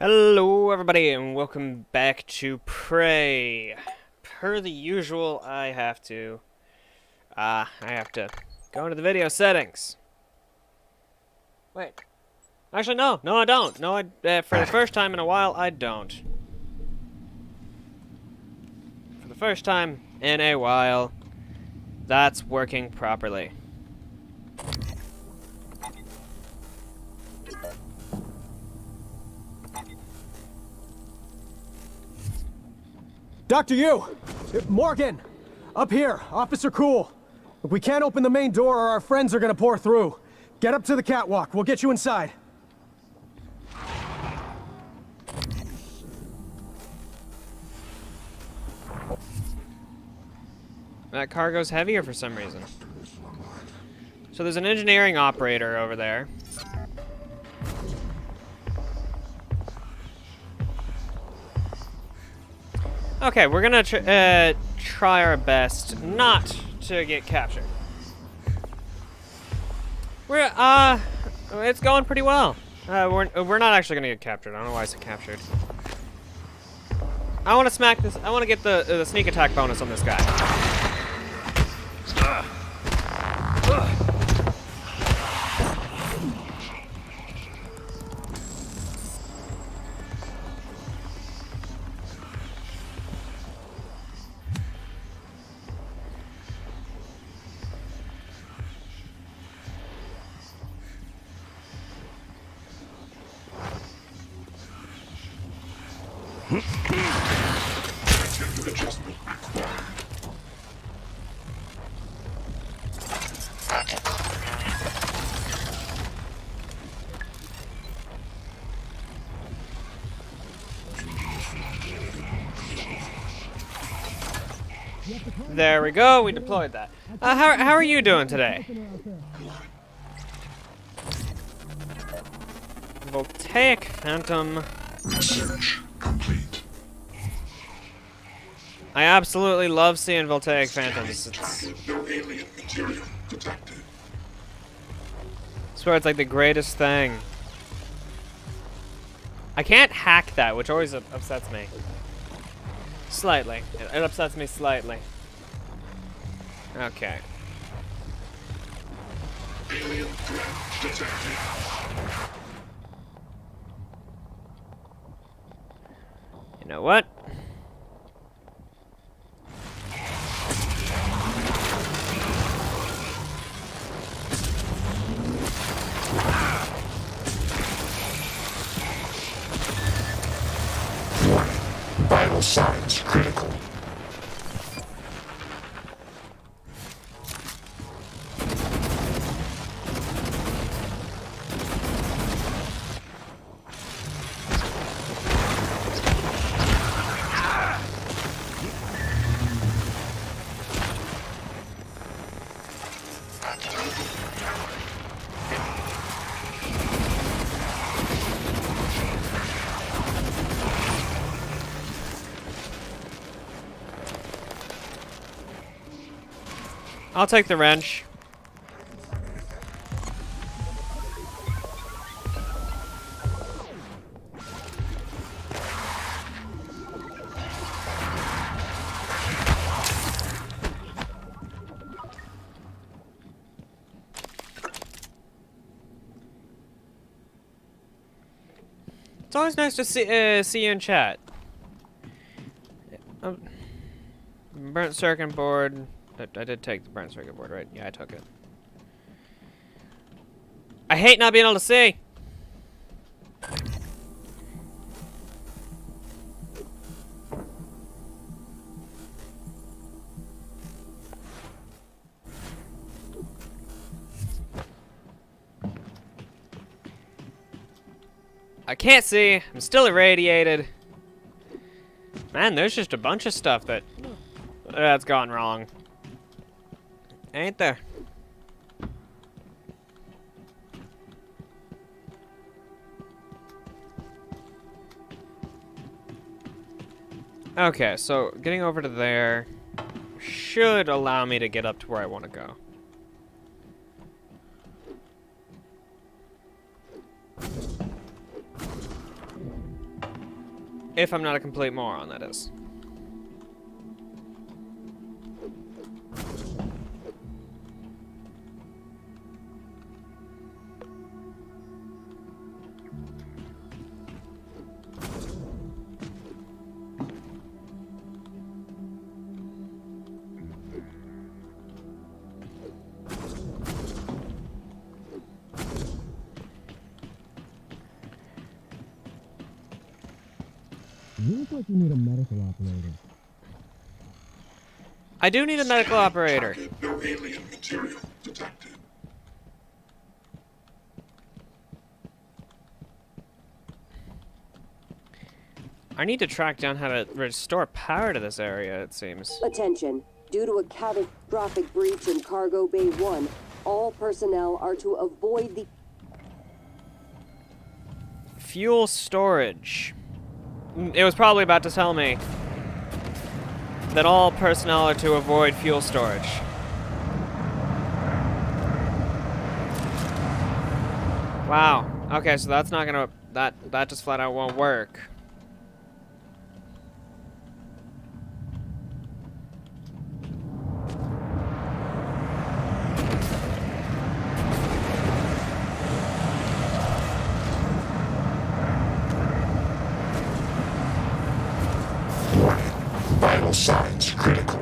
Hello everybody and welcome back to Prey. Per the usual, I have to go into the video settings. Wait. Actually no, I don't. No, for the first time in a while, I don't. For the first time in a while, that's working properly. Dr. Yu! Morgan! Up here, Officer Cool. We can't open the main door or our friends are gonna pour through. Get up to the catwalk, we'll get you inside. That cargo's heavier for some reason. So there's an engineering operator over there. Okay, we're gonna try our best not to get captured. It's going pretty well. We're not actually gonna get captured. I don't know why I said captured. I want to smack this. I want to get the sneak attack bonus on this guy. There we go, we deployed that. How are you doing today? Voltaic Phantom. Research complete. I absolutely love seeing Voltaic Phantoms. No alien material detected. I swear it's like the greatest thing. I can't hack that, which always upsets me. Slightly. It upsets me slightly. Okay. Alien threat detected. You know what? Vital signs critical. I'll take the wrench. It's always nice to see you in chat. Burnt circuit board. I did take the burnt circuit board, right? Yeah, I took it. I hate not being able to see. I can't see. I'm still irradiated. Man, there's just a bunch of stuff that's gone wrong. Ain't there? Okay, so getting over to there should allow me to get up to where I want to go. If I'm not a complete moron, that is. You look like you need a medical operator. I do need a medical operator. Target, no alien material detected. I need to track down how to restore power to this area, it seems. Attention. Due to a catastrophic breach in Cargo Bay 1, all personnel are to avoid the... Fuel storage. It was probably about to tell me that all personnel are to avoid fuel storage. Wow. Okay, so that's not gonna... That just flat out won't work. Warning. Vital signs critical.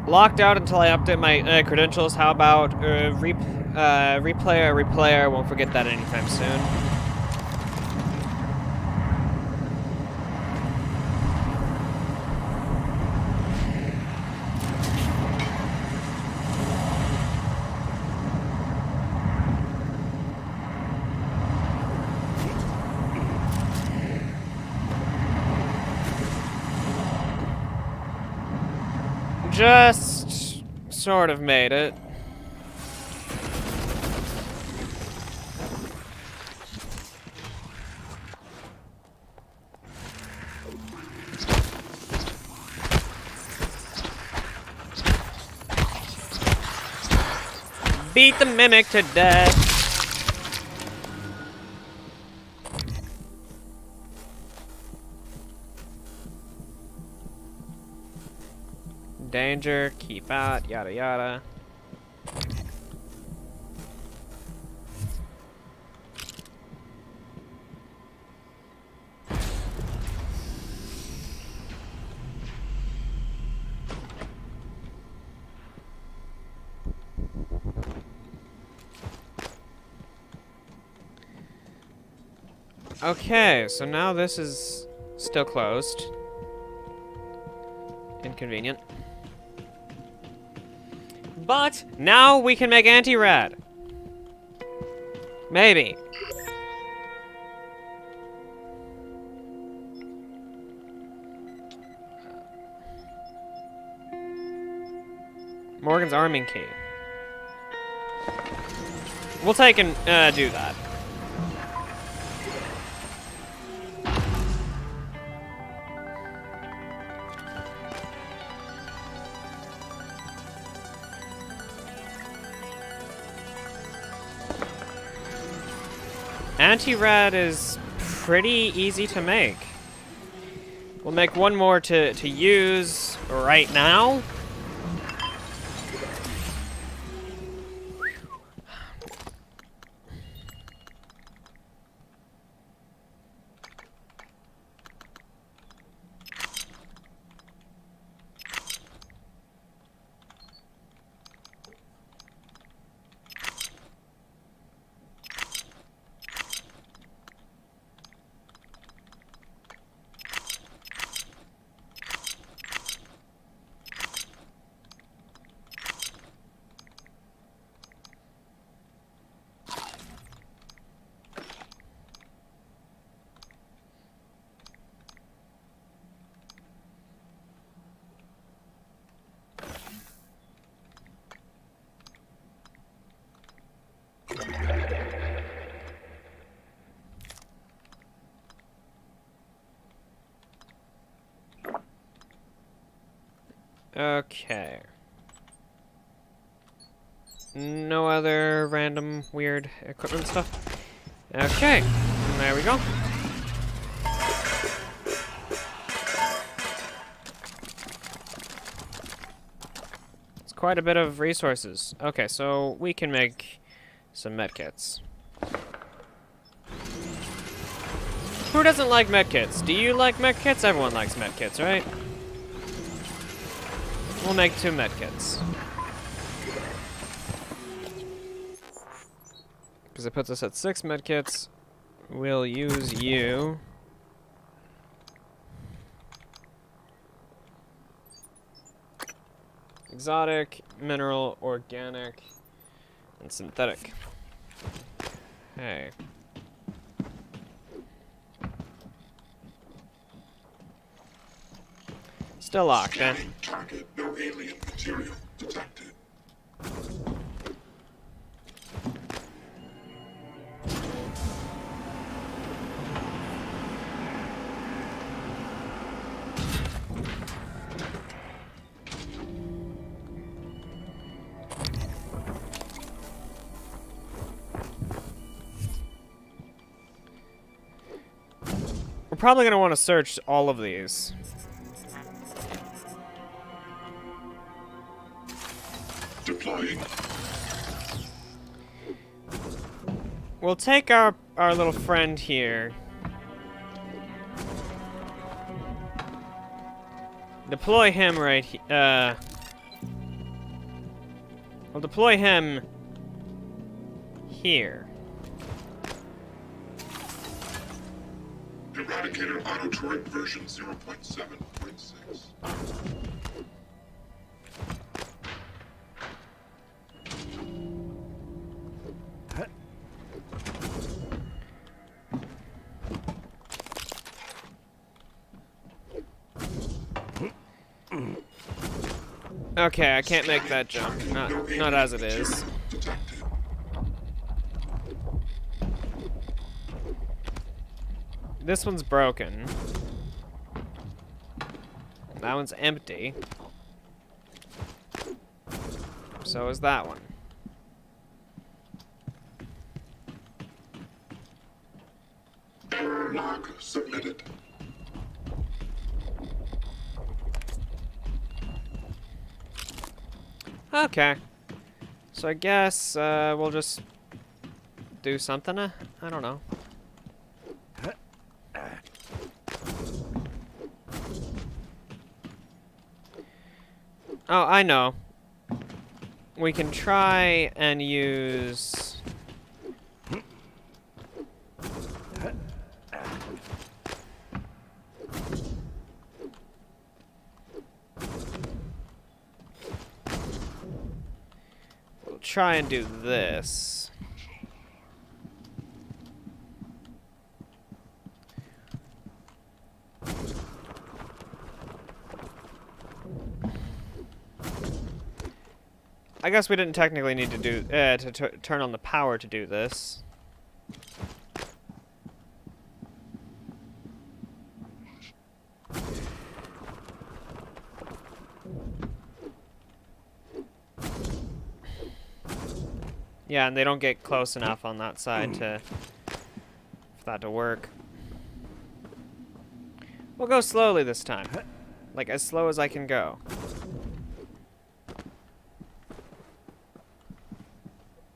Locked out until I update my credentials. How about replayer? Won't forget that anytime soon. Just sort of made it. Beat the mimic to death. Danger, keep out, yada yada. Okay, so now this is still closed. Inconvenient. But now we can make anti-rad. Maybe. Morgan's arming key. We'll take and do that. Anti-rad is pretty easy to make. We'll make one more to use right now. Okay. No other random weird equipment stuff? Okay, there we go. It's quite a bit of resources. Okay, so we can make some medkits. Who doesn't like medkits? Do you like medkits? Everyone likes medkits, right? We'll make 2 medkits. Because it puts us at 6 medkits. We'll use you. Exotic, mineral, organic, and synthetic. Hey. Still locked, eh? Scanning target. No alien material detected. We're probably going to want to search all of these. Deploying. We'll take our little friend here. Deploy him right here. We'll deploy him here. Eradicator auto turret version 0.7.6. Okay, I can't make that jump. Not as it is. Detected. This one's broken. That one's empty. So is that one. Error log submitted. Okay. So I guess we'll just do something. I don't know. Oh, I know. We can try and use... We'll try and do this. I guess we didn't technically need to do to turn on the power to do this. Yeah, and they don't get close enough on that side for that to work. We'll go slowly this time. Like, as slow as I can go.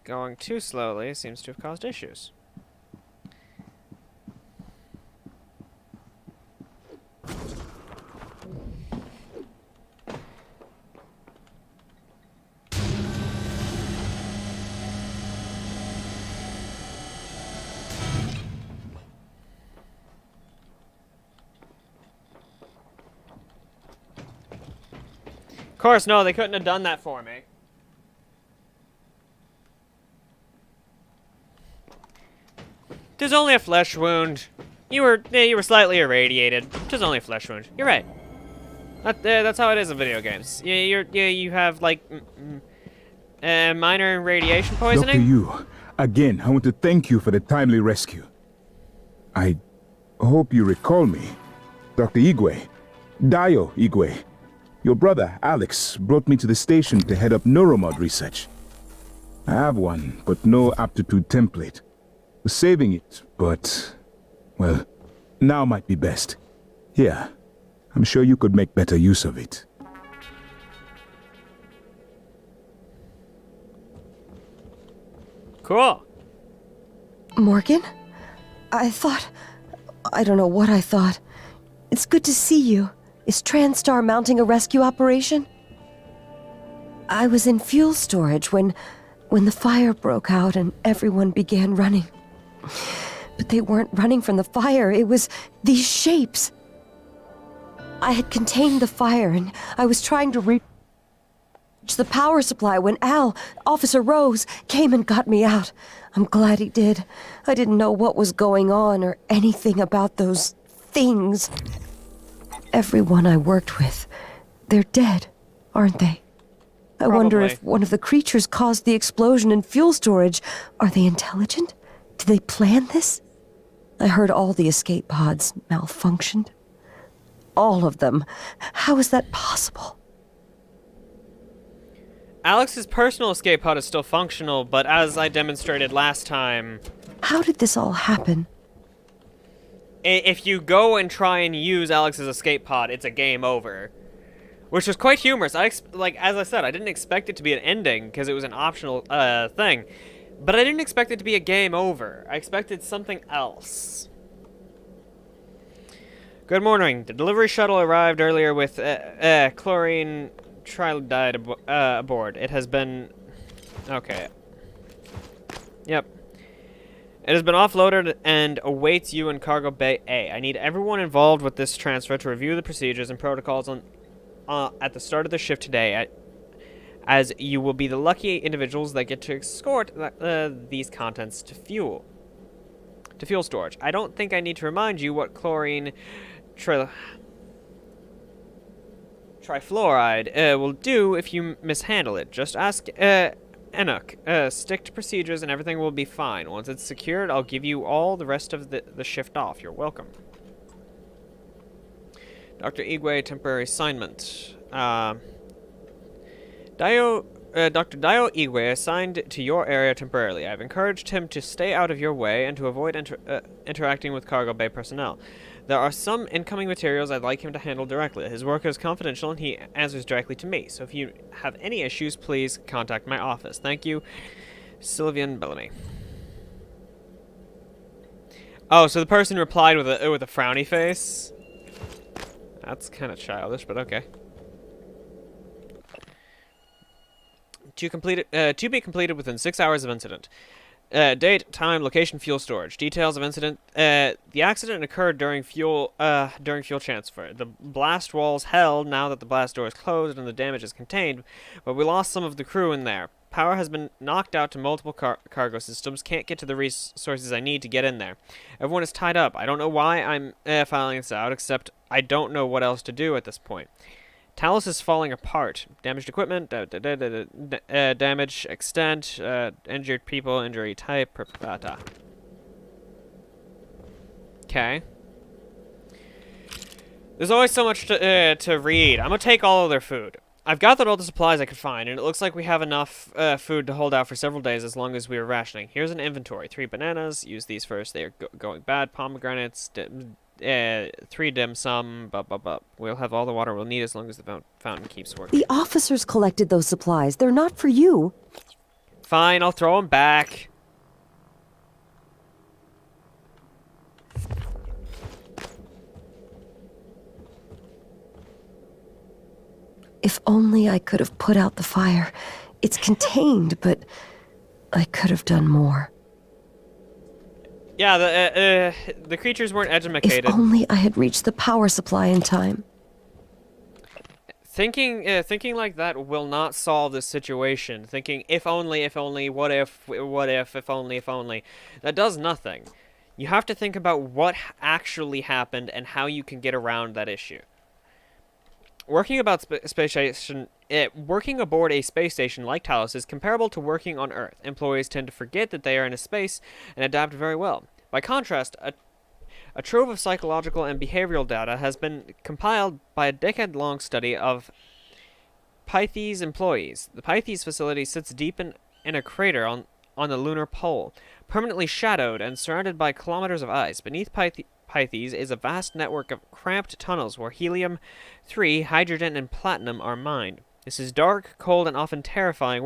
Going too slowly seems to have caused issues. Of course, no, they couldn't have done that for me. Tis only a flesh wound. You were slightly irradiated. Tis only a flesh wound. You're right. That's how it is in video games. You have like minor radiation poisoning. Dr. Yu, again, I want to thank you for the timely rescue. I hope you recall me. Dr. Igwe. Dio Igwe. Your brother, Alex, brought me to the station to head up neuromod research. I have one, but no aptitude template. Was saving it, but... well, now might be best. Here, I'm sure you could make better use of it. Cool. Morgan? I don't know what I thought. It's good to see you. Is TranStar mounting a rescue operation? I was in fuel storage when the fire broke out and everyone began running. But they weren't running from the fire, it was these shapes. I had contained the fire and I was trying to reach the power supply when Officer Rose, came and got me out. I'm glad he did. I didn't know what was going on or anything about those things. Everyone I worked with, they're dead, aren't they? I wonder if one of the creatures caused the explosion in fuel storage. Are they intelligent? Did they plan this? I heard all the escape pods malfunctioned. All of them. How is that possible? Alex's personal escape pod is still functional, but as I demonstrated last time... How did this all happen? If you go and try and use Alex's escape pod, it's a game over. Which was quite humorous. As I said, I didn't expect it to be an ending, because it was an optional thing. But I didn't expect it to be a game over. I expected something else. Good morning. The delivery shuttle arrived earlier with chlorine triodide aboard. It has been... okay. Yep. It has been offloaded and awaits you in Cargo Bay A. I need everyone involved with this transfer to review the procedures and protocols at the start of the shift today, as you will be the lucky individuals that get to escort these contents to fuel storage. I don't think I need to remind you what chlorine trifluoride will do if you mishandle it. Just ask Enoch. Stick to procedures and everything will be fine. Once it's secured, I'll give you all the rest of the shift off. You're welcome. Dr. Igwe, temporary assignment. Dr. Dio Igwe assigned to your area temporarily. I've encouraged him to stay out of your way and to avoid interacting with cargo bay personnel. There are some incoming materials I'd like him to handle directly. His work is confidential and he answers directly to me. So if you have any issues, please contact my office. Thank you, Sylvian Bellamy. Oh, so the person replied with a frowny face. That's kind of childish, but okay. To be completed within 6 hours of incident. Date, time, location, fuel storage. Details of incident. The accident occurred during fuel transfer. The blast walls held now that the blast door is closed and the damage is contained, but we lost some of the crew in there. Power has been knocked out to multiple cargo systems. Can't get to the resources I need to get in there. Everyone is tied up. I don't know why I'm filing this out, except I don't know what else to do at this point. Talos is falling apart. Damaged equipment, damage extent, injured people, injury type, Okay. There's always so much to read. I'm gonna take all of their food. I've gathered all the supplies I could find, and it looks like we have enough food to hold out for several days as long as we are rationing. Here's an inventory. 3 bananas. Use these first. They are going bad. Pomegranates. 3 dim sum. We'll have all the water we'll need as long as the fountain keeps working. The officers collected those supplies. They're not for you. Fine, I'll throw them back. If only I could have put out the fire. It's contained, but I could have done more. Yeah, the creatures weren't educated. If only I had reached the power supply in time. Thinking like that will not solve this situation. Thinking if only, what if, if only. That does nothing. You have to think about what actually happened and how you can get around that issue. Working aboard a space station like Talos is comparable to working on Earth. Employees tend to forget that they are in a space and adapt very well. By contrast, a A trove of psychological and behavioral data has been compiled by a decade-long study of Pythes employees. The Pythes facility sits deep in a crater on the lunar pole, permanently shadowed and surrounded by kilometers of ice. Beneath Pythes is a vast network of cramped tunnels where helium-3, hydrogen, and platinum are mined. This is dark, cold, and often terrifying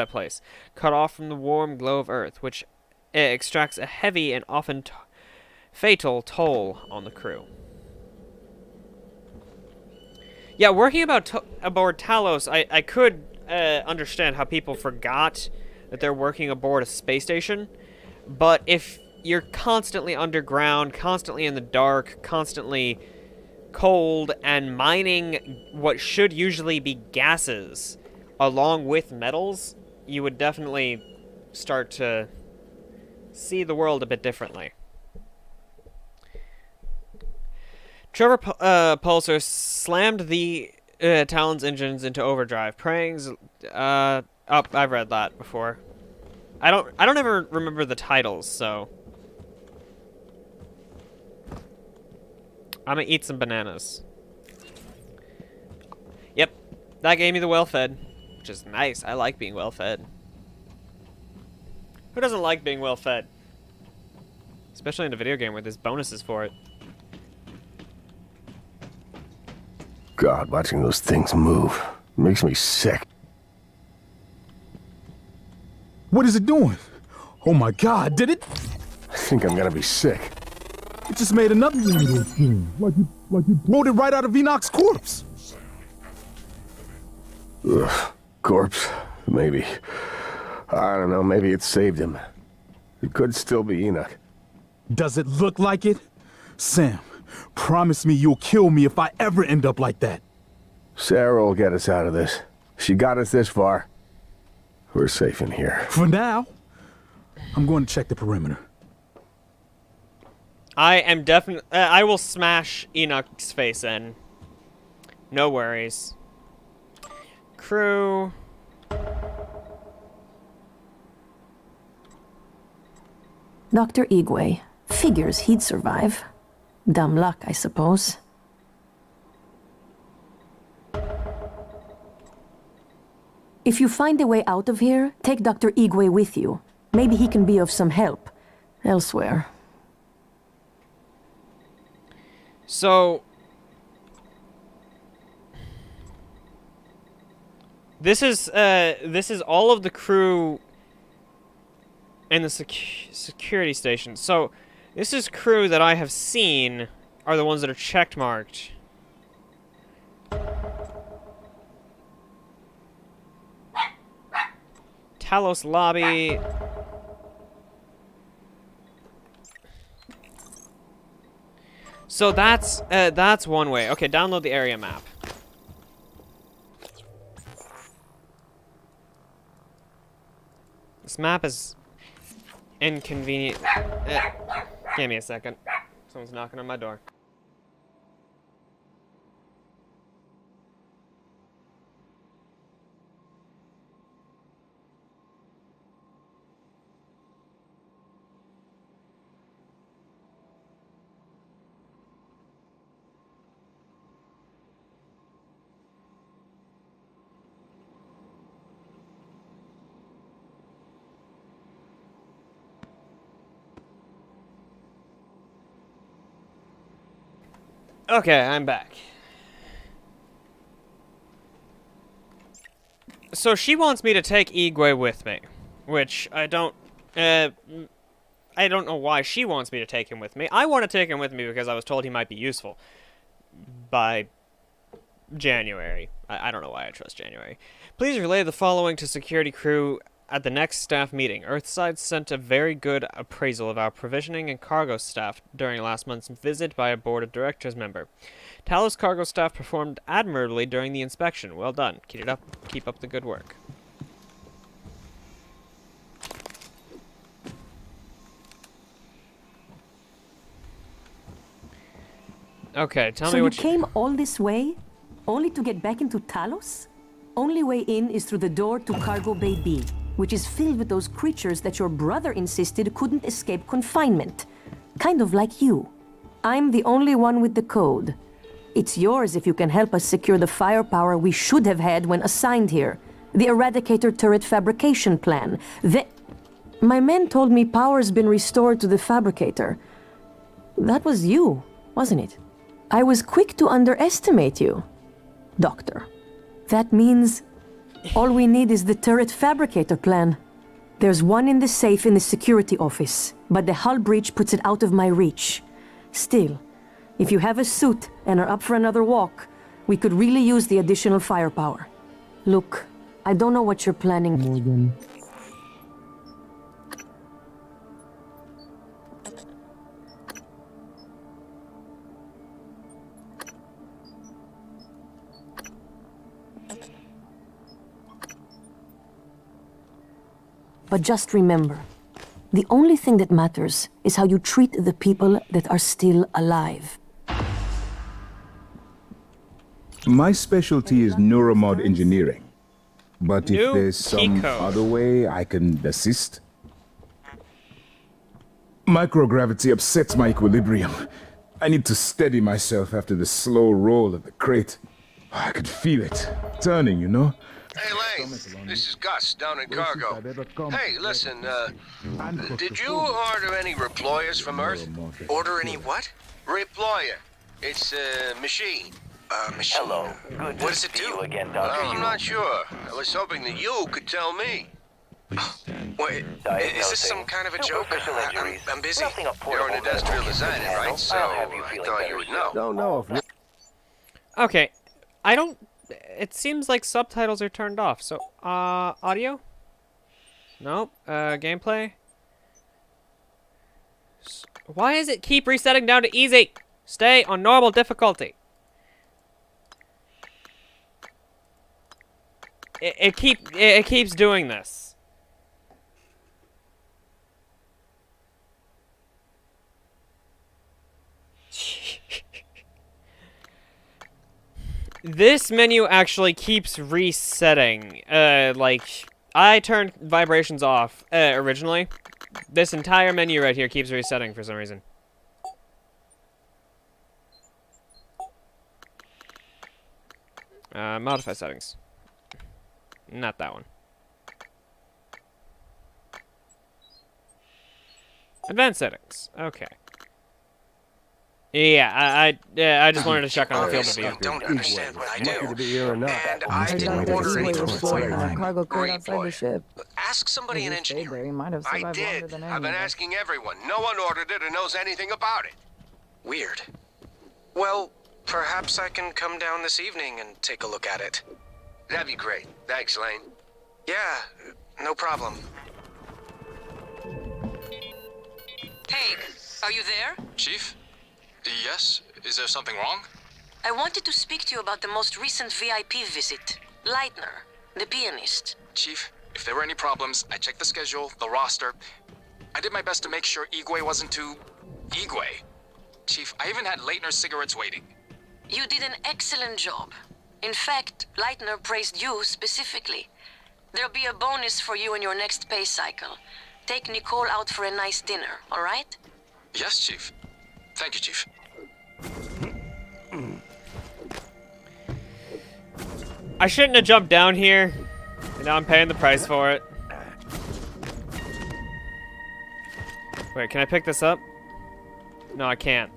place, cut off from the warm glow of Earth, which extracts a heavy and often fatal toll on the crew. Yeah, working aboard Talos, I could understand how people forgot that they're working aboard a space station, but if you're constantly underground, constantly in the dark, constantly cold, and mining what should usually be gases along with metals, you would definitely start to see the world a bit differently. Trevor Pulsar slammed the Talon's engines into overdrive. I've read that before. I don't ever remember the titles, so I'm gonna eat some bananas. Yep, that gave me the well-fed, which is nice. I like being well-fed. Who doesn't like being well-fed? Especially in a video game where there's bonuses for it. God, watching those things move makes me sick. What is it doing? Oh my God, did it? I think I'm gonna be sick. It just made another one of those things. Like you rolled it right out of Enoch's corpse. Ugh, corpse? Maybe. I don't know, maybe it saved him. It could still be Enoch. Does it look like it? Sam, promise me you'll kill me if I ever end up like that. Sarah will get us out of this. She got us this far. We're safe in here. For now, I'm going to check the perimeter. I am definitely... I will smash Enoch's face in. No worries. Crew... Dr. Igwe. Figures he'd survive. Dumb luck, I suppose. If you find a way out of here, take Dr. Igwe with you. Maybe he can be of some help elsewhere. So... This is all of the crew in the security station. So, this is crew that I have seen are the ones that are check marked. Talos lobby. So that's one way. Okay, download the area map. This map is inconvenient. Give me a second. Someone's knocking on my door. Okay, I'm back. So she wants me to take Igwe with me, which I don't know why she wants me to take him with me. I want to take him with me because I was told he might be useful by January. I don't know why I trust January. Please relay the following to security crew at the next staff meeting. Earthside sent a very good appraisal of our provisioning and cargo staff during last month's visit by a board of directors member. Talos cargo staff performed admirably during the inspection. Well done. Keep it up. Keep up the good work. Okay, tell me what you came all this way, only to get back into Talos? Only way in is through the door to Cargo Bay B, which is filled with those creatures that your brother insisted couldn't escape confinement. Kind of like you. I'm the only one with the code. It's yours if you can help us secure the firepower we should have had when assigned here. The Eradicator turret fabrication plan. My men told me power's been restored to the fabricator. That was you, wasn't it? I was quick to underestimate you, Doctor. That means all we need is the turret fabricator plan. There's one in the safe in the security office, but the hull breach puts it out of my reach. Still, if you have a suit and are up for another walk, we could really use the additional firepower. Look, I don't know what you're planning, Morgan. but just remember, the only thing that matters is how you treat the people that are still alive. My specialty is neuromod engineering. But New if there's some key code. other way I can assist. Microgravity upsets my equilibrium. I need to steady myself after the slow roll of the crate. I could feel it turning, you know? Hey, Lane. This is Gus, down in cargo. Hey, listen, did you order any reployers from Earth? Order any what? Reployer. It's a machine. Machine. Hello. Good What to does it see do? you again, Well, Doctor. I'm not sure. I was hoping that you could tell me. Wait, is this some kind of a joke? Superficial injuries. I'm busy. Nothing of You're an portable industrial medical designer, handle. right? So I'll have you I feeling thought better you would soon. know. Don't know if Okay, I don't. It seems like subtitles are turned off. So, audio? Nope. Gameplay? Why does it keep resetting down to easy? Stay on normal difficulty. It keeps doing this. This menu actually keeps resetting. Like, I turned vibrations off originally. This entire menu right here keeps resetting for some reason. Modify settings. Not that one. Advanced settings. Okay. Yeah, I just wanted to check on the field of Obviously, view. you don't understand what I do. to be here or not. And I didn't order any cargo crate outside the reployer. ship. Ask somebody in engineering. I did. I've been asking everyone. No one ordered it or knows anything about it. Weird. Well, perhaps I can come down this evening and take a look at it. That'd be great. Thanks, Lane. Yeah, no problem. Haig, are you there? Chief? Yes? Is there something wrong? I wanted to speak to you about the most recent VIP visit. Leitner, the pianist. Chief, if there were any problems, I checked the schedule, the roster. I did my best to make sure Igwe wasn't too... Igwe. Chief, I even had Leitner's cigarettes waiting. You did an excellent job. In fact, Leitner praised you specifically. There'll be a bonus for you in your next pay cycle. Take Nicole out for a nice dinner, all right? Yes, Chief. Thank you, Chief. I shouldn't have jumped down here. And now I'm paying the price for it. Wait, can I pick this up? No, I can't.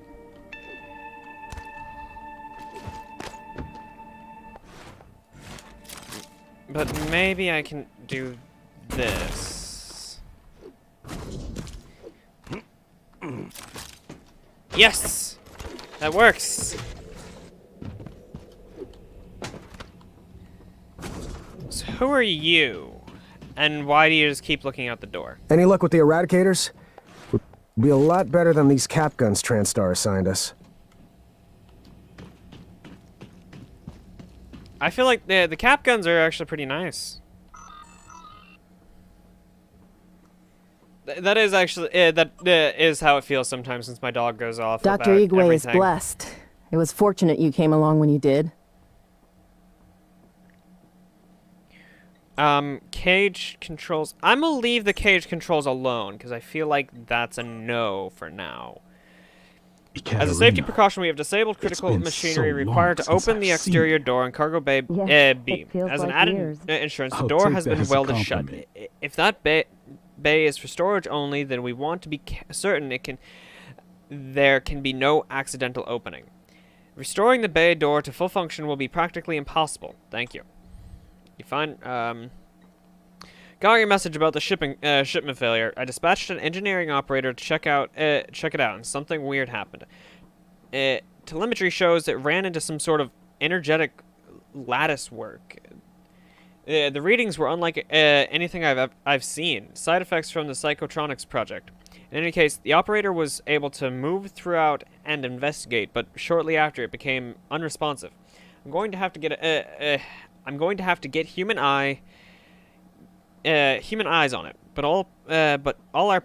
But maybe I can do this. Yes! That works! So who are you? And why do you just keep looking out the door? Any luck with the Eradicators? Would be a lot better than these cap guns TranStar assigned us. I feel like the cap guns are actually pretty nice. That is actually that is how it feels sometimes since my dog goes off. Dr. about Igwe is everything. blessed. It was fortunate you came along when you did. Cage controls. I'm gonna leave the cage controls alone because I feel like that's a no for now. As a safety precaution, we have disabled critical machinery required to open the exterior door in cargo bay B. As an added insurance, the door has been welded shut. If that bay is for storage only, then we want to be certain there can be no accidental opening. Restoring the bay door to full function will be practically impossible. Thank you. You find got your message about the shipment failure. I dispatched an engineering operator to check it out, and something weird happened. Telemetry shows it ran into some sort of energetic lattice work. The readings were unlike anything I've seen. Side effects from the psychotronics project. In any case, the operator was able to move throughout and investigate, but shortly after it became unresponsive. I'm going to have to get human eyes on it. But all our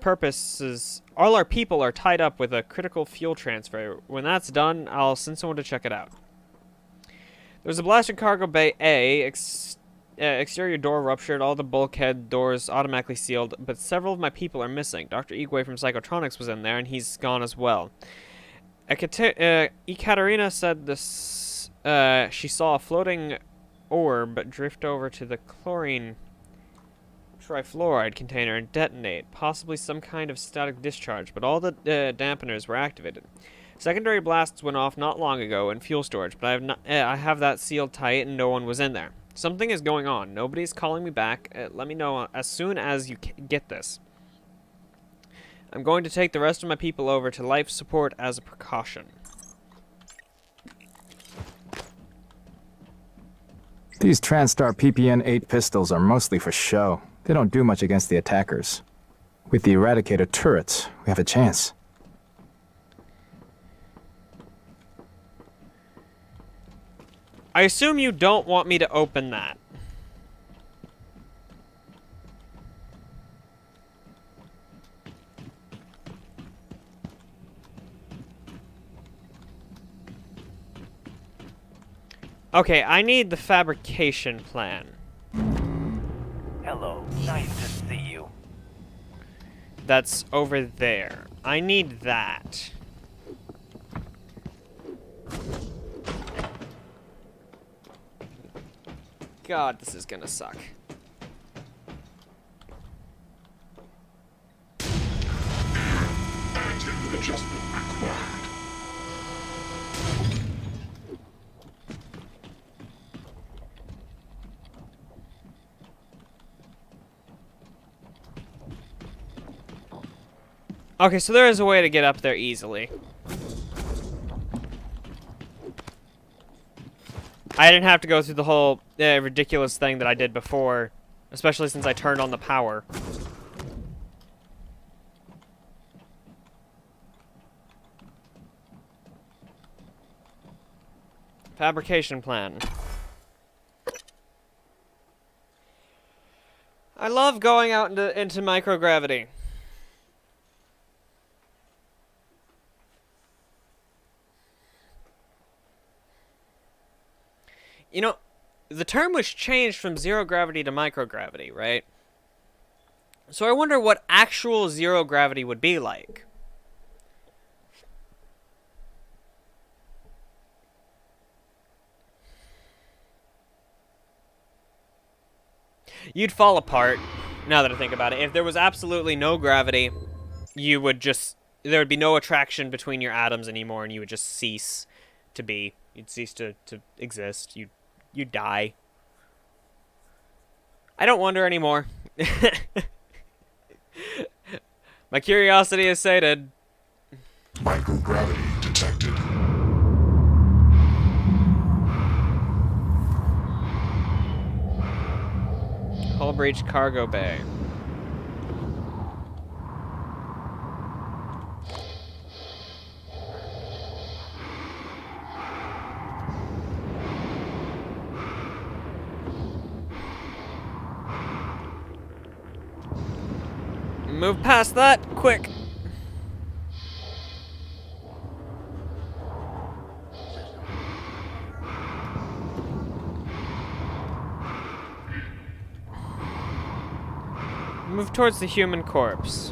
people are tied up with a critical fuel transfer. When that's done, I'll send someone to check it out. There's a blast in cargo bay A. Exterior door ruptured, all the bulkhead doors automatically sealed, but several of my people are missing. Dr. Igwe from Psychotronics was in there, and he's gone as well. Ekaterina said this. She saw a floating orb drift over to the chlorine trifluoride container and detonate, possibly some kind of static discharge, but all the dampeners were activated. Secondary blasts went off not long ago in fuel storage, but I have that sealed tight and no one was in there. Something is going on. Nobody's calling me back. Let me know as soon as you get this. I'm going to take the rest of my people over to life support as a precaution. These TranStar PPN-8 pistols are mostly for show. They don't do much against the attackers. With the Eradicator turrets, we have a chance. I assume you don't want me to open that. Okay, I need the fabrication plan. Hello, nice to see you. That's over there. I need that. God, this is gonna suck. Active adjustment required. Okay, so there is a way to get up there easily. I didn't have to go through the whole ridiculous thing that I did before, especially since I turned on the power. Fabrication plan. I love going out into microgravity. You know, the term was changed from zero gravity to microgravity, right? So I wonder what actual zero gravity would be like. You'd fall apart, now that I think about it. If there was absolutely no gravity, you would just... there would be no attraction between your atoms anymore, and you would just cease to be. You'd cease to exist. You'd die. I don't wonder anymore. My curiosity is sated. Microgravity detected. Hull breach cargo bay. Move past that, quick. Move towards the human corpse.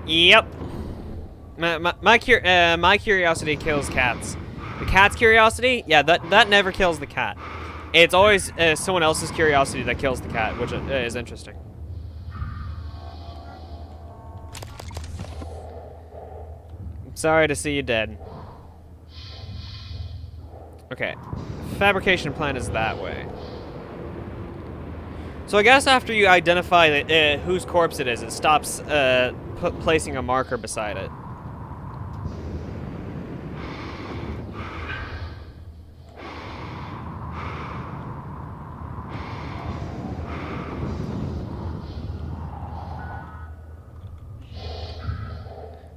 Yep. My curiosity kills cats. The cat's curiosity, yeah, that never kills the cat. It's always someone else's curiosity that kills the cat, which is interesting. I'm sorry to see you dead. Okay, fabrication plan is that way. So I guess after you identify whose corpse it is, it stops placing a marker beside it.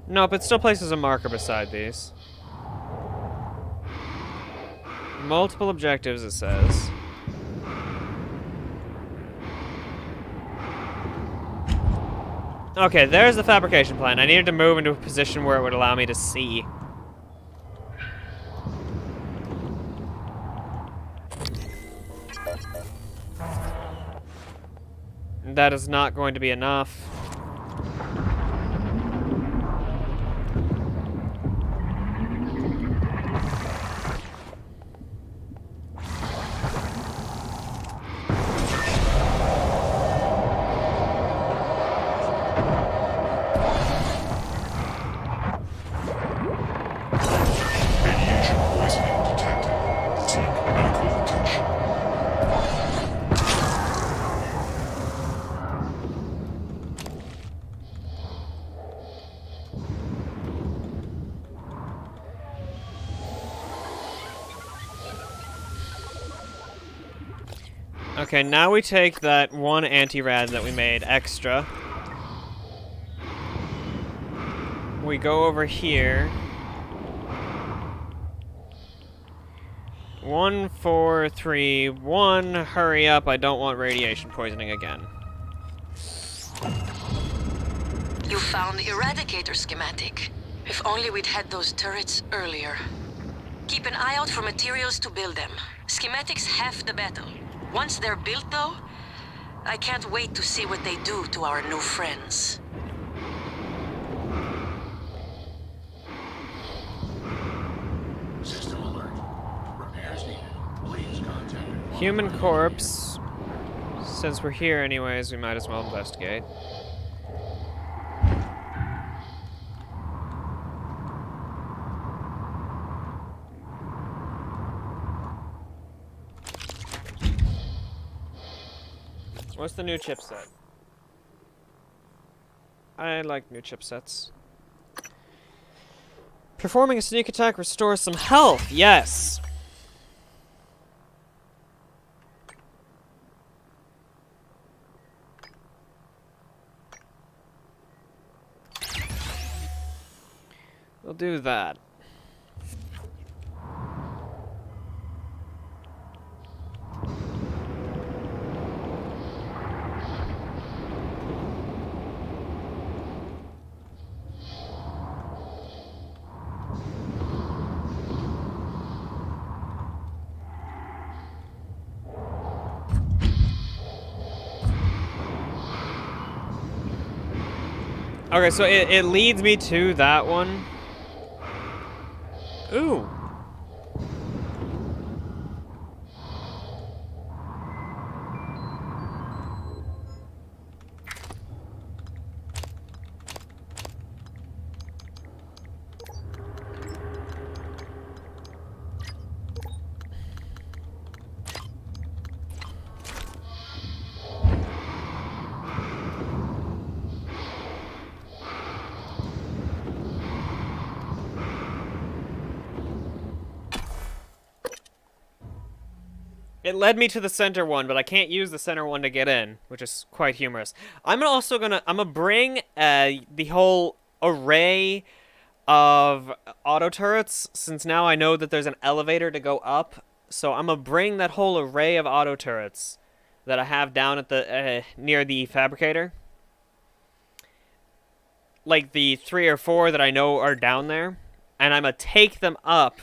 Nope, it still places a marker beside these. Multiple objectives, it says. Okay, there's the fabrication plan. I needed to move into a position where it would allow me to see. That is not going to be enough. Okay, now we take that one anti-rad that we made extra. We go over here. 1, 4, 3, 1. Hurry up, I don't want radiation poisoning again. You found the Eradicator schematic. If only we'd had those turrets earlier. Keep an eye out for materials to build them. Schematics half the battle. Once they're built, though, I can't wait to see what they do to our new friends. System alert. Repairs needed. Please contact. Human corpse. Since we're here anyways, we might as well investigate. What's the new chipset? I like new chipsets. Performing a sneak attack restores some health. Yes. We'll do that. Okay, so it leads me to that one. Ooh. It led me to the center one, but I can't use the center one to get in, which is quite humorous. I'm gonna bring the whole array of auto turrets, since now I know that there's an elevator to go up. So I'm gonna bring that whole array of auto turrets that I have down at the near the fabricator, like the 3 or 4 that I know are down there, and I'm gonna take them up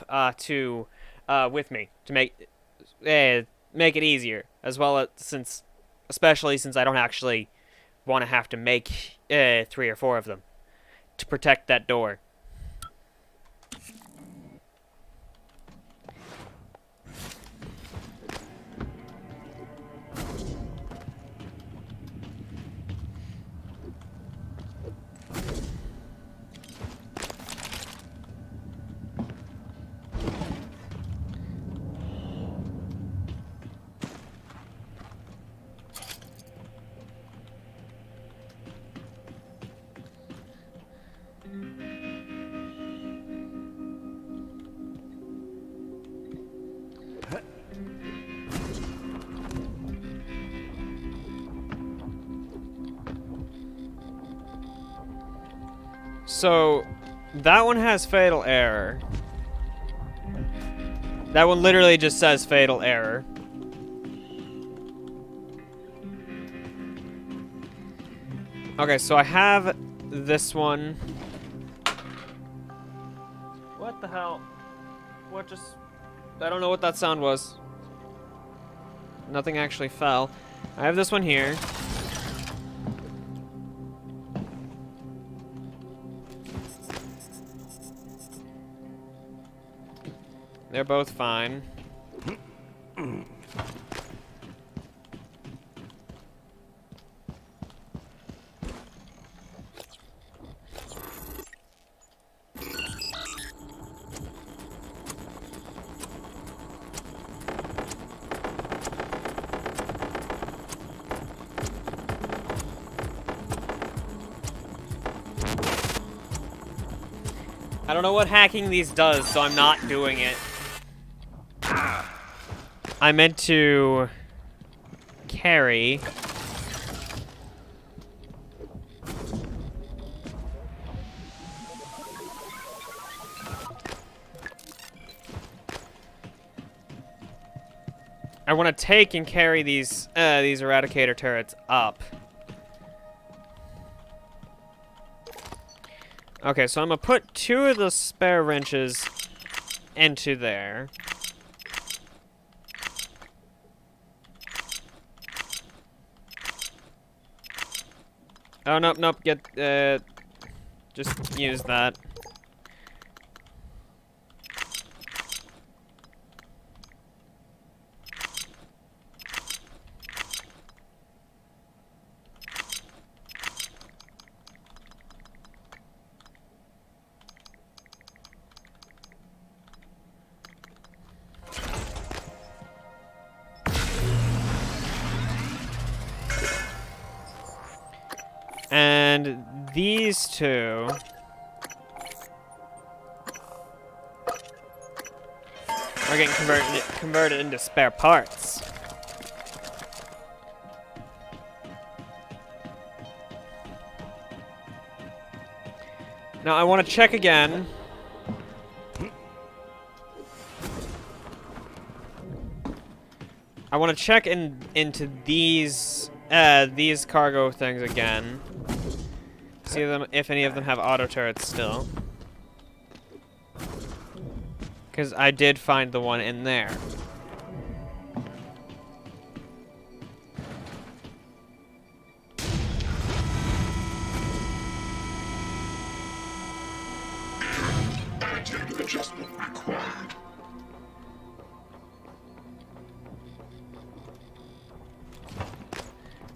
with me to make it easier, as well as especially since I don't actually want to have to make 3 or 4 of them. to protect that door. So, that one has fatal error. That one literally just says fatal error. Okay, so I have this one. What the hell? What just... I don't know what that sound was. Nothing actually fell. I have this one here. They're both fine. I don't know what hacking these does, so I'm not doing it. I meant to carry. I want to take and carry these eradicator turrets up. Okay, so I'm gonna put 2 of the spare wrenches into there. Oh, nope, nope, just use that. And these 2 are getting converted into spare parts. Now I want to check again. I want to check into these cargo things again. See them if any of them have auto turrets still. Because I did find the one in there. Adjustment required.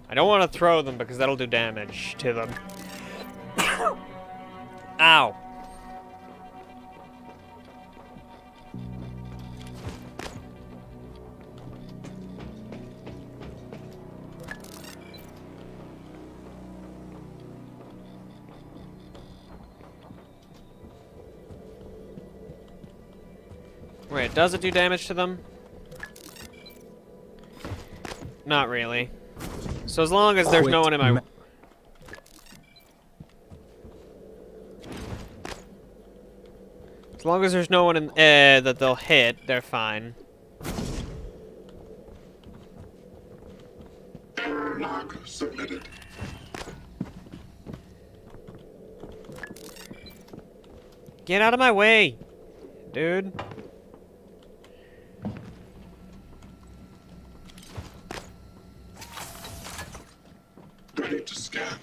I don't want to throw them because that'll do damage to them. Ow. Wait, does it do damage to them? Not really. So as long as there's no one in my... As long as there's no one in that they'll hit, they're fine. Error log submitted. Get out of my way, dude. Ready to scan.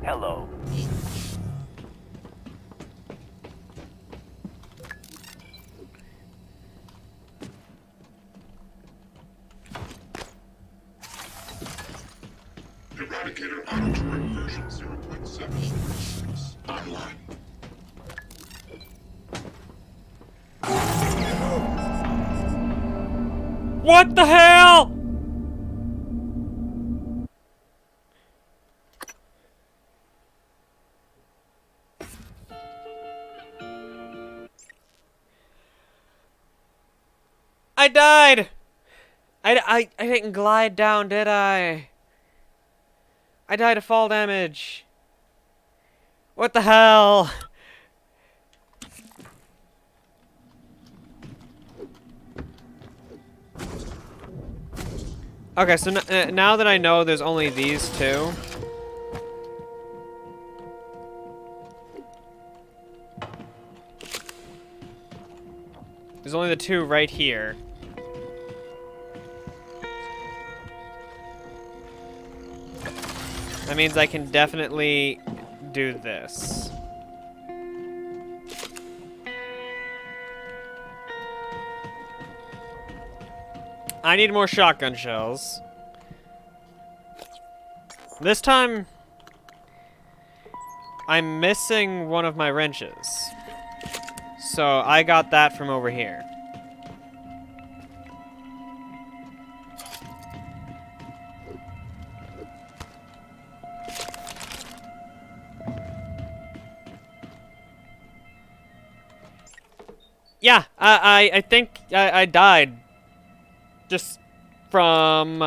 Hello. What the hell? I died! I didn't glide down, did I? I died of fall damage. What the hell? Okay, so now that I know there's only these two. There's only the two right here. That means I can definitely do this. I need more shotgun shells. This time, I'm missing one of my wrenches. So I got that from over here. Yeah, I think I died. Just from,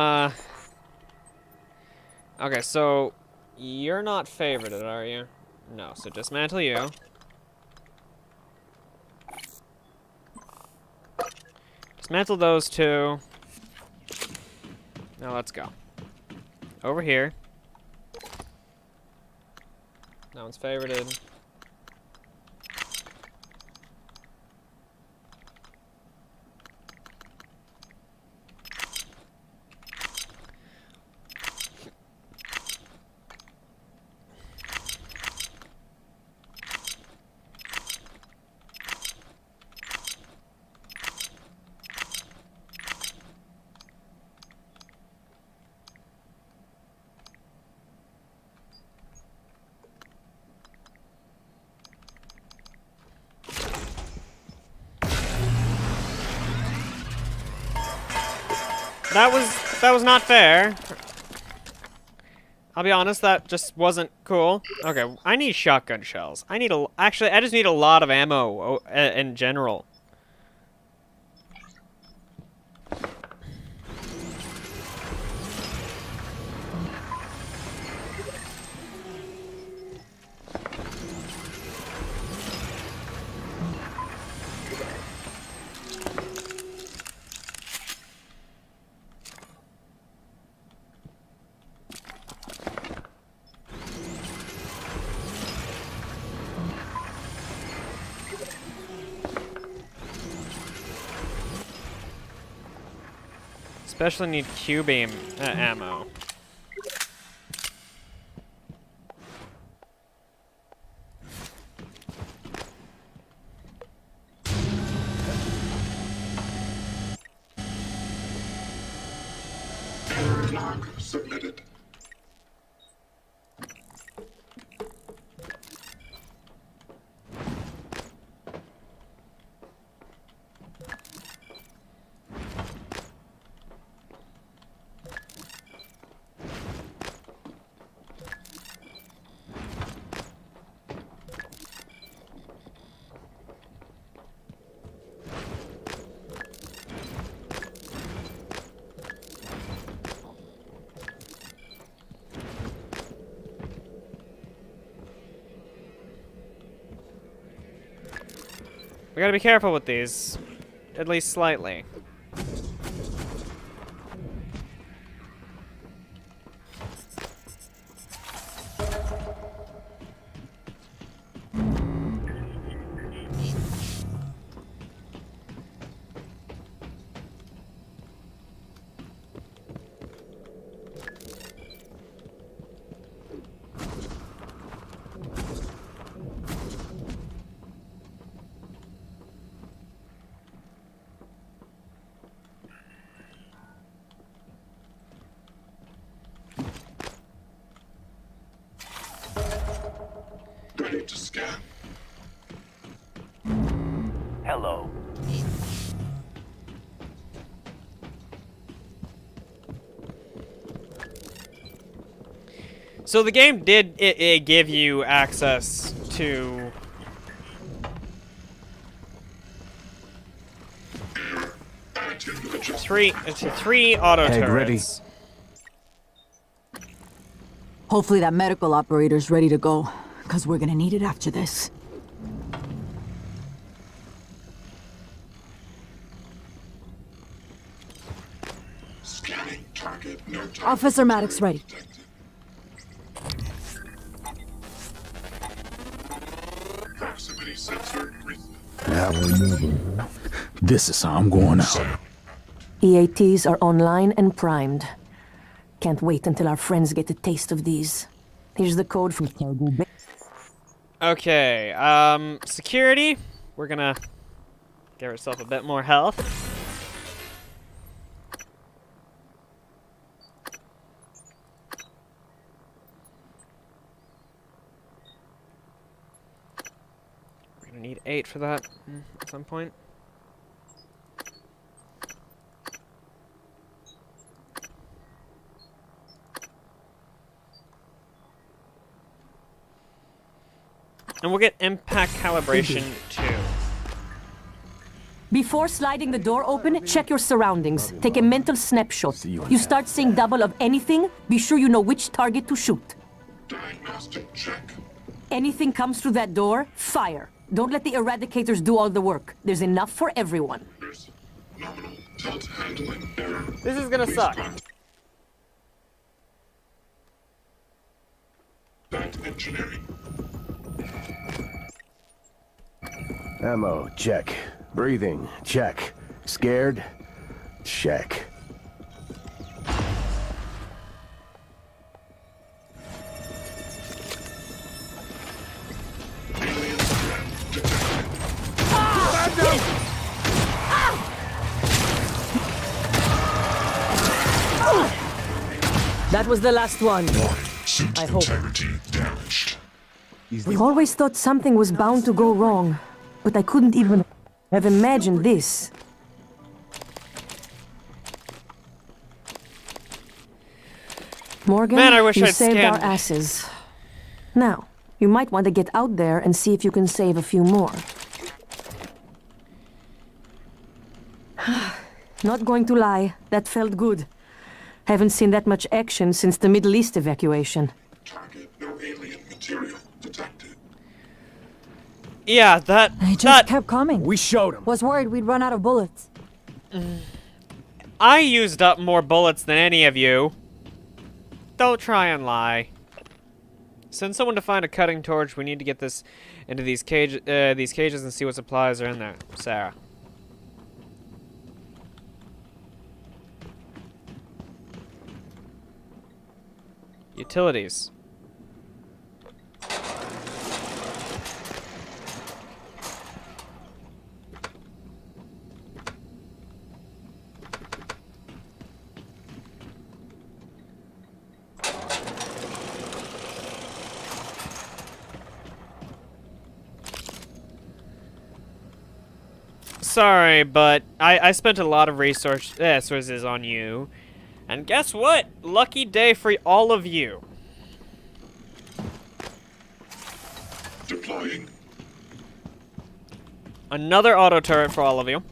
Okay, so you're not favorited, are you? No, so dismantle you. Dismantle those two. Now let's go. Over here. That one's favorited. That was not fair. I'll be honest, that just wasn't cool. Okay, I need shotgun shells. Actually, I just need a lot of ammo in general. Especially need Q-beam ammo. Log submitted. We gotta be careful with these. At least slightly. Ready to scan. Hello. So the game did it give you access to three auto Egg turrets. ready. Hopefully that medical operator's ready to go, because we're gonna need it after this. Scanning target. No target. Officer Maddox ready. Proximity sensor This is how I'm going out. EATs are online and primed. Can't wait until our friends get a taste of these. Here's the code from Cargo Bay. Okay, security. We're gonna give ourselves a bit more health. We're gonna need 8 for that at some point. And we'll get impact calibration too. Before sliding the door open, check your surroundings. Take a mental snapshot. You start seeing double of anything, be sure you know which target to shoot. diagnostic check. Anything comes through that door, fire. Don't let the eradicators do all the work. There's enough for everyone. Nominal tilt handling error. This is gonna suck. Back engineering. Ammo, check. Breathing, check. Scared? Check. That was the last one. I hope. We always thought something was bound to go wrong, but I couldn't even have imagined this. Morgan, Man, I wish you I'd saved our scanned. asses. Now, you might want to get out there and see if you can save a few more. Not going to lie, that felt good. Haven't seen that much action since the Middle East evacuation. Target, no alien material detected. Yeah, that They just kept coming. We showed him. Was worried we'd run out of bullets. I used up more bullets than any of you. Don't try and lie. Send someone to find a cutting torch. We need to get this into these cages and see what supplies are in there. Sarah. Utilities. Sorry, but I spent a lot of resources on you. And guess what? Lucky day for all of you. Deploying. Another auto turret for all of you.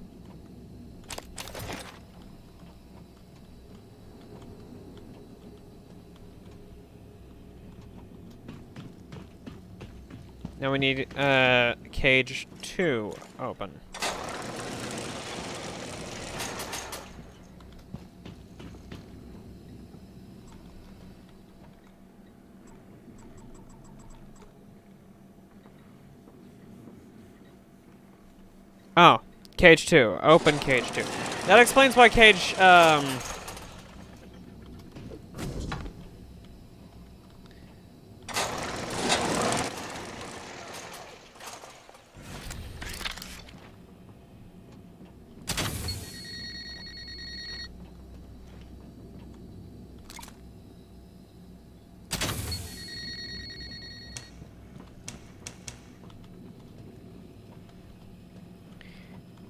Now we need cage 2 open. Oh, cage 2. Open cage 2. That explains why cage,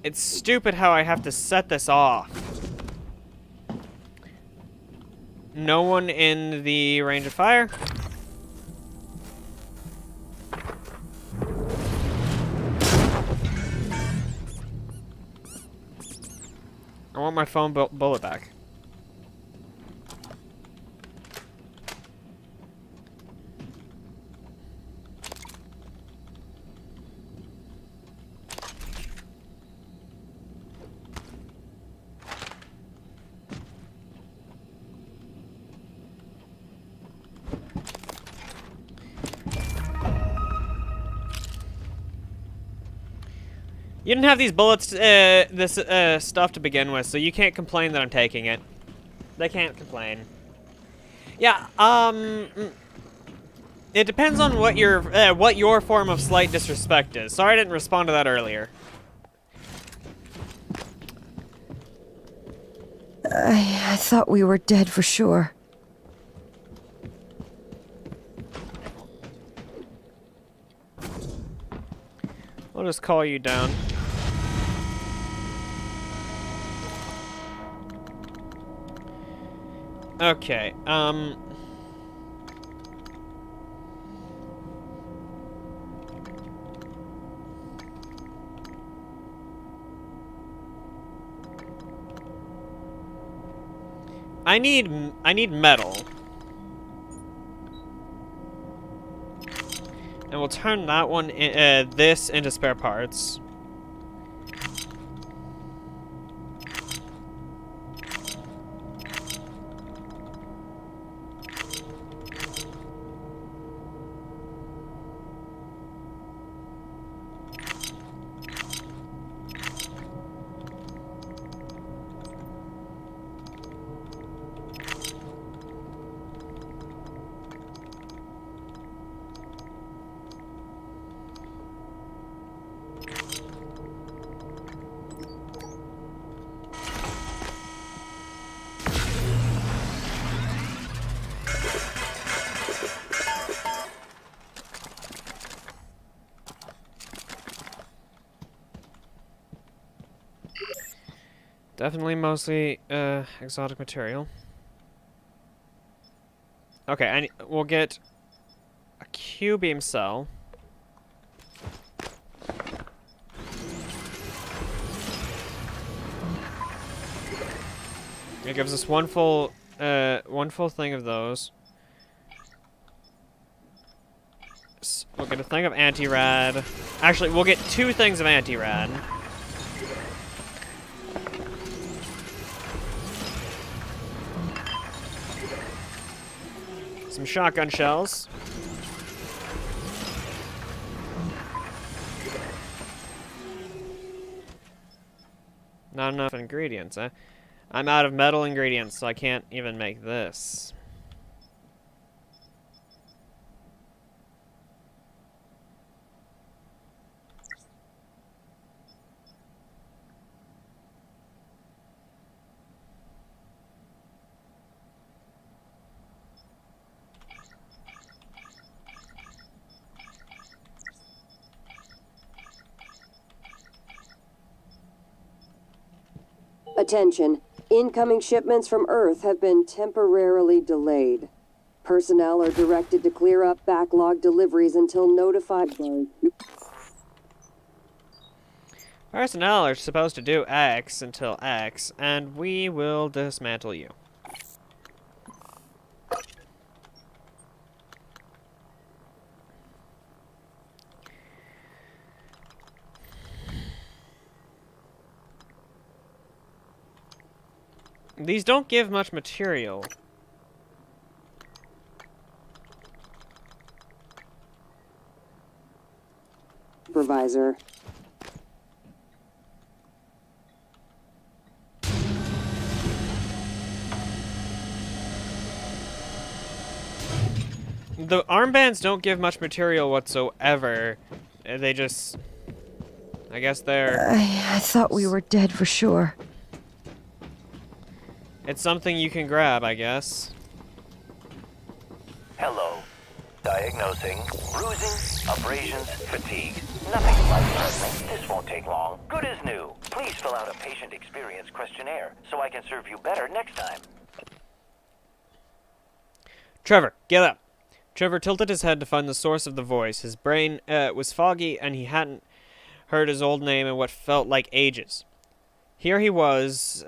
it's stupid how I have to set this off. No one in the range of fire. want my phone bullet back. You didn't have these bullets, this stuff to begin with, so you can't complain that I'm taking it. They can't complain. Yeah, it depends on what your form of slight disrespect is. Sorry I didn't respond to that earlier. I thought we were dead for sure. I'll just call you down. Okay, I need metal. And we'll turn that one, this into spare parts. Definitely mostly exotic material. Okay, we'll get a Q-beam cell. It gives us one full thing of those. We'll get a thing of anti-rad. Actually, we'll get 2 things of anti-rad. Some shotgun shells. Not enough ingredients, eh? I'm out of metal ingredients, so I can't even make this. Attention. Incoming shipments from Earth have been temporarily delayed. Personnel are directed to clear up backlog deliveries until notified. Personnel are supposed to do X until X, and we will dismantle you. These don't give much material. Supervisor. The armbands don't give much material whatsoever. They just... I guess they're... I thought we were dead for sure. It's something you can grab, I guess. Hello. Diagnosing. Bruising, abrasions, fatigue. Nothing life-threatening. This won't take long. Good as new. Please fill out a patient experience questionnaire so I can serve you better next time. Trevor, get up. Trevor tilted his head to find the source of the voice. His brain was foggy, and he hadn't heard his old name in what felt like ages. Here he was,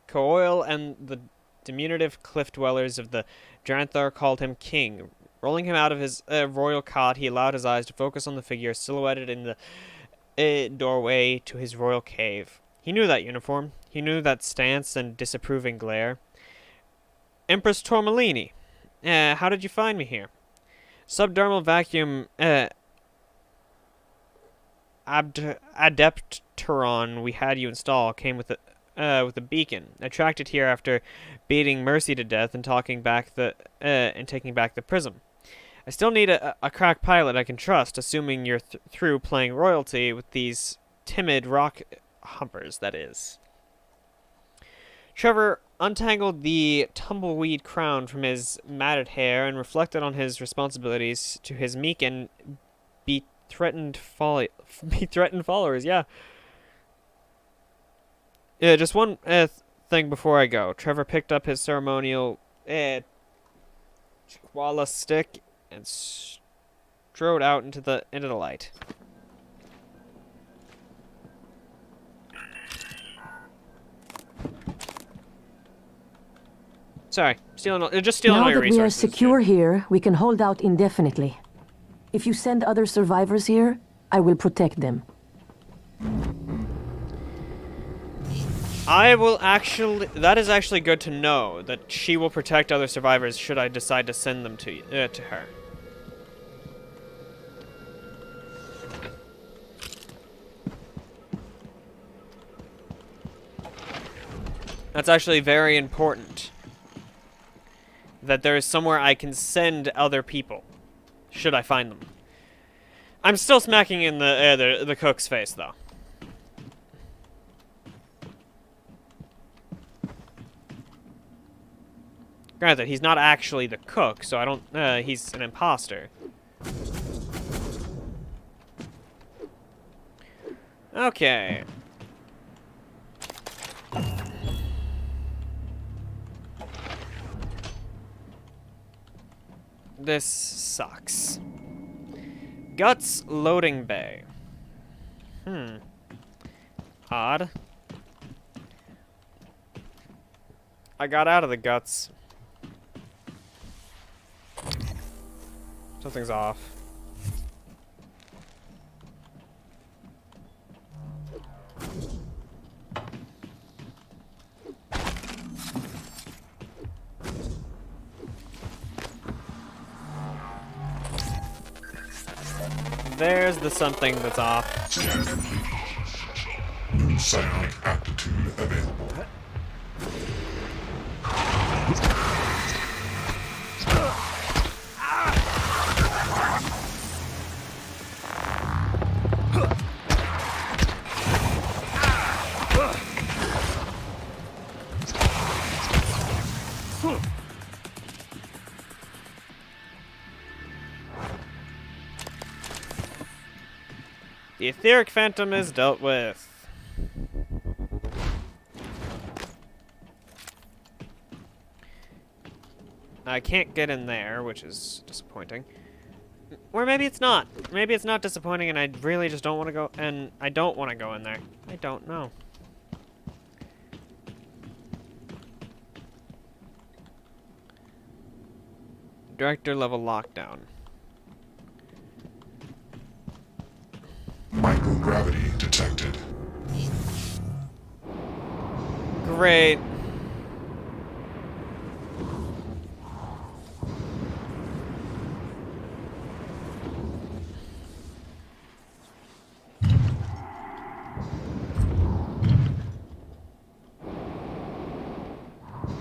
Coil and the diminutive cliff dwellers of the Dranthar called him king. Rolling him out of his royal cot, he allowed his eyes to focus on the figure silhouetted in the doorway to his royal cave. He knew that uniform. He knew that stance and disapproving glare. Empress Tormalini, how did you find me here? Subdermal vacuum Adepteron we had you install came with a beacon. Attracted here after beating Mercy to death and taking back the prism. I still need a crack pilot I can trust, assuming you're through playing royalty with these timid rock humpers, that is. Trevor untangled the tumbleweed crown from his matted hair and reflected on his responsibilities to his meek and threatened followers. Yeah. Just one thing before I go. Trevor picked up his ceremonial koala stick and strode out into the light. Sorry, stealing all your resources. Now that we are secure here, we can hold out indefinitely. If you send other survivors here, I will protect them. I will actually... That is actually good to know, that she will protect other survivors should I decide to send them to her. That's actually very important. That there is somewhere I can send other people, should I find them. I'm still smacking in the cook's face, though. Granted, he's not actually the cook, so I don't... he's an imposter. Okay. This sucks. Guts loading bay. Odd. I got out of the guts. Something's off. There's the something that's off. Scan complete. New psionic aptitude available. The etheric phantom is dealt with. I can't get in there, which is disappointing. Or maybe it's not. Maybe it's not disappointing and I really just don't want to go, and I don't want to go in there. I don't know. Director level lockdown. Microgravity detected. Great.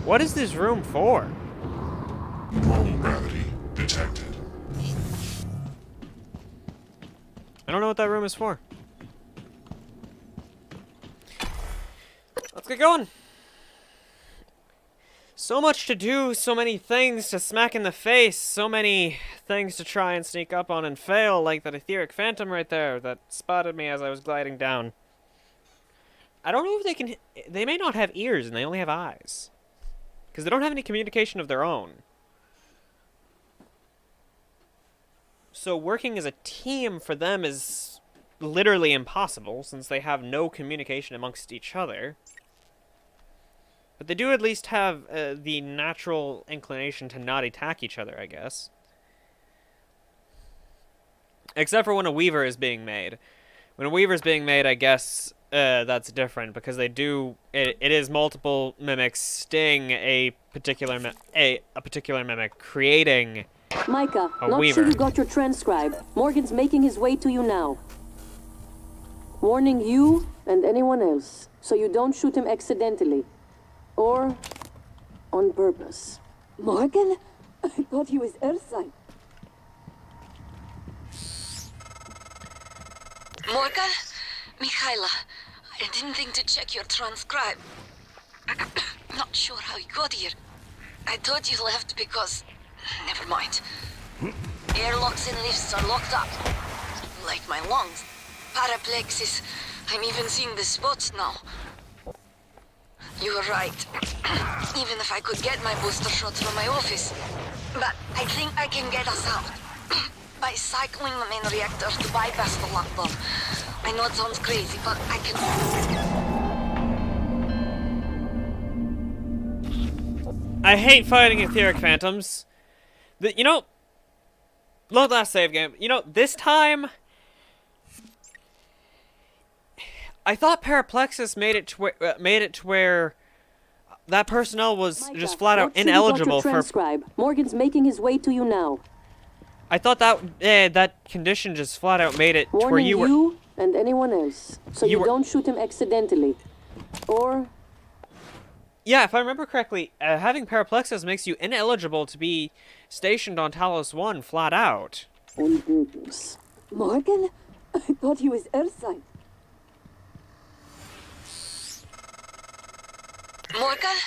What is this room for? Normal gravity detected. I don't know what that room is for. Let's get going. So much to do, so many things to smack in the face, so many things to try and sneak up on and fail, like that etheric phantom right there that spotted me as I was gliding down. I don't know if they can... They may not have ears and they only have eyes. Because they don't have any communication of their own. So working as a team for them is literally impossible, since they have no communication amongst each other. But they do at least have the natural inclination to not attack each other, I guess. Except for when a weaver is being made. When a weaver is being made, I guess that's different, because they do... It is multiple mimics sting a particular mimic, creating Micah, a not weaver. sure you got your transcribe. Morgan's making his way to you now. Warning you and anyone else, so you don't shoot him accidentally. Or on purpose. Morgan? I thought he was Earthside. Morgan? Mikhaila, I didn't think to check your transcribe. Not sure how you got here. I thought you left because... Never mind. Airlocks and lifts are locked up. Like my lungs. Paraplexis. I'm even seeing the spots now. You were right. Even if I could get my booster shots from my office. But I think I can get us out. By cycling the main reactor to bypass the lockdown. I know it sounds crazy, but I can... I hate fighting etheric phantoms. You know... Load last save game. You know, this time... I thought Paraplexus made it to where that personnel was Micah, just flat out not sure you got ineligible your for... transcribe. Morgan's making his way to you now. I thought that that condition just flat out made it to where Warning you were... you and anyone else, so you don't shoot him accidentally. Or... Yeah, if I remember correctly, having Paraplexus makes you ineligible to be stationed on Talos I flat out. On purpose. Morgan? I thought he was Earthside. Morgan?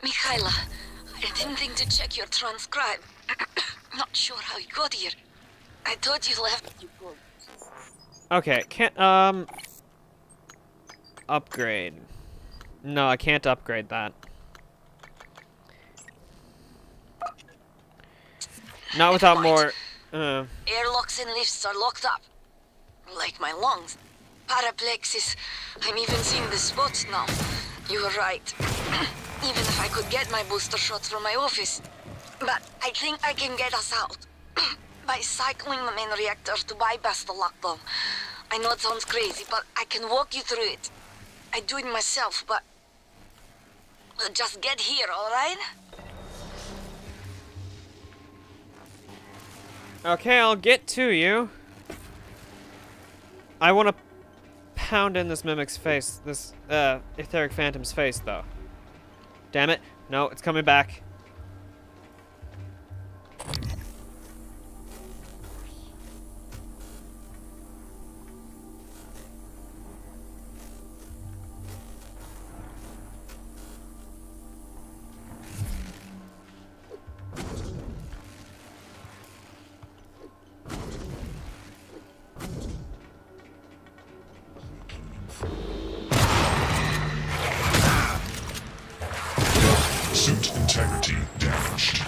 Mikhaila, I didn't think to check your transcribe. Not sure how you got here. I thought you left... Okay, can't, upgrade. No, I can't upgrade that. Not without more, Airlocks and lifts are locked up. Like my lungs. Paraplexis. I'm even seeing the spots now. You were right. Even if I could get my booster shots from my office. But I think I can get us out. By cycling the main reactor to bypass the lockdown. I know it sounds crazy, but I can walk you through it. I do it myself, but... Just get here, alright? Okay, I'll get to you. I want to pound in this mimic's face, this etheric phantom's face, though. Damn it. No, it's coming back. Suit integrity damaged.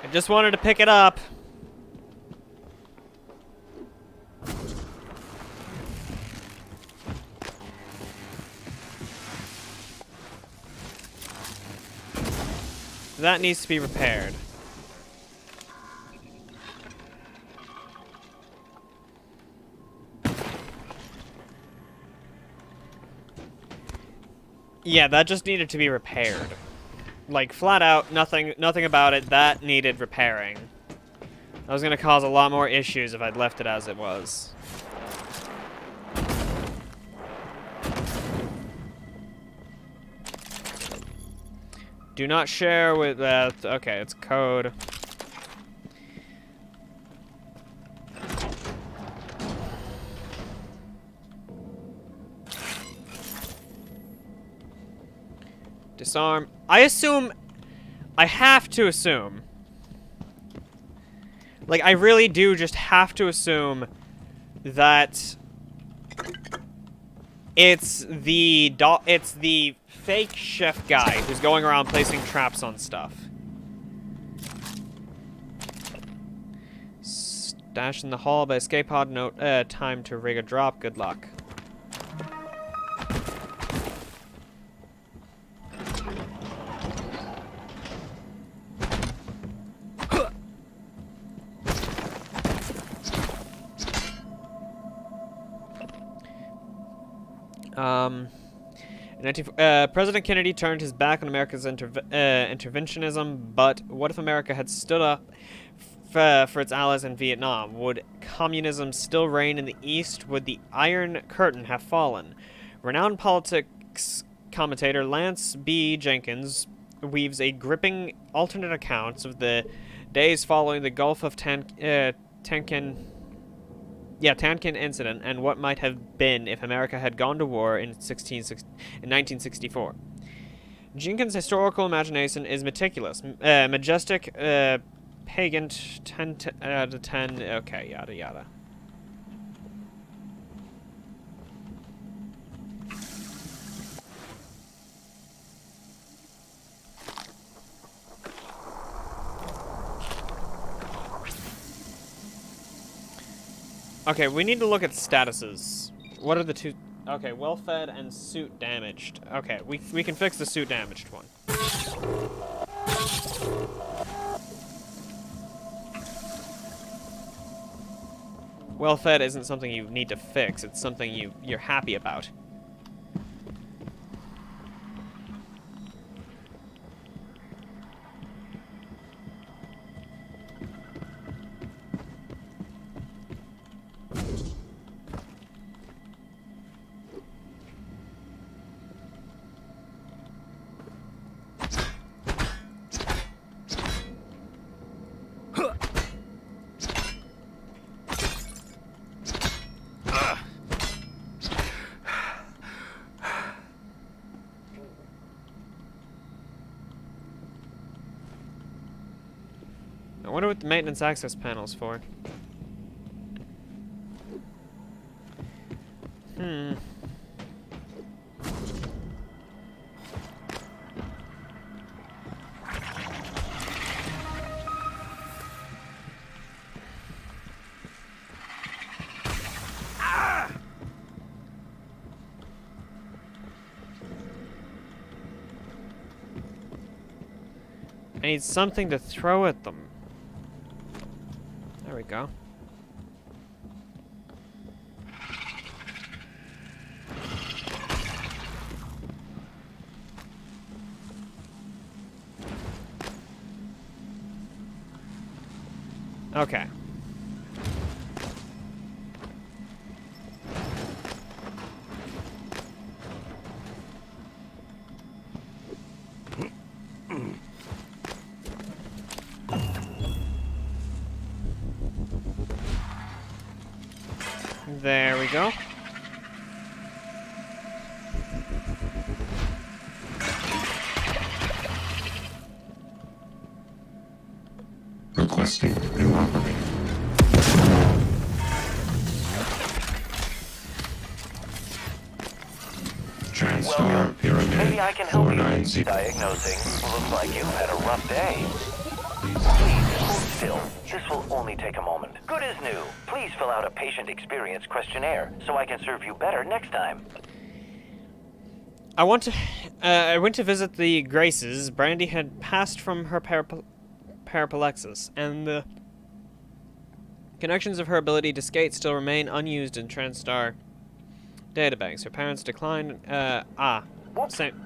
I just wanted to pick it up. That needs to be repaired. Yeah, that just needed to be repaired. Like, flat out, nothing about it. That needed repairing. That was gonna cause a lot more issues if I'd left it as it was. Do not share with okay, it's code. Disarm. I have to assume. Like, I really do just have to assume that it's the fake chef guy who's going around placing traps on stuff. Stash in the hall by escape pod. Note, time to rig a drop. Good luck. President Kennedy turned his back on America's interventionism, but what if America had stood up for its allies in Vietnam? Would communism still reign in the East? Would the Iron Curtain have fallen? Renowned politics commentator Lance B. Jenkins weaves a gripping alternate accounts of the days following the Gulf of Tonkin incident and what might have been if America had gone to war in 1964. Jenkins' historical imagination is meticulous, majestic, pagan, 10 out of 10, okay, yada yada. Okay, we need to look at statuses. What are the two? Okay, well-fed and suit damaged. Okay, we can fix the suit damaged one. Well-fed isn't something you need to fix. It's something you're happy about. I wonder what the maintenance access panel's for. I need something to throw at them. There we go. Okay. There we go. Requesting new operator. TranStar Pyramid. Maybe I can help you. 49C. Diagnosing. Looks like you've had a rough day. Please, hold still. This will only take a moment. Good as new. Please fill out a patient experience questionnaire so I can serve you better next time. I went to visit the Graces. Brandy had passed from her paraplexis, and the connections of her ability to skate still remain unused in TranStar databanks. Her parents declined. Same.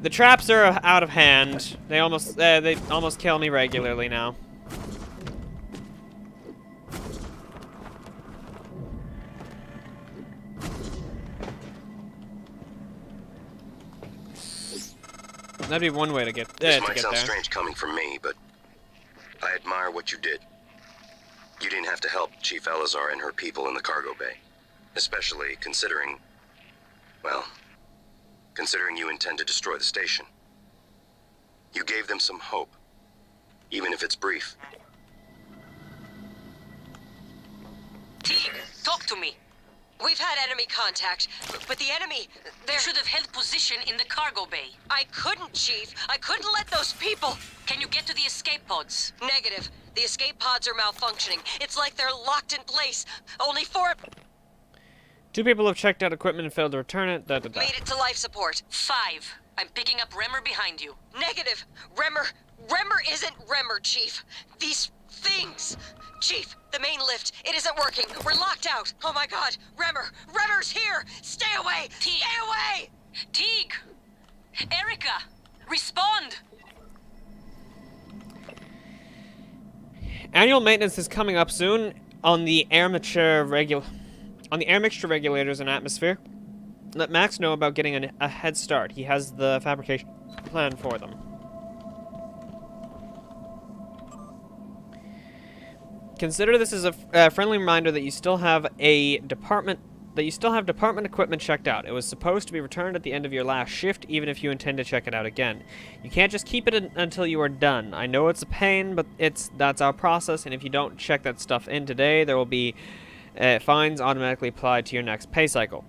The traps are out of hand. They almost kill me regularly now. That'd be one way to get This to might get sound there. strange coming from me, but I admire what you did. You didn't have to help Chief Elazar and her people in the cargo bay. Especially considering, well, considering you intend to destroy the station. You gave them some hope, even if it's brief. Teague, talk to me. We've had enemy contact, but the enemy, You should have held position in the cargo bay. I couldn't, Chief. I couldn't let those people... Can you get to the escape pods? Negative. The escape pods are malfunctioning. It's like they're locked in place. Only 4... 2 people have checked out equipment and failed to return it. Made it to life support. 5. I'm picking up Remmer behind you. Negative. Remmer isn't Remmer, Chief. These things. Chief, the main lift, it isn't working. We're locked out. Oh my god. Remmer's here. Stay away. Teague. Stay away. Teague! Erica! Respond! Annual maintenance is coming up soon on the air mixture regulators and atmosphere. Let Max know about getting a head start. He has the fabrication plan for them. Consider this as a friendly reminder that you still have department equipment checked out. It was supposed to be returned at the end of your last shift, even if you intend to check it out again. You can't just keep it until you are done. I know it's a pain, but that's our process, and if you don't check that stuff in today, there will be fines automatically applied to your next pay cycle.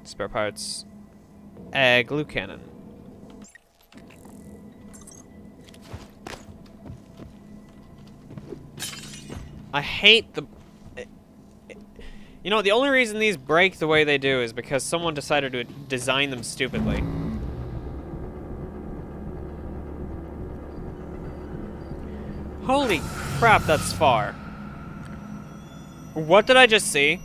Spare parts. Glue cannon. I hate the... You know, the only reason these break the way they do is because someone decided to design them stupidly. Holy crap, that's far. What did I just see?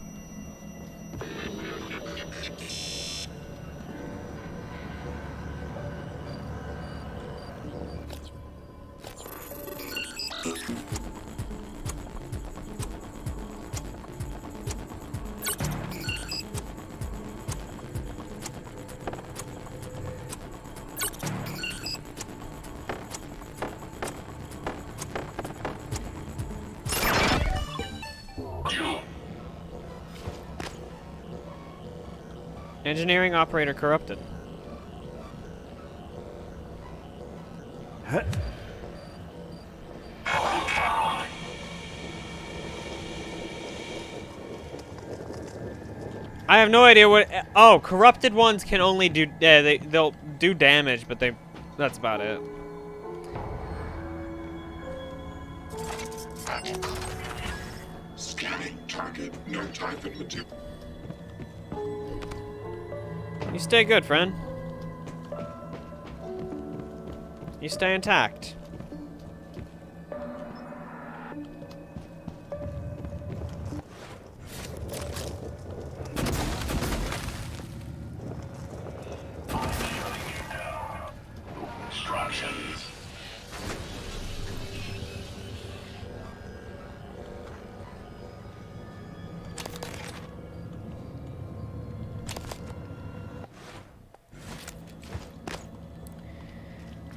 Engineering operator corrupted. I have no idea what... Oh, corrupted ones can only do... Yeah, they'll do damage, but that's about it. Scanning target, no typhon material. You stay good, friend. You stay intact. Instructions.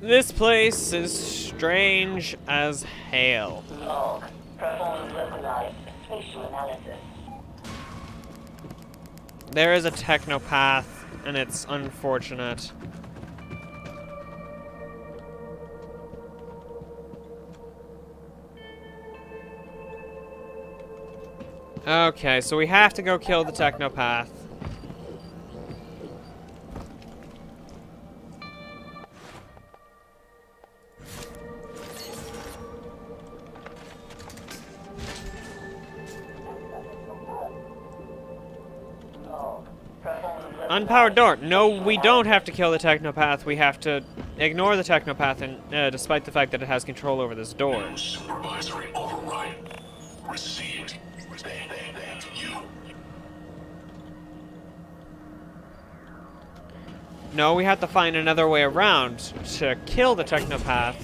This place is strange as hell. Log. Perform localized spatial analysis. There is a technopath, and it's unfortunate. Okay, so we have to go kill the technopath. Unpowered door. No, we don't have to kill the technopath. We have to ignore the technopath, and despite the fact that it has control over this door. No supervisory override. Received. You. No, we have to find another way around to kill the technopath.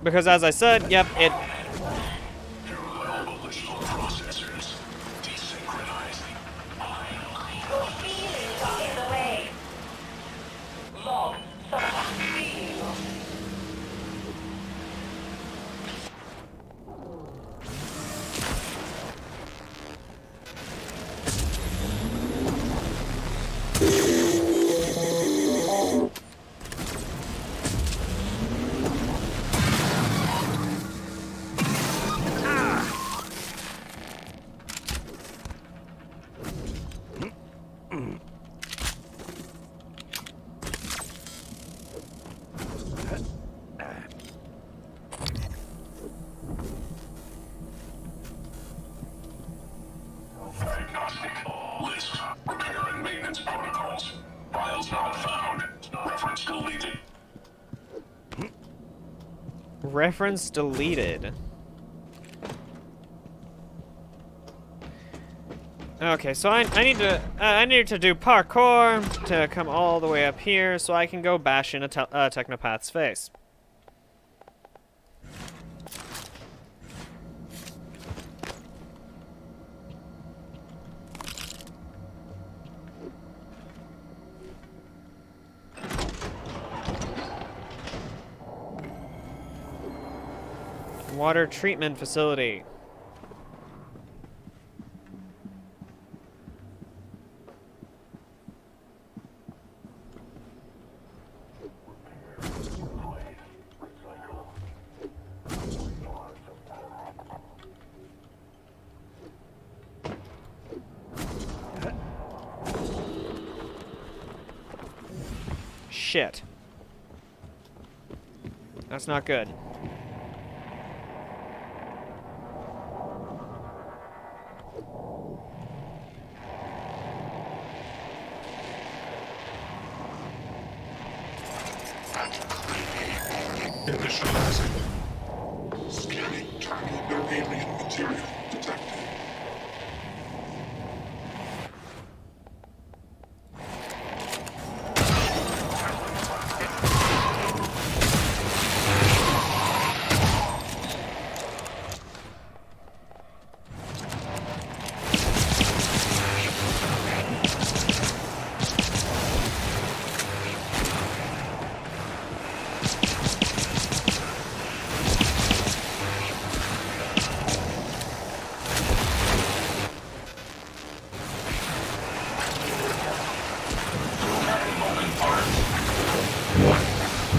Because as I said, yep, it... Reference deleted. Okay, so I need to do parkour to come all the way up here so I can go bash in a technopath's face. Water treatment facility. Shit. That's not good. Initializing. Scanning target, no alien material detected.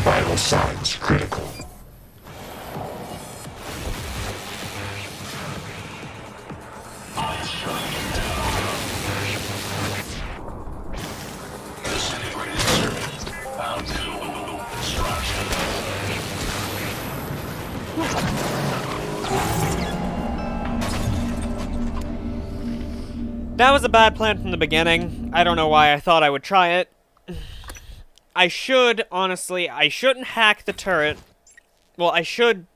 Vital signs critical. That was a bad plan from the beginning. I don't know why I thought I would try it. I shouldn't hack the turret. Well, I shouldn't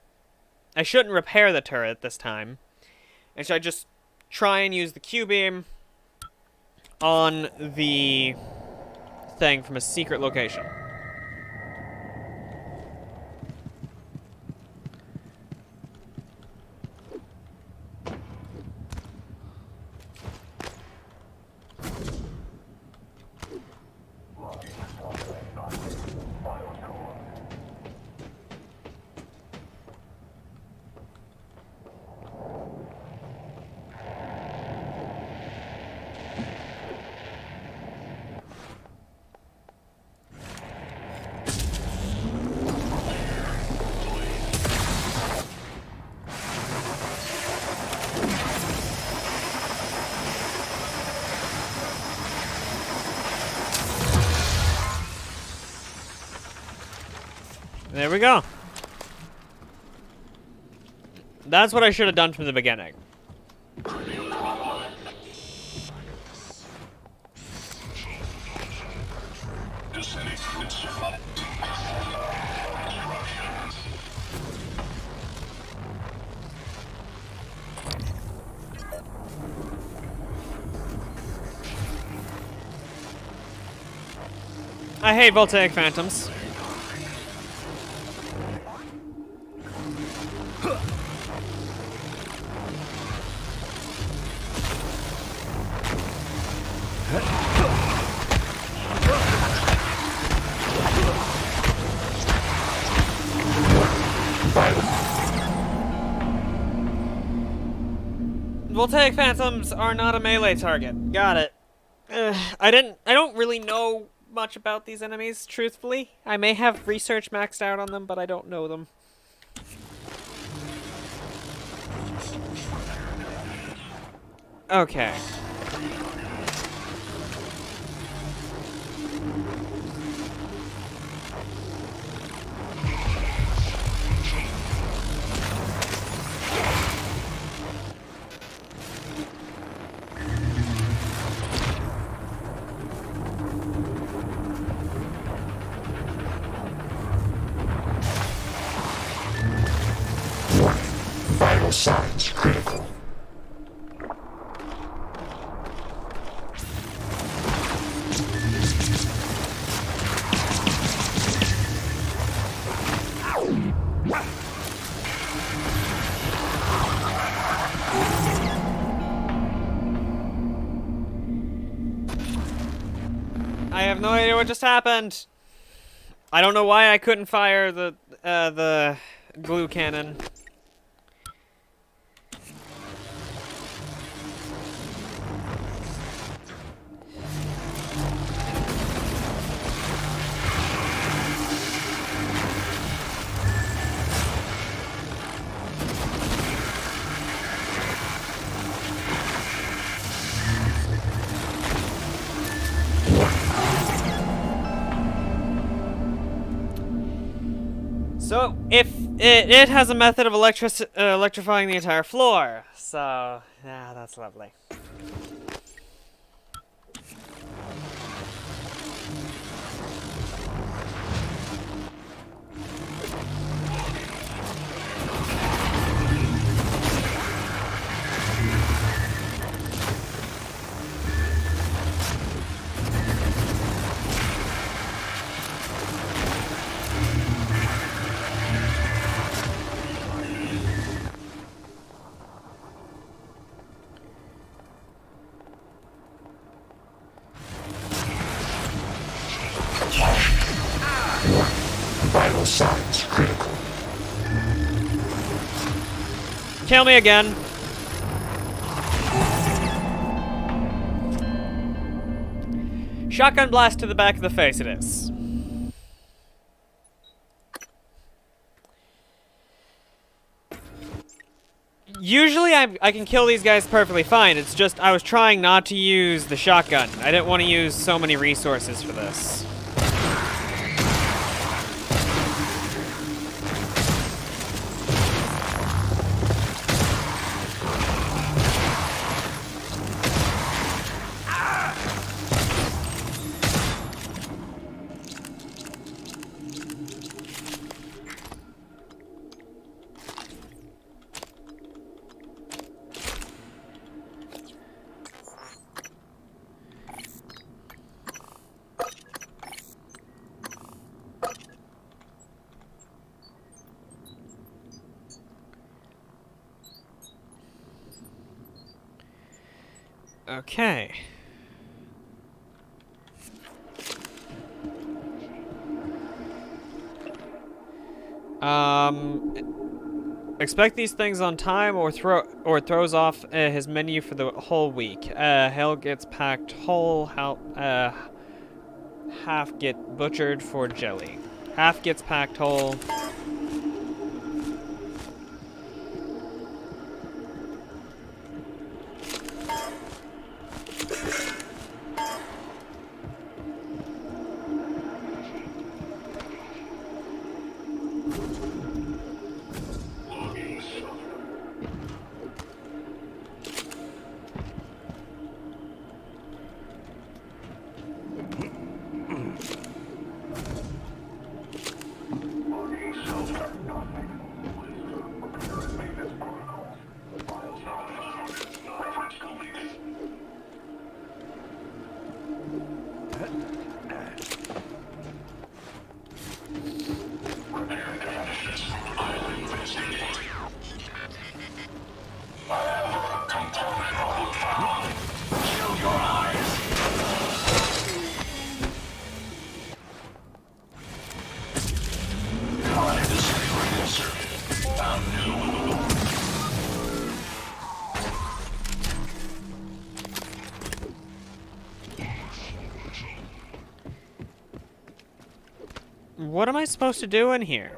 repair the turret this time. And should I just try and use the Q-beam on the thing from a secret location? There we go. That's what I should have done from the beginning. I hate voltaic phantoms. Voltaic phantoms are not a melee target. Got it. I don't really know much about these enemies, truthfully. I may have research maxed out on them, but I don't know them. Okay. signs critical. I have no idea what just happened. I don't know why I couldn't fire the glue cannon. So, if it has a method of electrifying the entire floor, so yeah, that's lovely. Vital signs critical. Kill me again. Shotgun blast to the back of the face it is. Usually I can kill these guys perfectly fine. It's just I was trying not to use the shotgun. I didn't want to use so many resources for this. Okay. Expect these things on time or throws off his menu for the whole week. Hell gets packed whole, half get butchered for jelly. Half gets packed whole. What am I supposed to do in here?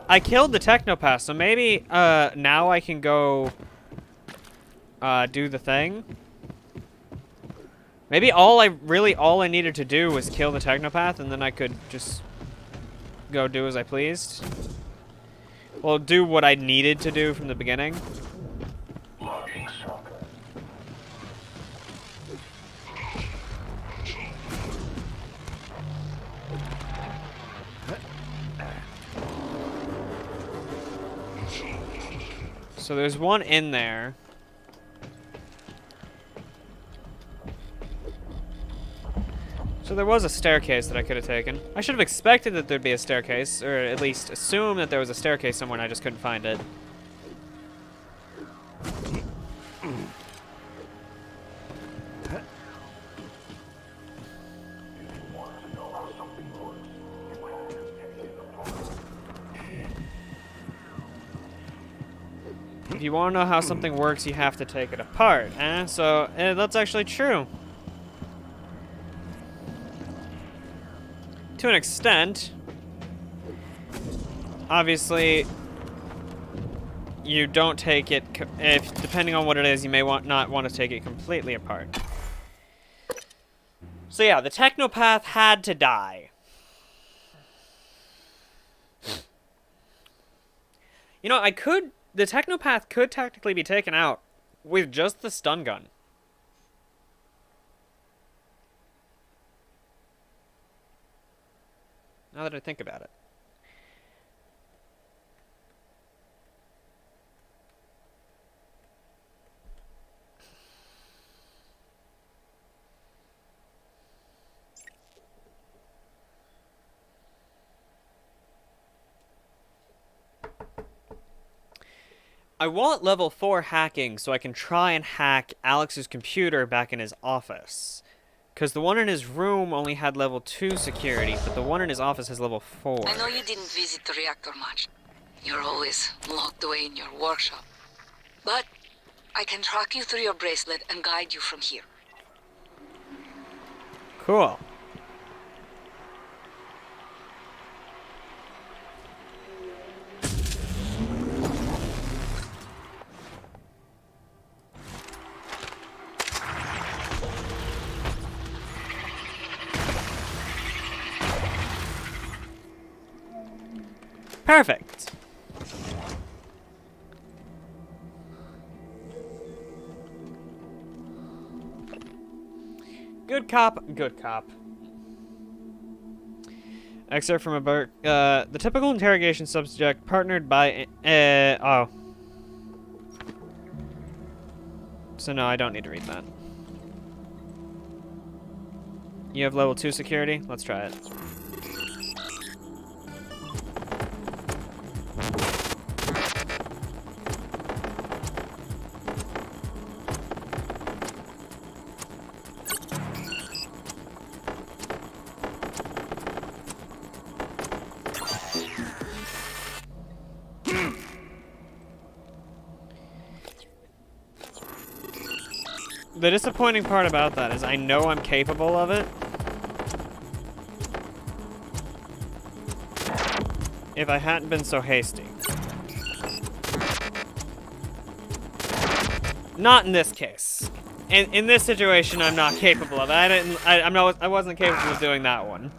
I killed the Technopath, so maybe now I can go do the thing. Maybe all I needed to do was kill the Technopath, and then I could just go do as I pleased. Well, do what I needed to do from the beginning. So there's one in there. So there was a staircase that I could have taken. I should have expected that there'd be a staircase, or at least assume that there was a staircase somewhere and I just couldn't find it. If you want to know how something works, you have to take it apart, eh? So, that's actually true. To an extent. Obviously, you don't take it, depending on what it is, you may not want to take it completely apart. So yeah, the technopath had to die. You know, the technopath could technically be taken out with just the stun gun. Now that I think about it. I want level 4 hacking so I can try and hack Alex's computer back in his office. Because the one in his room only had level 2 security, but the one in his office has level 4. I know you didn't visit the reactor much. You're always locked away in your workshop. But I can track you through your bracelet and guide you from here. Cool. Perfect. Good cop, good cop. Excerpt from the typical interrogation subject partnered by, oh. So no, I don't need to read that. You have level 2 security? Let's try it. The disappointing part about that is I know I'm capable of it. If I hadn't been so hasty. Not in this case. In this situation, I'm not capable of it. I wasn't capable of doing that one.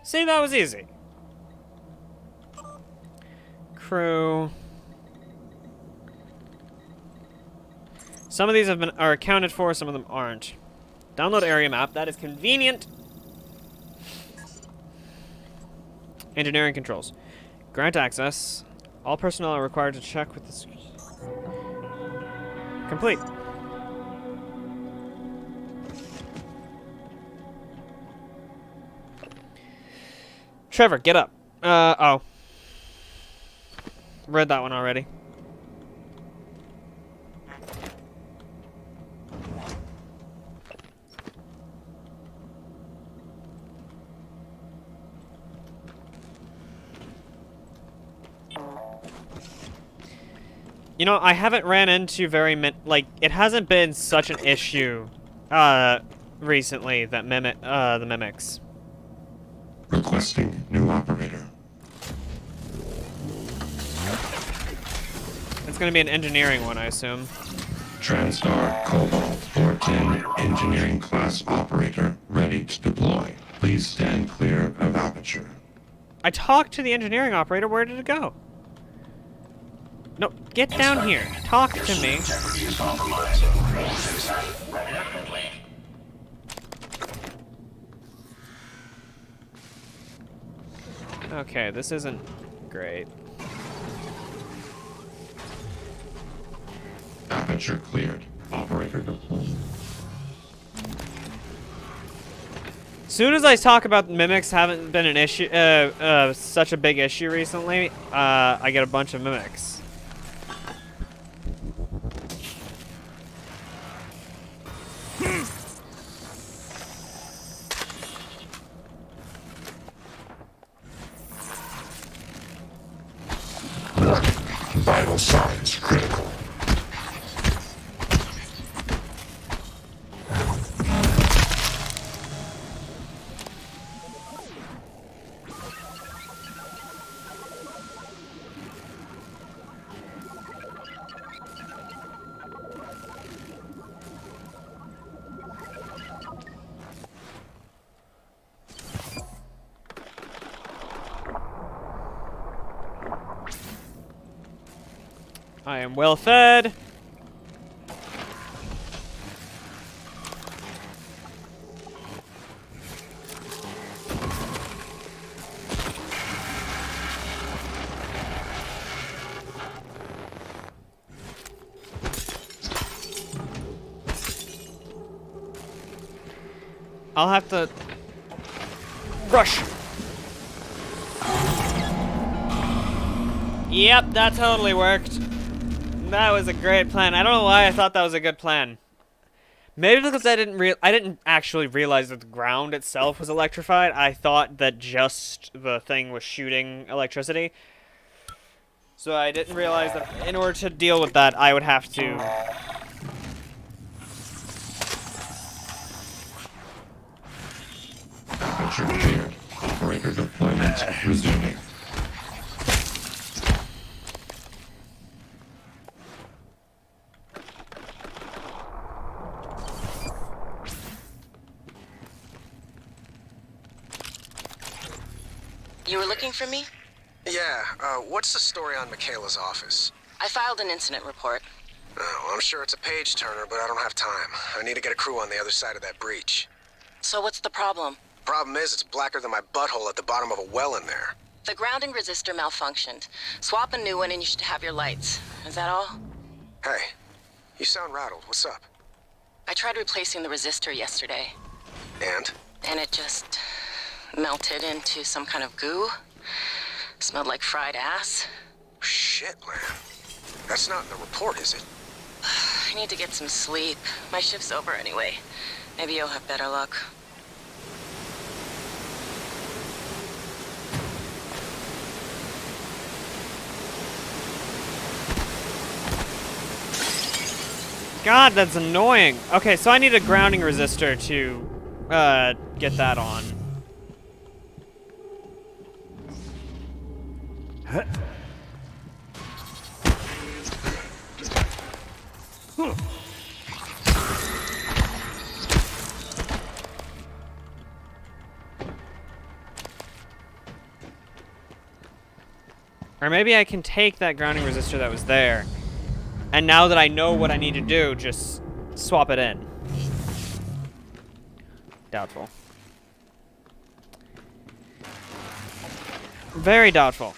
See, that was easy. Crew. Some of these are accounted for, some of them aren't. Download area map. That is convenient. Engineering controls. Grant access. All personnel are required to check with this. Complete. Trevor, get up. Oh. Read that one already. You know, I haven't ran into like, it hasn't been such an issue, recently that the mimics. Requesting new operator. It's gonna be an engineering one, I assume. TranStar Cobalt 410 engineering class operator ready to deploy. Please stand clear of aperture. I talked to the engineering operator. Where did it go? No, get down here. Talk to me. Okay, this isn't great. Aperture cleared. Operator deployed. Soon as I talk about mimics haven't been an issue, such a big issue recently, I get a bunch of mimics. Vital signs critical. I am well fed. I'll have to rush. Yep, that totally worked. That was a great plan. I don't know why I thought that was a good plan. Maybe because I didn't actually realize that the ground itself was electrified. I thought that just the thing was shooting electricity. So I didn't realize that in order to deal with that, I would have to... Aperture cleared. Operator deployment resuming. You were looking for me? Yeah, what's the story on Michaela's office? I filed an incident report. Oh, I'm sure it's a page-turner, but I don't have time. I need to get a crew on the other side of that breach. So what's the problem? Problem is, it's blacker than my butthole at the bottom of a well in there. The grounding resistor malfunctioned. Swap a new one and you should have your lights. Is that all? Hey, you sound rattled. What's up? I tried replacing the resistor yesterday. And? And it just melted into some kind of goo. Smelled like fried ass. Shit, man. That's not in the report, is it? I need to get some sleep. My shift's over anyway. Maybe you'll have better luck. God, that's annoying. Okay, so I need a grounding resistor to get that on. Or maybe I can take that grounding resistor that was there, and now that I know what I need to do, just swap it in. Doubtful. Very doubtful.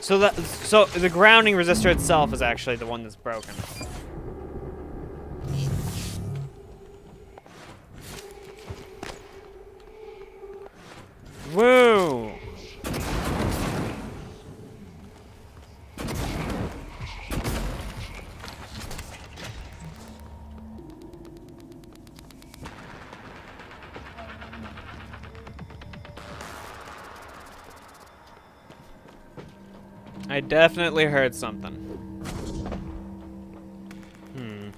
So the grounding resistor itself is actually the one that's broken. I definitely heard something. Hmm.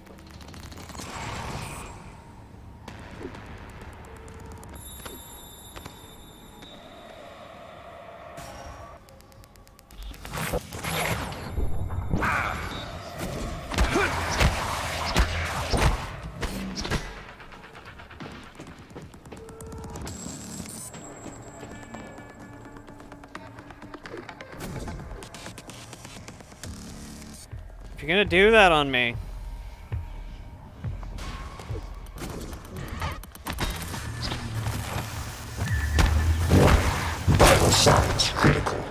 If you're gonna do that on me. Vital signs critical.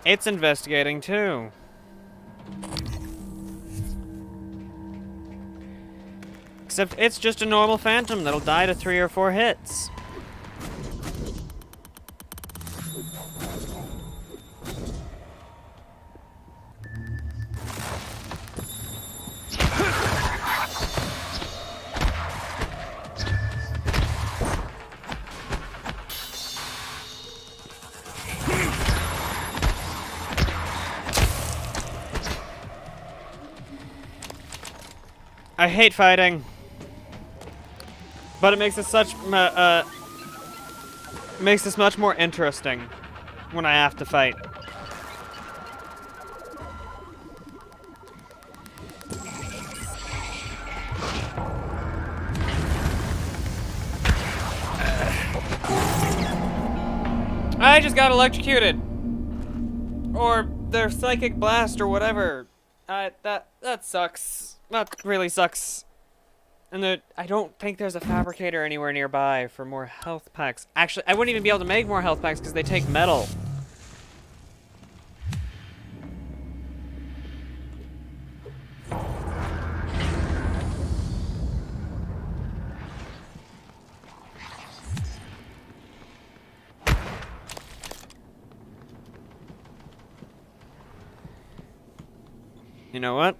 It's investigating too. Except it's just a normal phantom that'll die to 3 or 4 hits. I hate fighting. But it makes it makes this much more interesting when I have to fight. I just got electrocuted. Or their psychic blast or whatever. That sucks. That really sucks. And I don't think there's a fabricator anywhere nearby for more health packs. Actually, I wouldn't even be able to make more health packs because they take metal. You know what?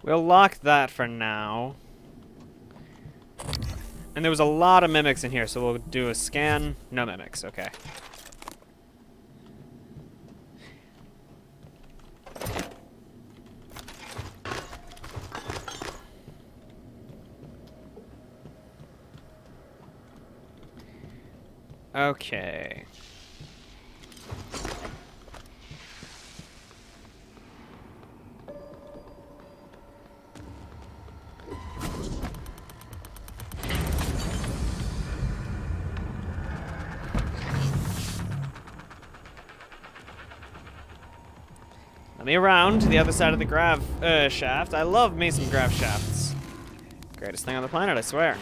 We'll lock that for now. And there was a lot of mimics in here, so we'll do a scan. No mimics, okay. Okay. Let me around to the other side of the grav shaft. I love me some grav shafts. Greatest thing on the planet, I swear.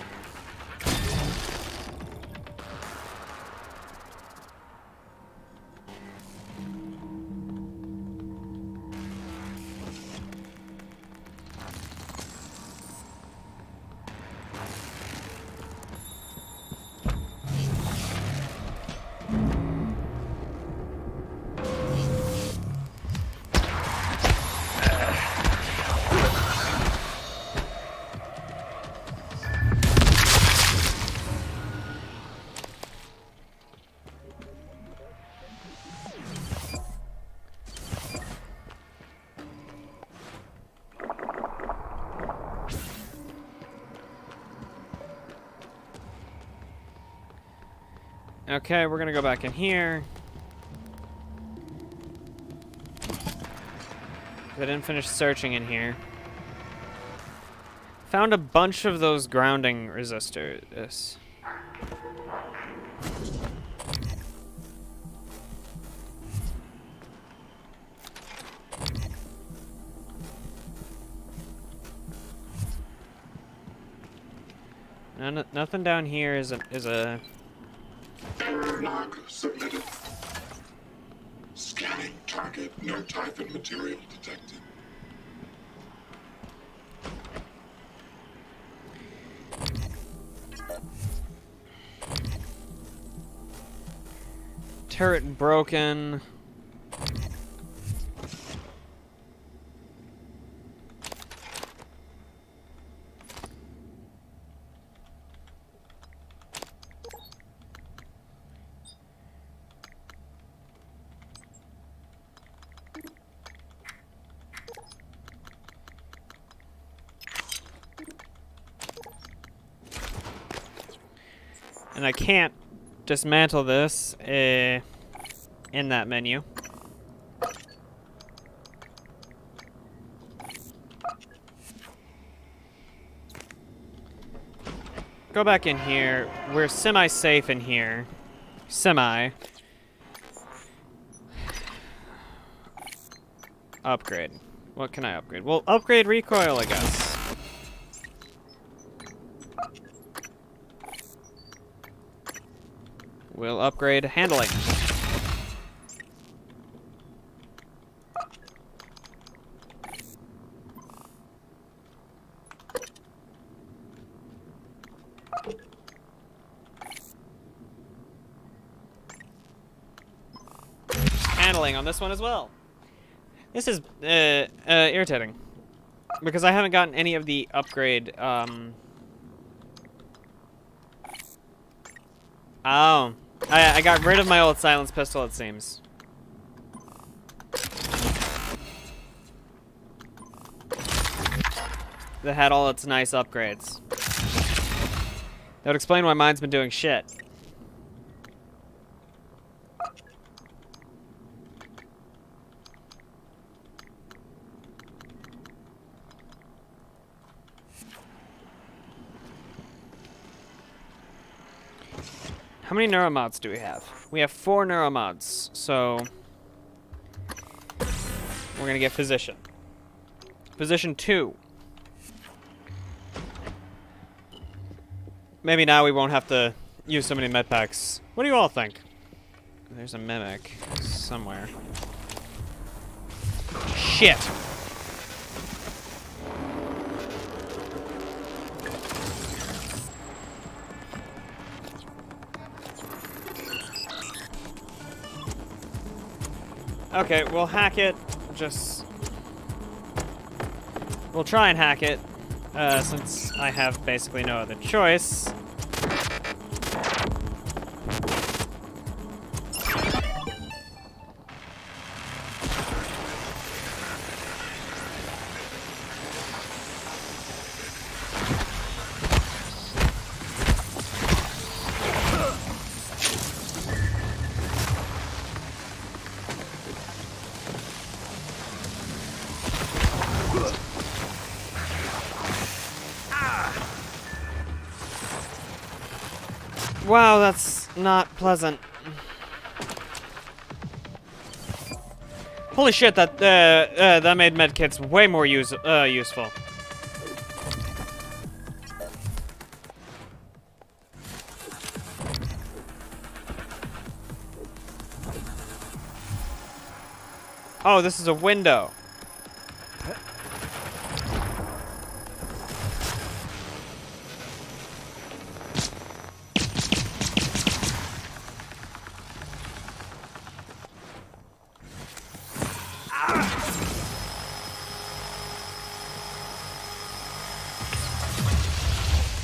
Okay, we're gonna go back in here. I didn't finish searching in here. Found a bunch of those grounding resistors. Nothing down here is a Error log submitted. Scanning target, no Typhon material detected. turret broken. And I can't dismantle this in that menu. Go back in here. We're semi-safe in here. Semi. Upgrade. What can I upgrade? Well, upgrade recoil, I guess. We'll upgrade handling. Handling on this one as well. This is irritating because I haven't gotten any of the upgrade. Oh. I got rid of my old silence pistol, it seems. That had all its nice upgrades. That would explain why mine's been doing shit. How many neuromods do we have? We have 4 neuromods, so we're gonna get physician. Physician 2. Maybe now we won't have to use so many med packs. What do you all think? There's a mimic somewhere. Shit! Okay, we'll hack it. We'll try and hack it, since I have basically no other choice. Wow, that's not pleasant. Holy shit, that made medkits way more useful. Oh, this is a window.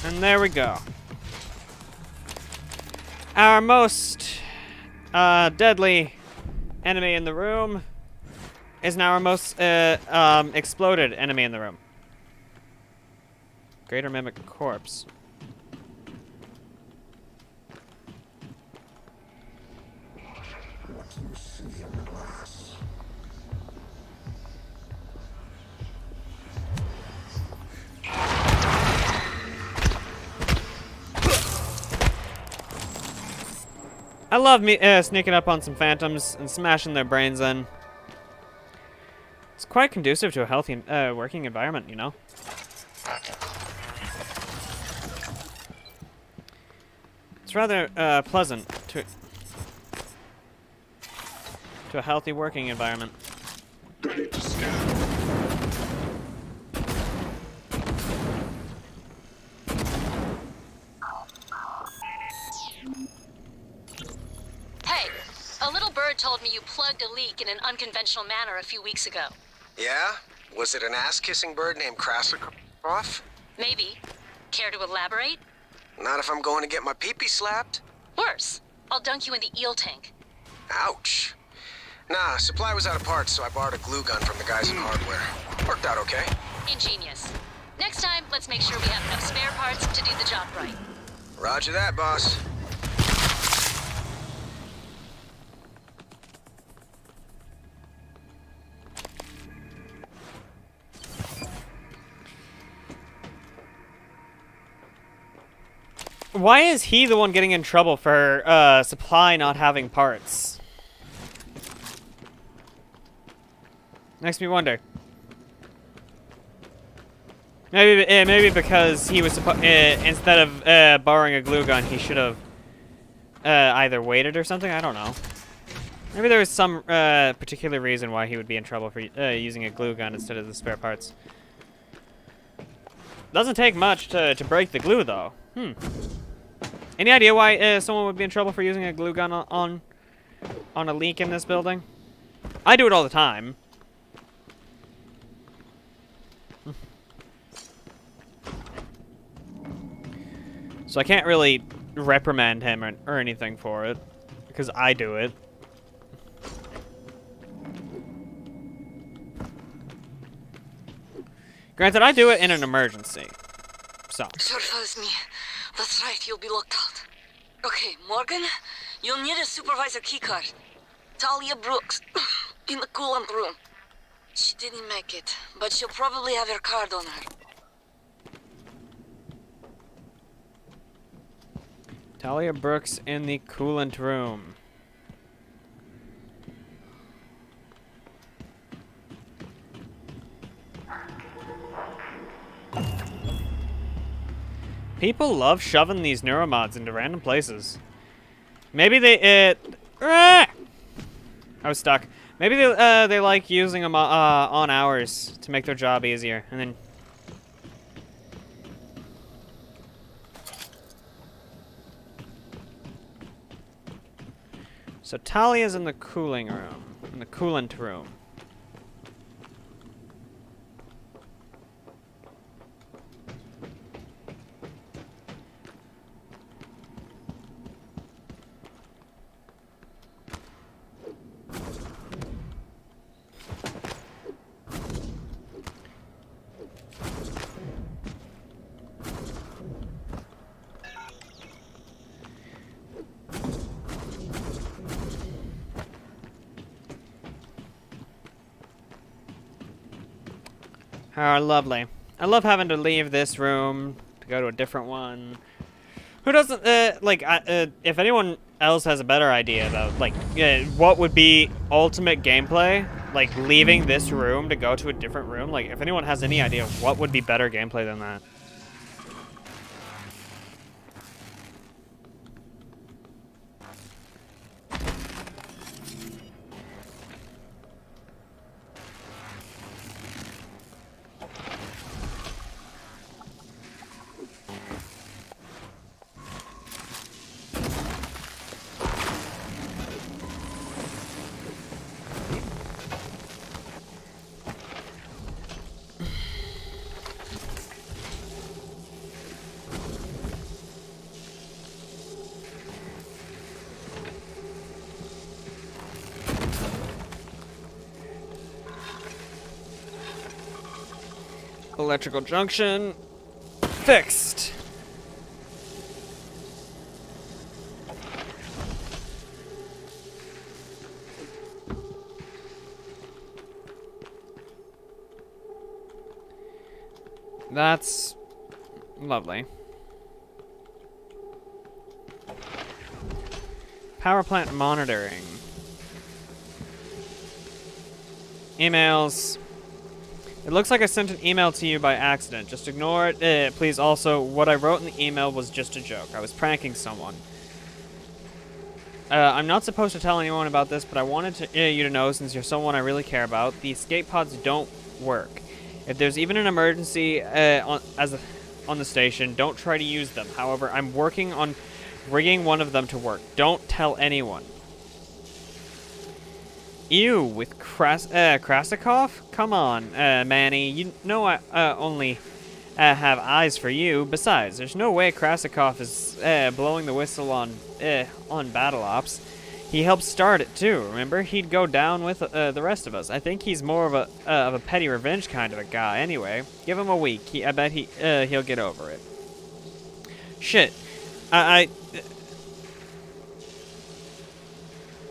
And there we go. Our most deadly enemy in the room is now our most exploded enemy in the room. Greater Mimic Corpse. I love me sneaking up on some phantoms and smashing their brains in. It's quite conducive to a healthy working environment, you know? It's rather pleasant to a healthy working environment. Ready to scan. Hey, a little bird told me you plugged a leak in an unconventional manner a few weeks ago. Yeah? Was it an ass-kissing bird named Krasikov? Maybe. Care to elaborate? Not if I'm going to get my pee-pee slapped. Worse. I'll dunk you in the eel tank. Ouch. Nah, supply was out of parts, so I borrowed a glue gun from the guys in hardware. Worked out okay. Ingenious. Next time, let's make sure we have enough spare parts to do the job right. Roger that, boss. Why is he the one getting in trouble for supply not having parts? Makes me wonder. Maybe because he was instead of borrowing a glue gun, he should have either waited or something. I don't know. Maybe there was some particular reason why he would be in trouble for using a glue gun instead of the spare parts. Doesn't take much to break the glue, though. Any idea why someone would be in trouble for using a glue gun on a leak in this building? I do it all the time. So I can't really reprimand him or anything for it, because I do it. Granted, I do it in an emergency. So. Sure follows me. That's right, you'll be locked out. Okay, Morgan, you'll need a supervisor keycard. Talia Brooks, in the coolant room. She didn't make it, but she'll probably have her card on her. Talia Brooks in the coolant room. People love shoving these neuromods into random places. Maybe they I was stuck. Maybe they like using them on hours to make their job easier, and then. So Talia's in the cooling room, in the coolant room. Oh, lovely. I love having to leave this room to go to a different one. Who doesn't, if anyone else has a better idea, though, like, what would be ultimate gameplay? Like, leaving this room to go to a different room? Like, if anyone has any idea, what would be better gameplay than that? Electrical junction fixed. That's lovely. Power plant monitoring. Emails. It looks like I sent an email to you by accident. Just ignore it. Please also, what I wrote in the email was just a joke. I was pranking someone. I'm not supposed to tell anyone about this, but I wanted you to know, since you're someone I really care about, the escape pods don't work. If there's even an emergency on the station, don't try to use them. However, I'm working on rigging one of them to work. Don't tell anyone. Ew, with Krasikov? Come on, Manny. You know I only have eyes for you. Besides, there's no way Krasikov is blowing the whistle on battle ops. He helped start it too. Remember, he'd go down with the rest of us. I think he's more of a petty revenge kind of a guy. Anyway, give him a week. I bet he'll get over it. Shit,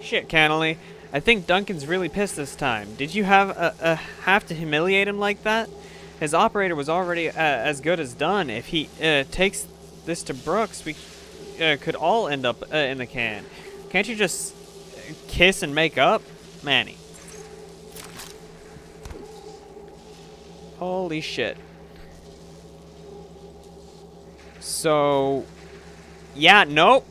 shit, Cannily. I think Duncan's really pissed this time. Did you have to humiliate him like that? His operator was already as good as done. If he takes this to Brooks, we could all end up in the can. Can't you just kiss and make up? Manny. Holy shit. So, yeah, nope.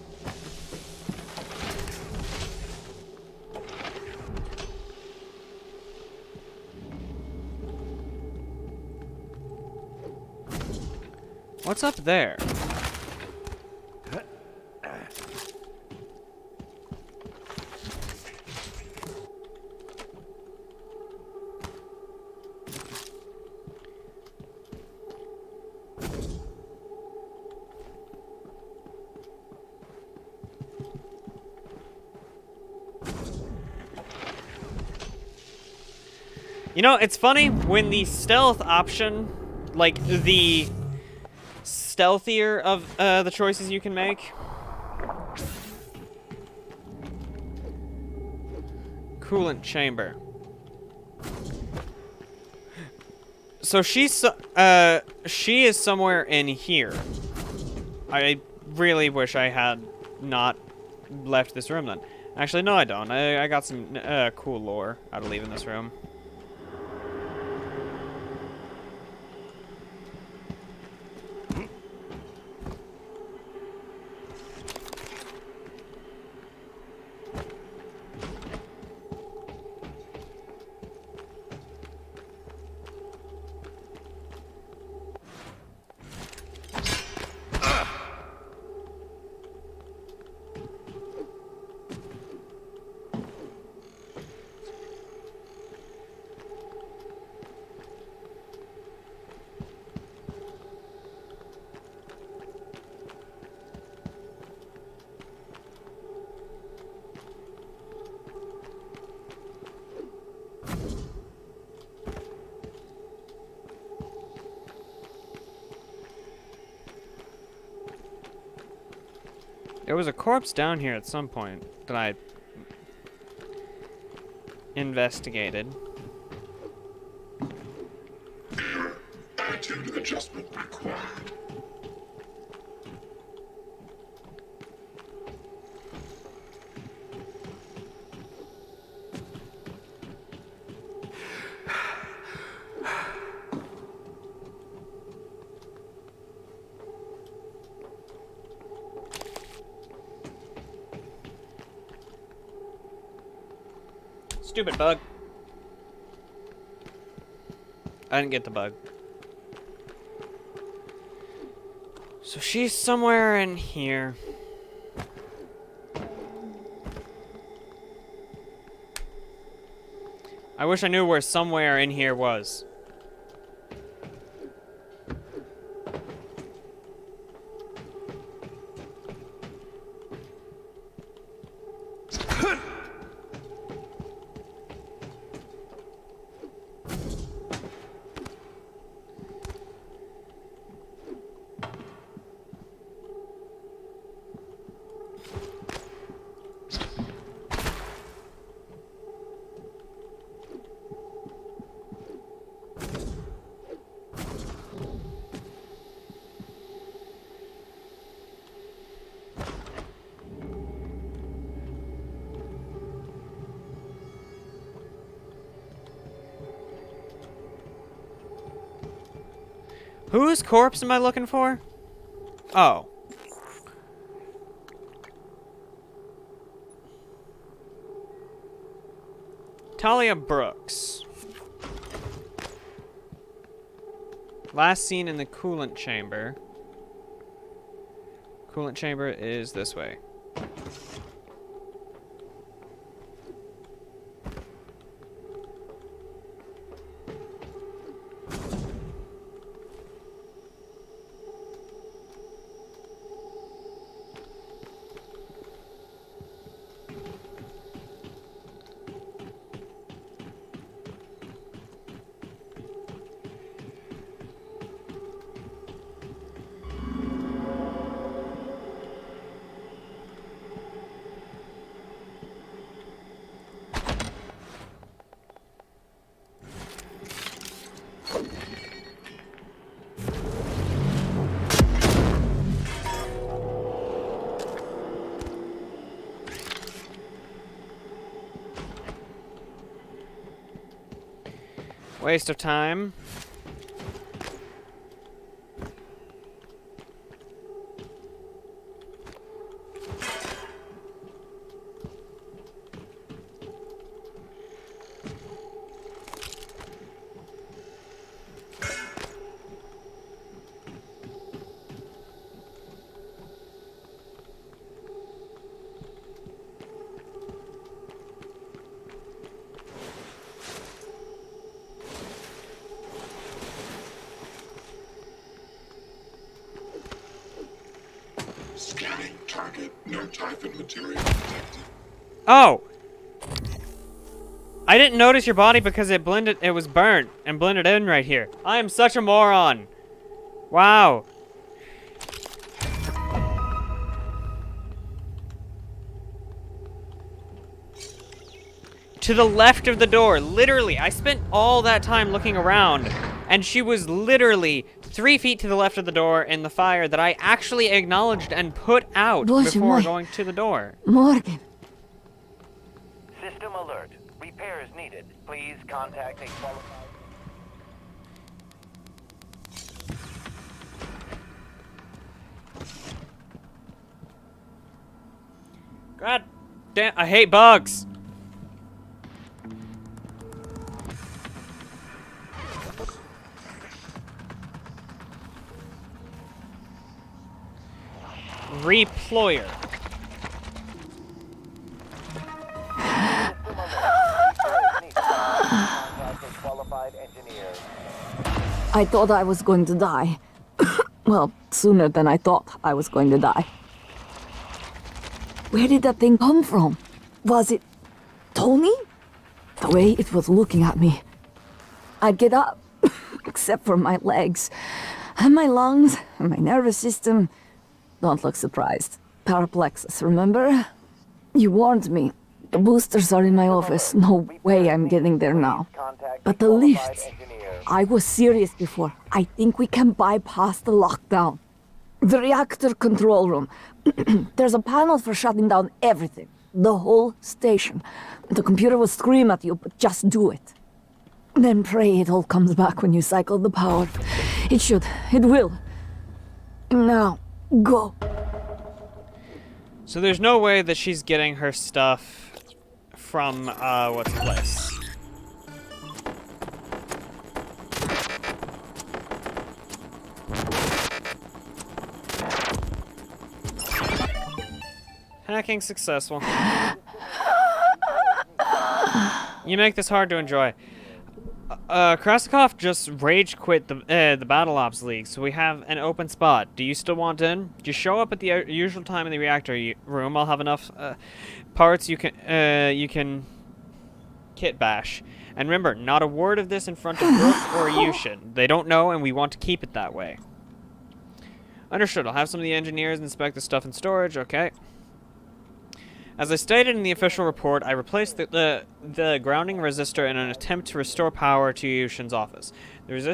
What's up there? You know, it's funny when the stealth option, like the stealthier of the choices you can make. Coolant chamber. So she is somewhere in here. I really wish I had not left this room then. Actually, no, I don't. I got some cool lore out of leaving this room. There was a corpse down here at some point that I investigated. Attitude adjustment required. Stupid bug. I didn't get the bug. So she's somewhere in here. I wish I knew where somewhere in here was. Whose corpse am I looking for? Oh. Talia Brooks. Last seen in the coolant chamber. Coolant chamber is this way. Waste of time. Scanning target. No typhon material detected. Oh! I didn't notice your body because it was burnt and blended in right here. I am such a moron. Wow. To the left of the door, literally. I spent all that time looking around, and she was literally 3 feet to the left of the door in the fire that I actually acknowledged and put out before going to the door. Morgan. System alert. Repairs needed. Please contact a qualified... God damn, I hate bugs. Reployer. I thought I was going to die. Well, sooner than I thought I was going to die. Where did that thing come from? Was it Tony? The way it was looking at me. I'd get up, except for my legs, and my lungs, and my nervous system. Don't look surprised. Paraplexus, remember? You warned me. The boosters are in my office. No way I'm getting there now. But the lift. I was serious before. I think we can bypass the lockdown. The reactor control room. There's a panel for shutting down everything. The whole station. The computer will scream at you, but just do it. Then pray it all comes back when you cycle the power. It should. It will. Now, go. So there's no way that she's getting her stuff from, what's the place? Hacking successful. You make this hard to enjoy. Krasikov just rage quit the Battle Ops League, so we have an open spot. Do you still want in? Just show up at the usual time in the reactor room. I'll have enough parts you can kit bash. And remember, not a word of this in front of Brooke or Yushin. They don't know, and we want to keep it that way. Understood. I'll have some of the engineers inspect the stuff in storage. Okay. As I stated in the official report, I replaced the grounding resistor in an attempt to restore power to Yushin's office. This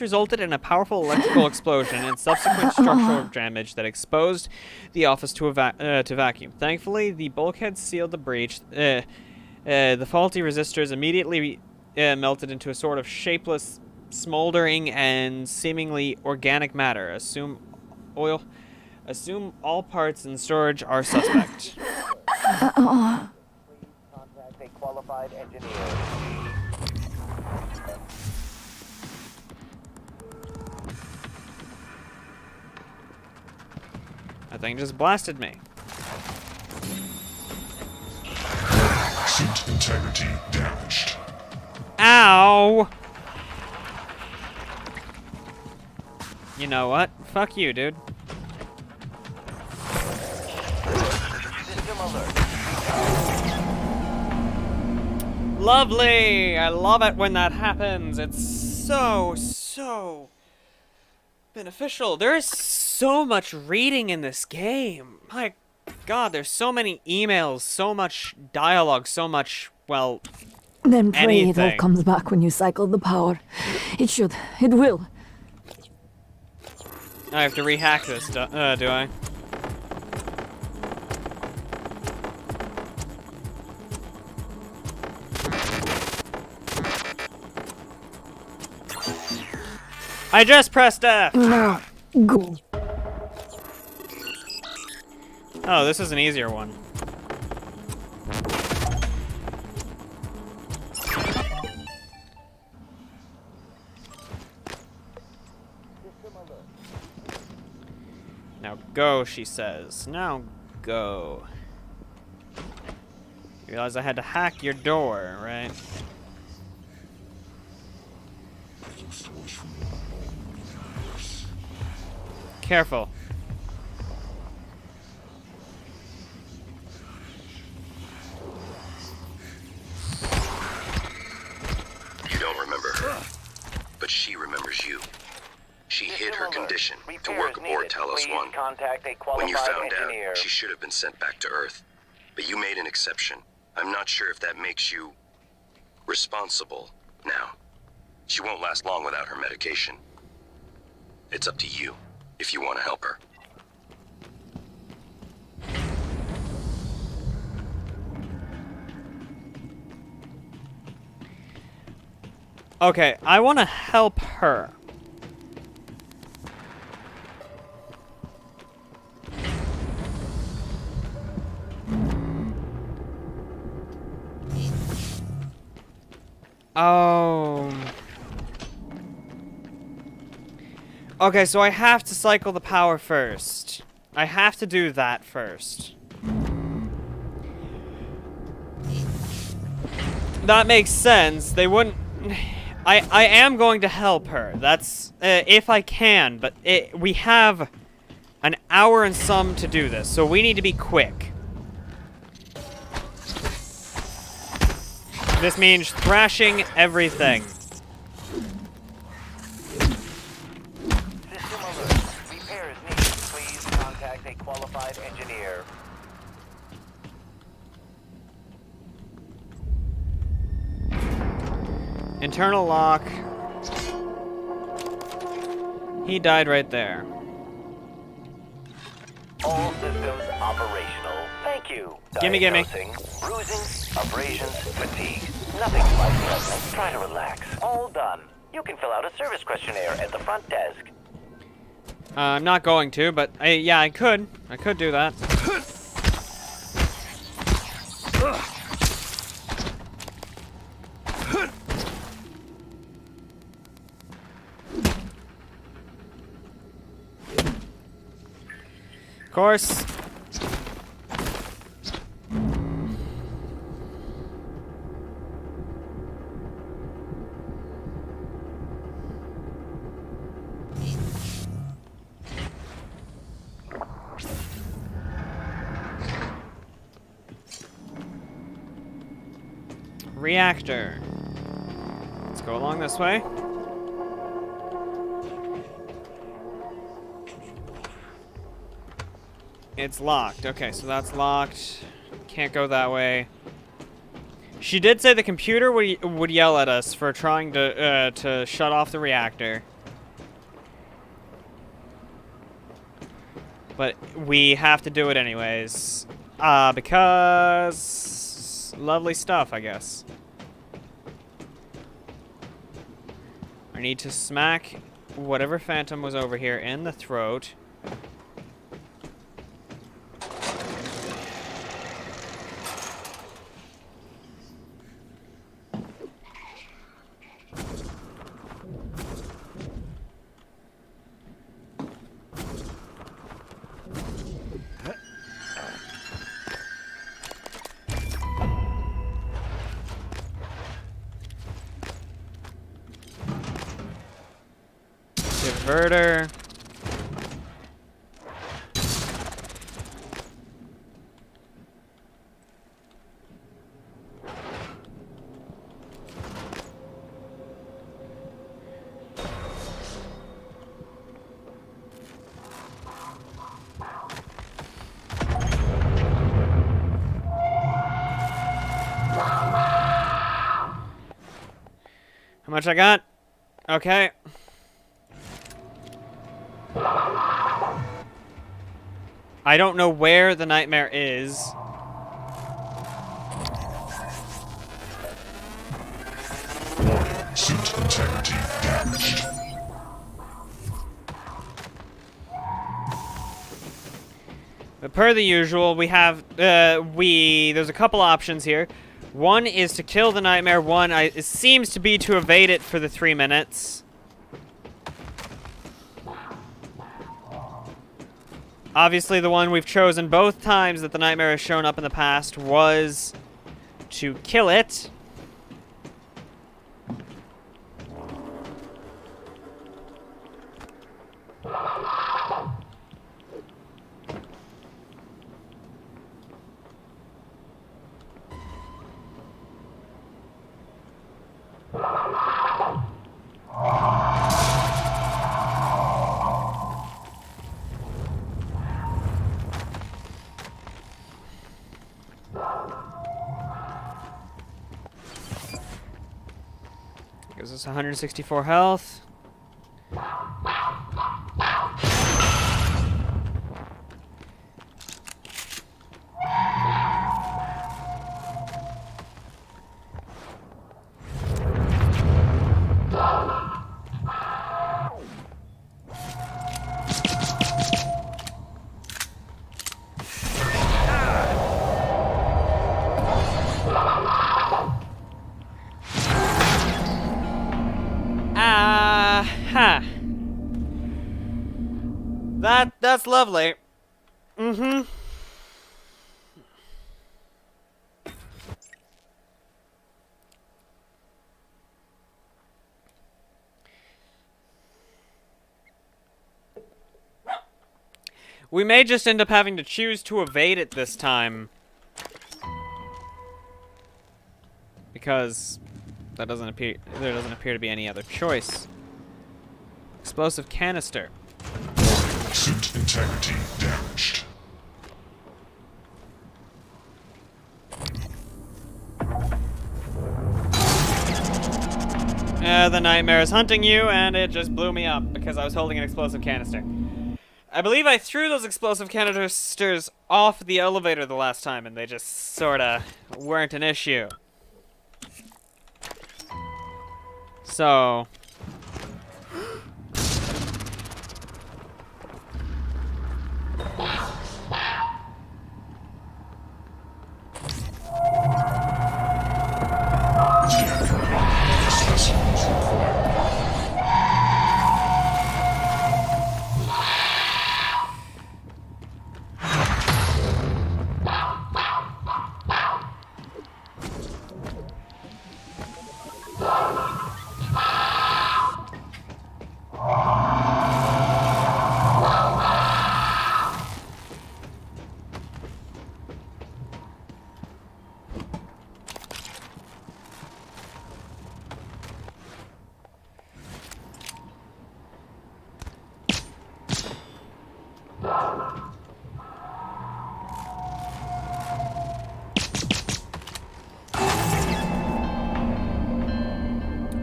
resulted in a powerful electrical explosion and subsequent structural damage that exposed the office to vacuum. Thankfully, the bulkhead sealed the breach. The faulty resistors immediately melted into a sort of shapeless smoldering and seemingly organic matter. Assume all parts in storage are suspect. Contact a qualified engineer. That thing just blasted me. Suit integrity damaged. Ow! You know what? Fuck you, dude. System alert. Lovely! I love it when that happens. It's so beneficial. There is so much reading in this game. My God, there's so many emails, so much dialogue, so much, well, Then pray it all anything. comes back when you cycle the power. It should. It will. I have to rehack this, do I? I just pressed F! Now, go. Oh, this is an easier one. Now go, she says. Now go. You realize I had to hack your door, right? Careful. You don't remember her, but she remembers you. She hid her condition to work aboard Talos I. Contact a When you qualified found engineer. out, she should have been sent back to Earth. But you made an exception. I'm not sure if that makes you responsible now. She won't last long without her medication. It's up to you if you want to help her. Okay, I want to help her. Oh. Okay, so I have to cycle the power first. I have to do that first. That makes sense. They wouldn't... I am going to help her. That's... if I can, but we have an hour and some to do this, so we need to be quick. This means thrashing everything. System alert. Repairs needed. Please contact a qualified engineer. Internal lock. He died right there. All systems operational. Thank you. Gimme. Diagnosing, bruising, abrasions, fatigue. Nothing life-threatening. Try to relax. All done. You can fill out a service questionnaire at the front desk. I'm not going to, but yeah, I could. I could do that. Of course. Reactor. Let's go along this way. It's locked. Okay, so that's locked. Can't go that way. She did say the computer would yell at us for trying to shut off the reactor. But we have to do it anyways. Because... lovely stuff, I guess. I need to smack whatever phantom was over here in the throat. Diverter. How much I got? Okay. I don't know where the nightmare is. Suit integrity damaged. But per the usual, we have there's a couple options here. One is to kill the nightmare. One it seems to be to evade it for the 3 minutes. Obviously, the one we've chosen both times that the nightmare has shown up in the past was to kill it. Gives us 164 health. That's lovely. Mm-hmm. We may just end up having to choose to evade it this time. Because there doesn't appear to be any other choice. Explosive canister. Suit integrity damaged. The nightmare is hunting you, and it just blew me up because I was holding an explosive canister. I believe I threw those explosive canisters off the elevator the last time, and they just sorta weren't an issue. So...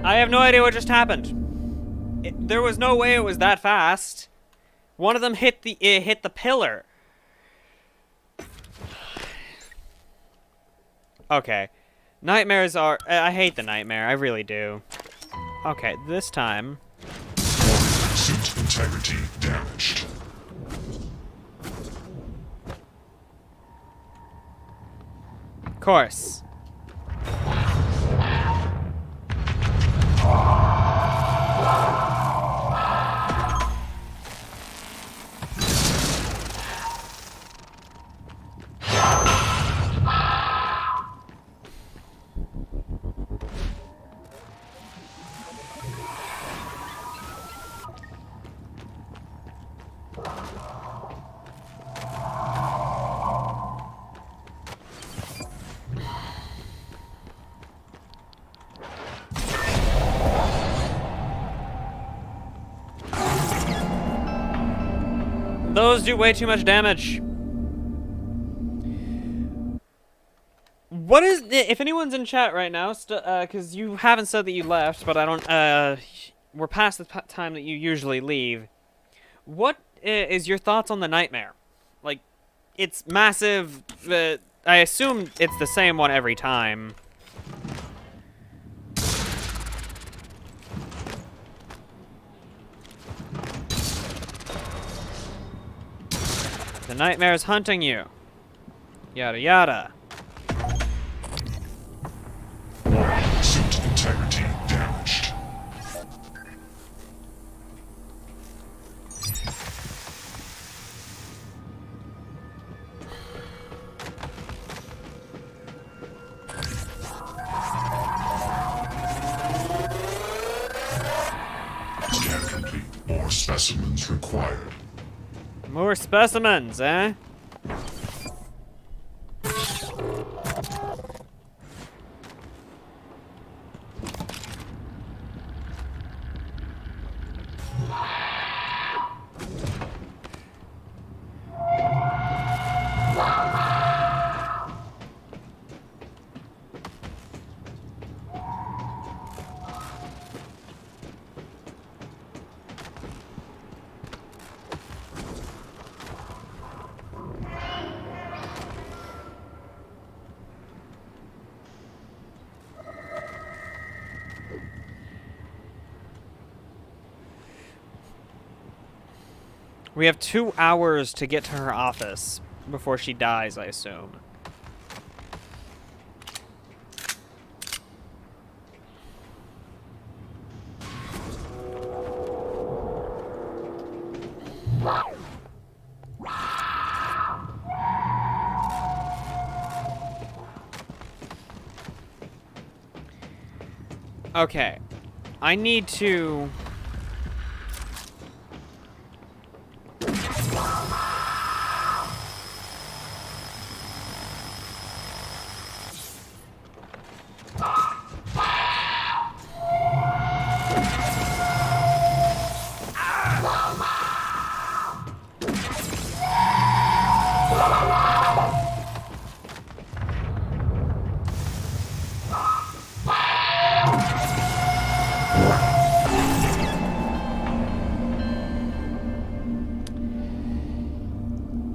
I have no idea what just happened. There was no way it was that fast. One of them hit the pillar. Okay. Nightmares are... I hate the nightmare. I really do. Okay, this time. Suit integrity damaged. Of course. Those do way too much damage. What is, if anyone's in chat right now, because you haven't said that you left, but I don't, we're past the time that you usually leave. What is your thoughts on the nightmare? Like, it's massive, I assume it's the same one every time. The nightmare is hunting you. Yada yada. Suit integrity damaged. Scan complete. More specimens required. More specimens, eh? We have 2 hours to get to her office before she dies, I assume. Okay. I need to...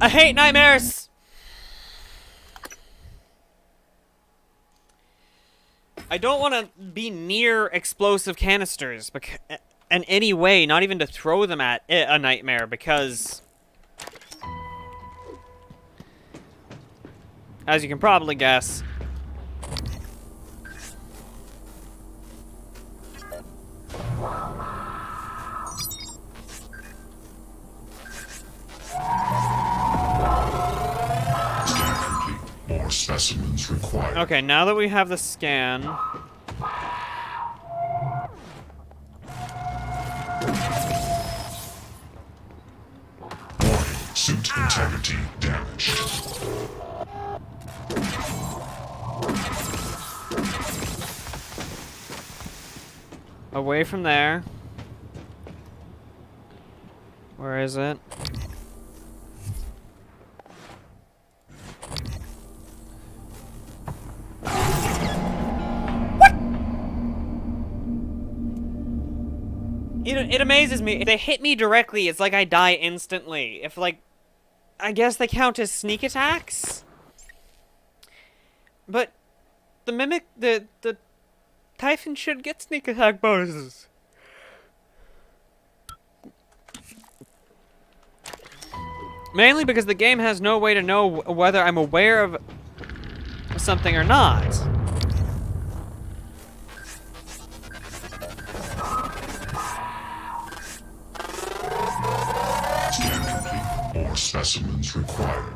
I hate nightmares! I don't want to be near explosive canisters in any way, not even to throw them at a nightmare, because... as you can probably guess... More specimens required. Okay, now that we have the scan... Warning, suit integrity damaged. Away from there. Where is it? It amazes me. If they hit me directly, it's like I die instantly. If, like... I guess they count as sneak attacks? But... the mimic... The Typhon should get sneak attack bonuses. Mainly because the game has no way to know whether I'm aware of something or not. Scan complete. More specimens required.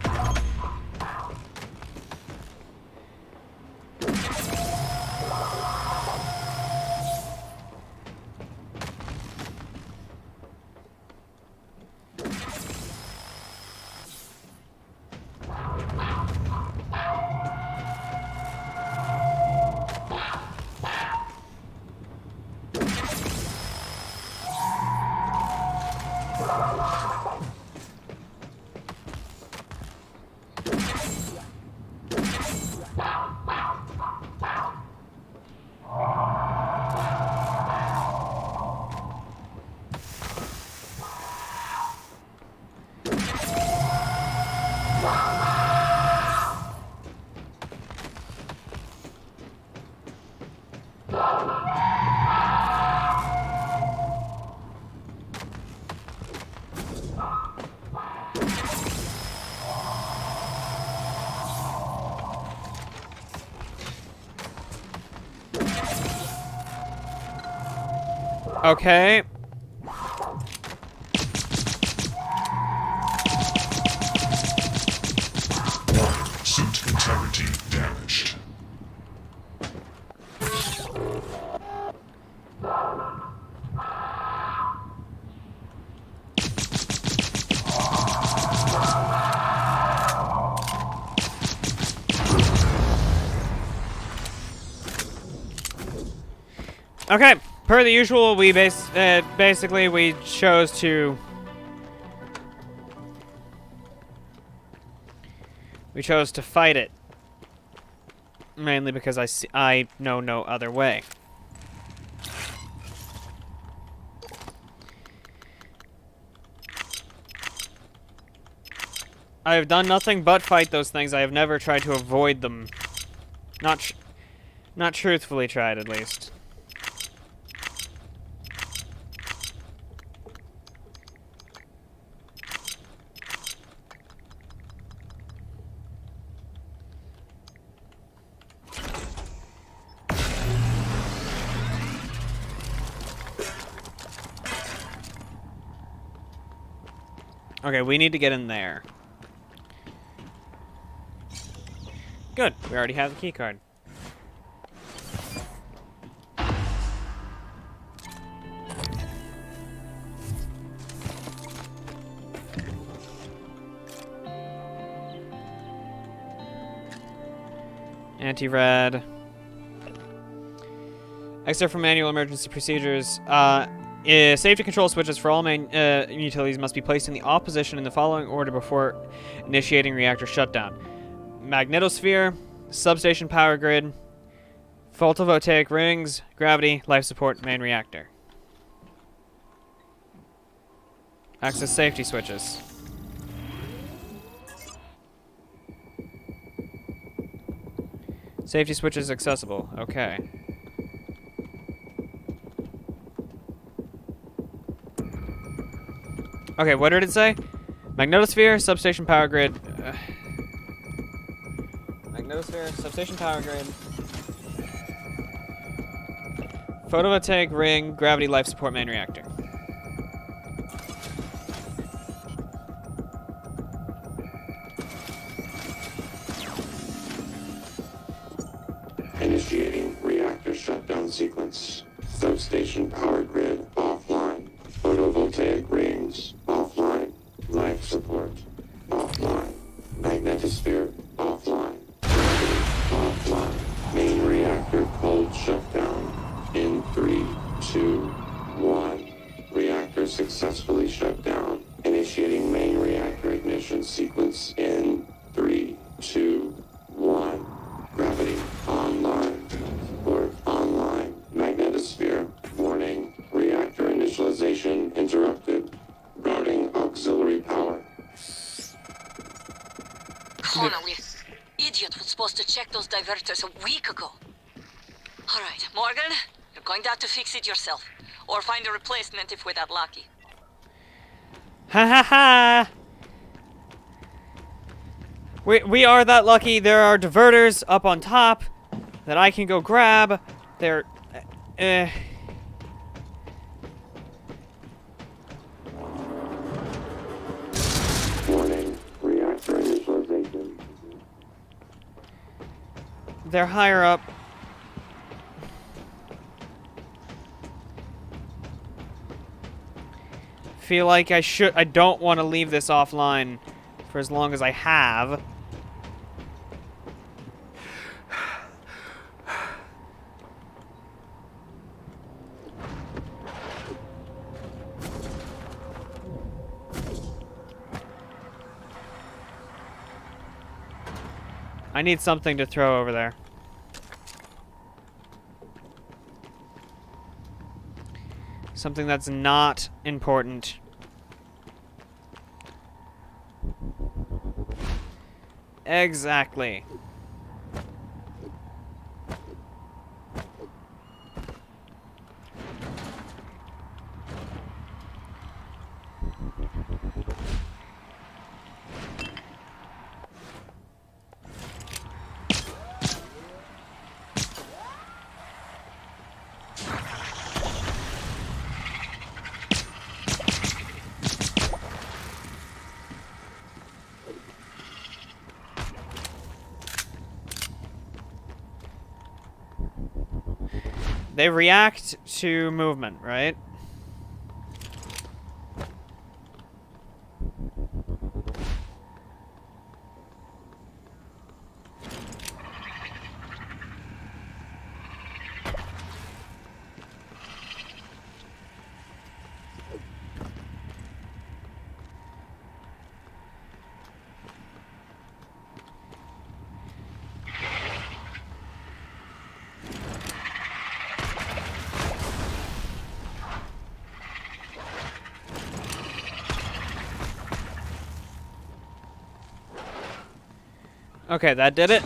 Okay. Suit integrity damaged. Okay. Per the usual, we basically we chose to fight it, mainly because I know no other way. I have done nothing but fight those things. I have never tried to avoid them. Not truthfully tried, at least. Okay, we need to get in there. Good, we already have the key card. Anti-red. Except for manual emergency procedures, safety control switches for all main utilities must be placed in the opposition in the following order before initiating reactor shutdown. Magnetosphere, substation power grid, photovoltaic rings, gravity, life support, main reactor. Access safety switches. Safety switches accessible. Okay. Okay, what did it say? Magnetosphere, substation power grid. Magnetosphere, substation power grid. Photovoltaic ring, gravity, life support, main reactor. Initiating reactor shutdown sequence. Substation power grid offline. Photovoltaic rings offline. Life support offline. Magnetosphere offline. Gravity offline. Main reactor cold shutdown. In 3, 2, 1. Reactor successfully shut down. Initiating main reactor ignition sequence in 3, 2, 1. Gravity online. Support online. Magnetosphere. Warning. Reactor initialization interrupted. Routing auxiliary power. Connolly, idiot was supposed to check those diverters a week ago. All right, Morgan, you're going to have to fix it yourself. Or find a replacement if we're that lucky. Ha ha ha! We are that lucky. There are diverters up on top that I can go grab. They're... Warning, reactor initialization. They're higher up. Feel like I don't want to leave this offline for as long as I have. I need something to throw over there. Something that's not important. Exactly. They react to movement, right? Okay, that did it.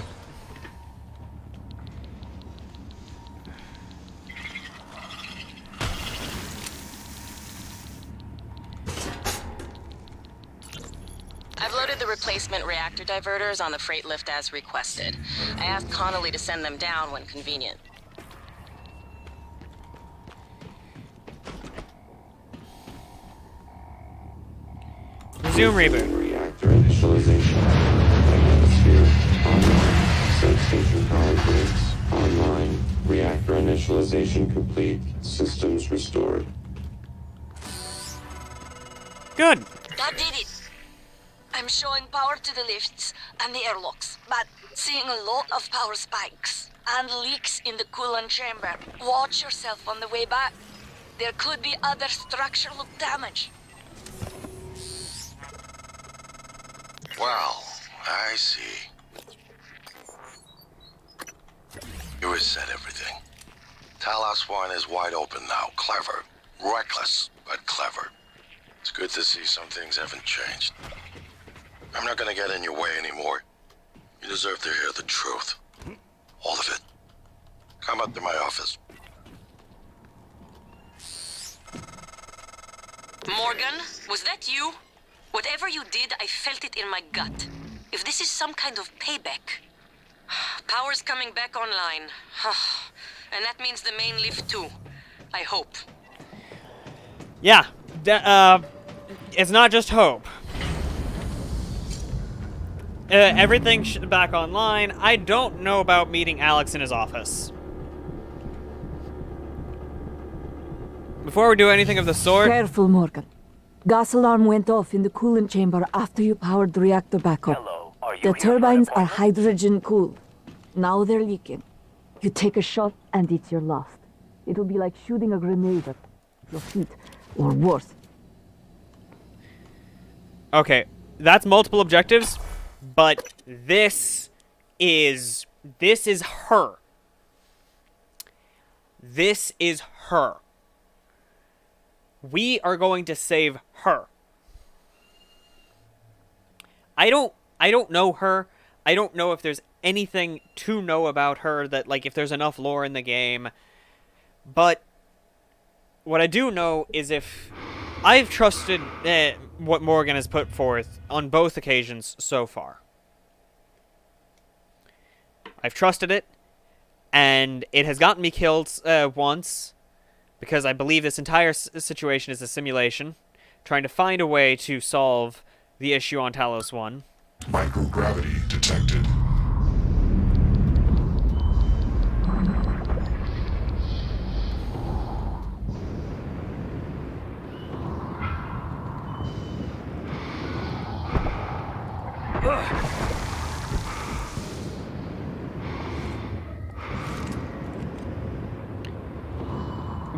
I've loaded the replacement reactor diverters on the freight lift as requested. I asked Connolly to send them down when convenient. Resume reboot. Reactor initialization. Atmosphere online. Substation power grids online. Reactor initialization complete. Systems restored. Good. That did it. I'm showing power to the lifts and the airlocks, but seeing a lot of power spikes and leaks in the coolant chamber. Watch yourself on the way back. There could be other structural damage. Well, I see. You reset everything. Talos I is wide open now. Clever. Reckless, but clever. It's good to see some things haven't changed. I'm not gonna get in your way anymore. You deserve to hear the truth. All of it. Come up to my office. Morgan, was that you? Whatever you did, I felt it in my gut. If this is some kind of payback. Power's coming back online. And that means the main lift too. I hope. Yeah. It's not just hope. Everything's back online. I don't know about meeting Alex in his office. Before we do anything of the sort... Careful, Morgan. Gas alarm went off in the coolant chamber after you powered the reactor back up. Hello, are you The here for an turbines are appointment? hydrogen-cooled. Now they're leaking. You take a shot and it's your last. It'll be like shooting a grenade at your feet, or worse. Okay, that's multiple objectives, but this is her. This is her. We are going to save her. I don't know her. I don't know if there's anything to know about her, that, like, if there's enough lore in the game. But what I do know is if I've trusted what Morgan has put forth on both occasions so far. I've trusted it, and it has gotten me killed once, because I believe this entire situation is a simulation, trying to find a way to solve the issue on Talos I. Microgravity detected.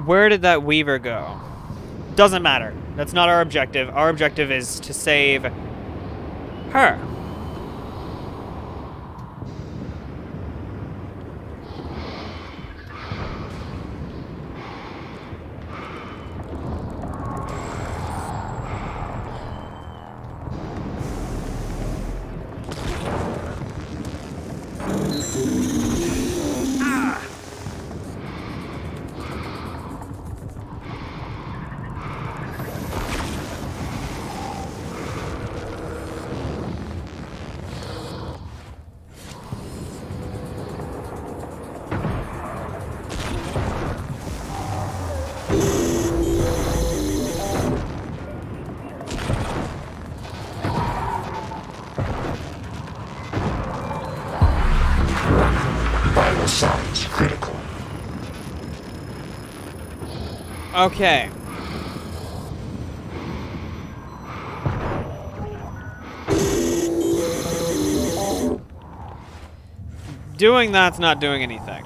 Where did that Weaver go? Doesn't matter. That's not our objective. Our objective is to save her. Vital signs critical. Okay. Doing that's not doing anything.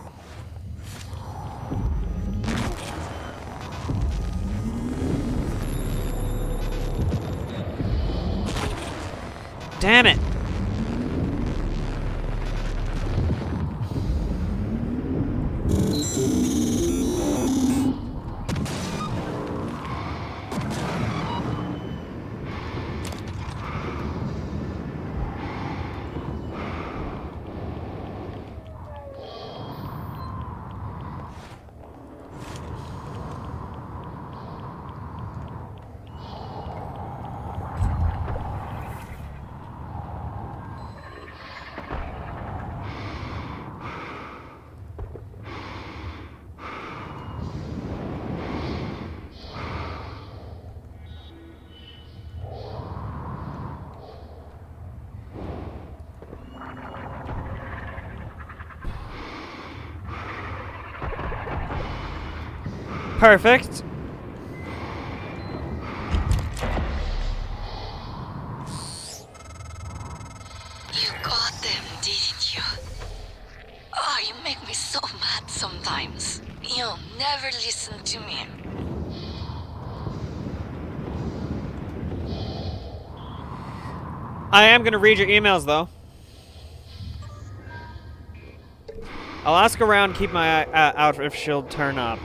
Damn it. Perfect. You got them, didn't you? Oh, you make me so mad sometimes. You'll never listen to me. I am going to read your emails, though. I'll ask around, keep my eye out if she'll turn up.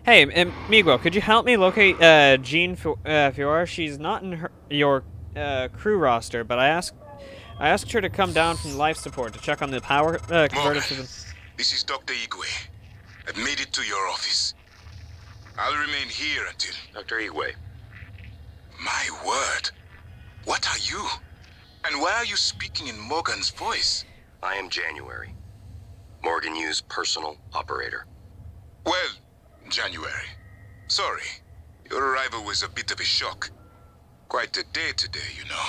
Hey, Miguel, could you help me locate Jean Fiora? She's not in your crew roster, but I asked her to come down from life support to check on the power converter system. This is Dr. Igwe. I've made it to your office. I'll remain here until... Dr. Igwe. My word. What are you? And why are you speaking in Morgan's voice? I am January. Morgan Yu's personal operator. Well, January. Sorry. Your arrival was a bit of a shock. Quite a day today, you know.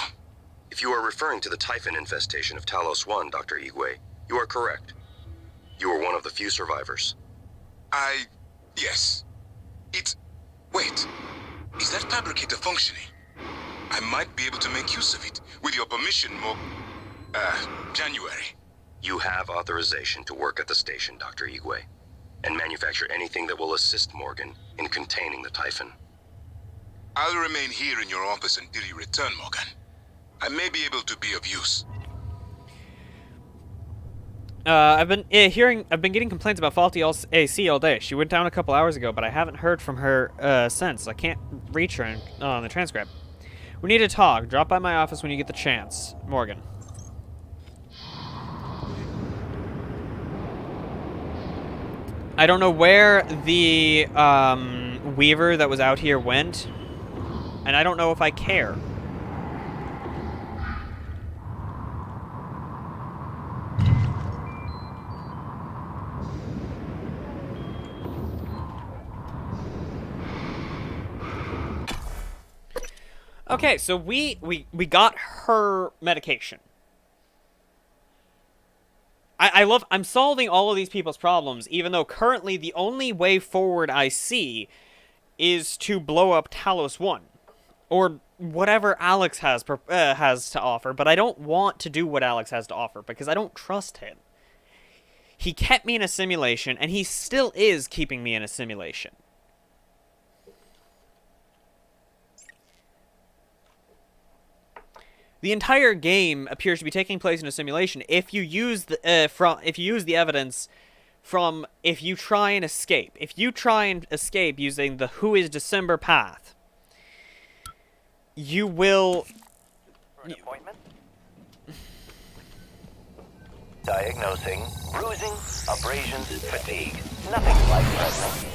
If you are referring to the Typhon infestation of Talos I, Dr. Igwe, you are correct. You were one of the few survivors. Yes. Wait. Is that fabricator functioning? I might be able to make use of it. With your permission, January. You have authorization to work at the station, Dr. Igwe, and manufacture anything that will assist Morgan in containing the Typhon. I'll remain here in your office until you return, Morgan. I may be able to be of use. I've been getting complaints about faulty AC all day. She went down a couple hours ago, but I haven't heard from her since. I can't reach her on the transcript. We need to talk. Drop by my office when you get the chance. Morgan. I don't know where the Weaver that was out here went, and I don't know if I care. Okay, so we got her medication. I'm solving all of these people's problems, even though currently the only way forward I see is to blow up Talos I. Or whatever Alex has to offer, but I don't want to do what Alex has to offer, because I don't trust him. He kept me in a simulation, and he still is keeping me in a simulation. The entire game appears to be taking place in a simulation if you use the evidence from if you try and escape. If you try and escape using the Who is December path, you will... For an appointment? Diagnosing bruising, abrasions, fatigue. Nothing life-threatening.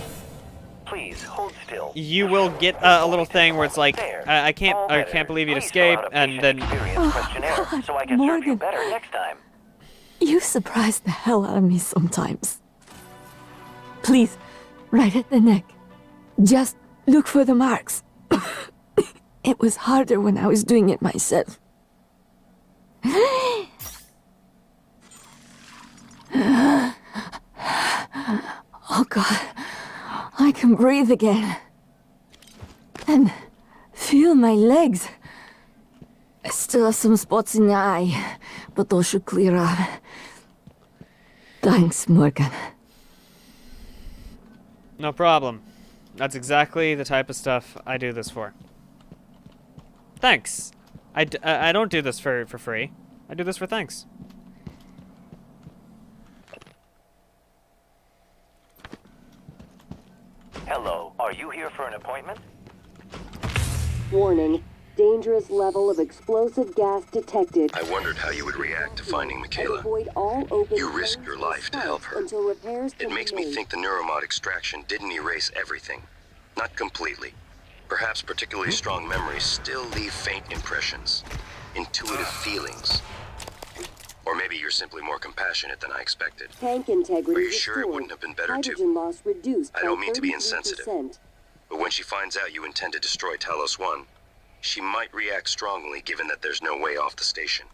Please hold still. You will get a little thing where it's like, I can't believe you'd escape, and then... God, so I can serve you better next time. You surprise the hell out of me sometimes. Please, right at the neck. Just look for the marks. It was harder when I was doing it myself. Oh God, I can breathe again. And feel my legs. I still have some spots in the eye, but those should clear up. Thanks, Morgan. No problem. That's exactly the type of stuff I do this for. Thanks. I don't do this for free. I do this for thanks. Hello, are you here for an appointment? Warning. Dangerous level of explosive gas detected. I wondered how you would react to finding Michaela. Avoid all open You risked your life to help her. until repairs It makes me think the neuromod extraction didn't erase everything. Not completely. Perhaps particularly strong memories still leave faint impressions. Intuitive feelings. Or maybe you're simply more compassionate than I expected. Tank integrity Are you sure it restored. wouldn't have been better Hydrogen loss reduced I don't mean to be 33%. insensitive. But when she finds out you intend to destroy Talos I, she might react strongly given that there's no way off the station.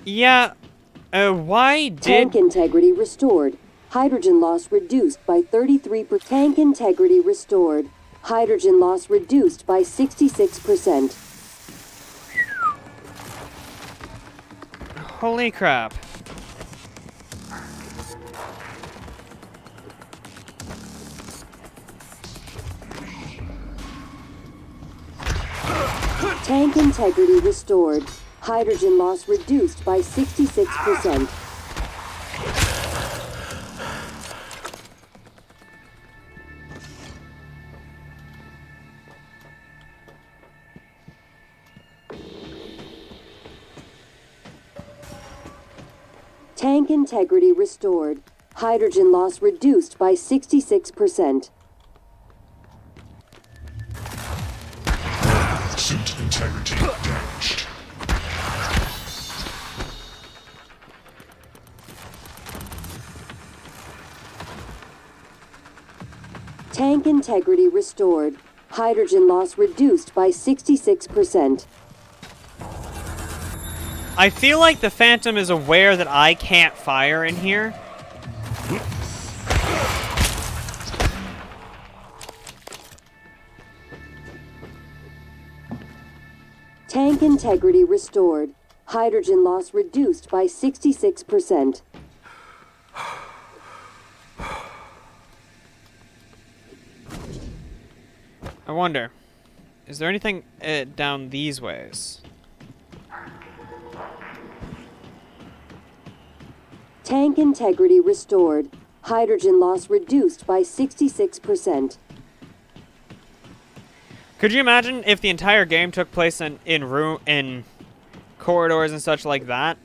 Yeah, why did... Tank integrity restored. Hydrogen loss reduced by 33%. Tank integrity restored. Hydrogen loss reduced by 66%. Holy crap. Tank integrity restored. Hydrogen loss reduced by 66%. Tank integrity restored. Hydrogen loss reduced by 66%. Suit integrity damaged. Tank integrity restored. Hydrogen loss reduced by 66%. I feel like the Phantom is aware that I can't fire in here. Tank integrity restored. Hydrogen loss reduced by 66%. I wonder, is there anything down these ways? Tank integrity restored. Hydrogen loss reduced by 66%. Could you imagine if the entire game took place in corridors and such like that.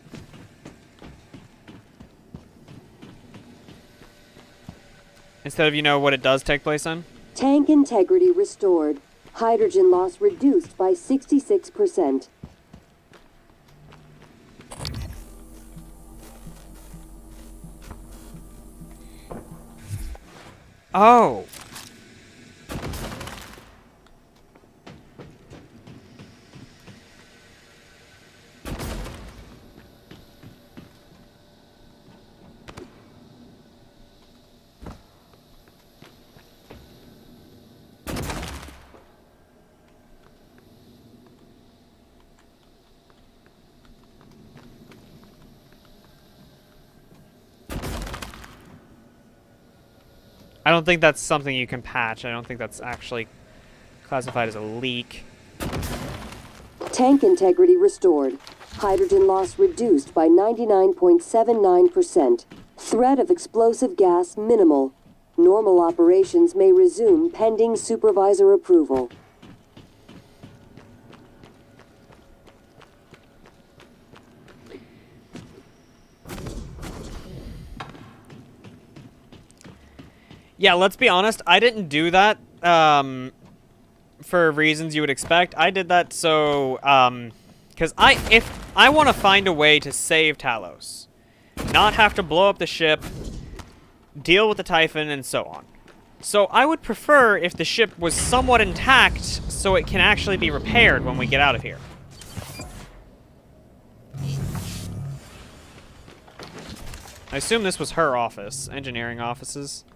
Instead of, you know, what it does take place in. Tank integrity restored. Hydrogen loss reduced by 66%. Oh. I don't think that's something you can patch. I don't think that's actually classified as a leak. Tank integrity restored. Hydrogen loss reduced by 99.79%. Threat of explosive gas minimal. Normal operations may resume pending supervisor approval. Yeah, let's be honest. I didn't do that for reasons you would expect. I did that so because if I want to find a way to save Talos, not have to blow up the ship, deal with the Typhon, and so on. So I would prefer if the ship was somewhat intact so it can actually be repaired when we get out of here. I assume this was her office, engineering offices.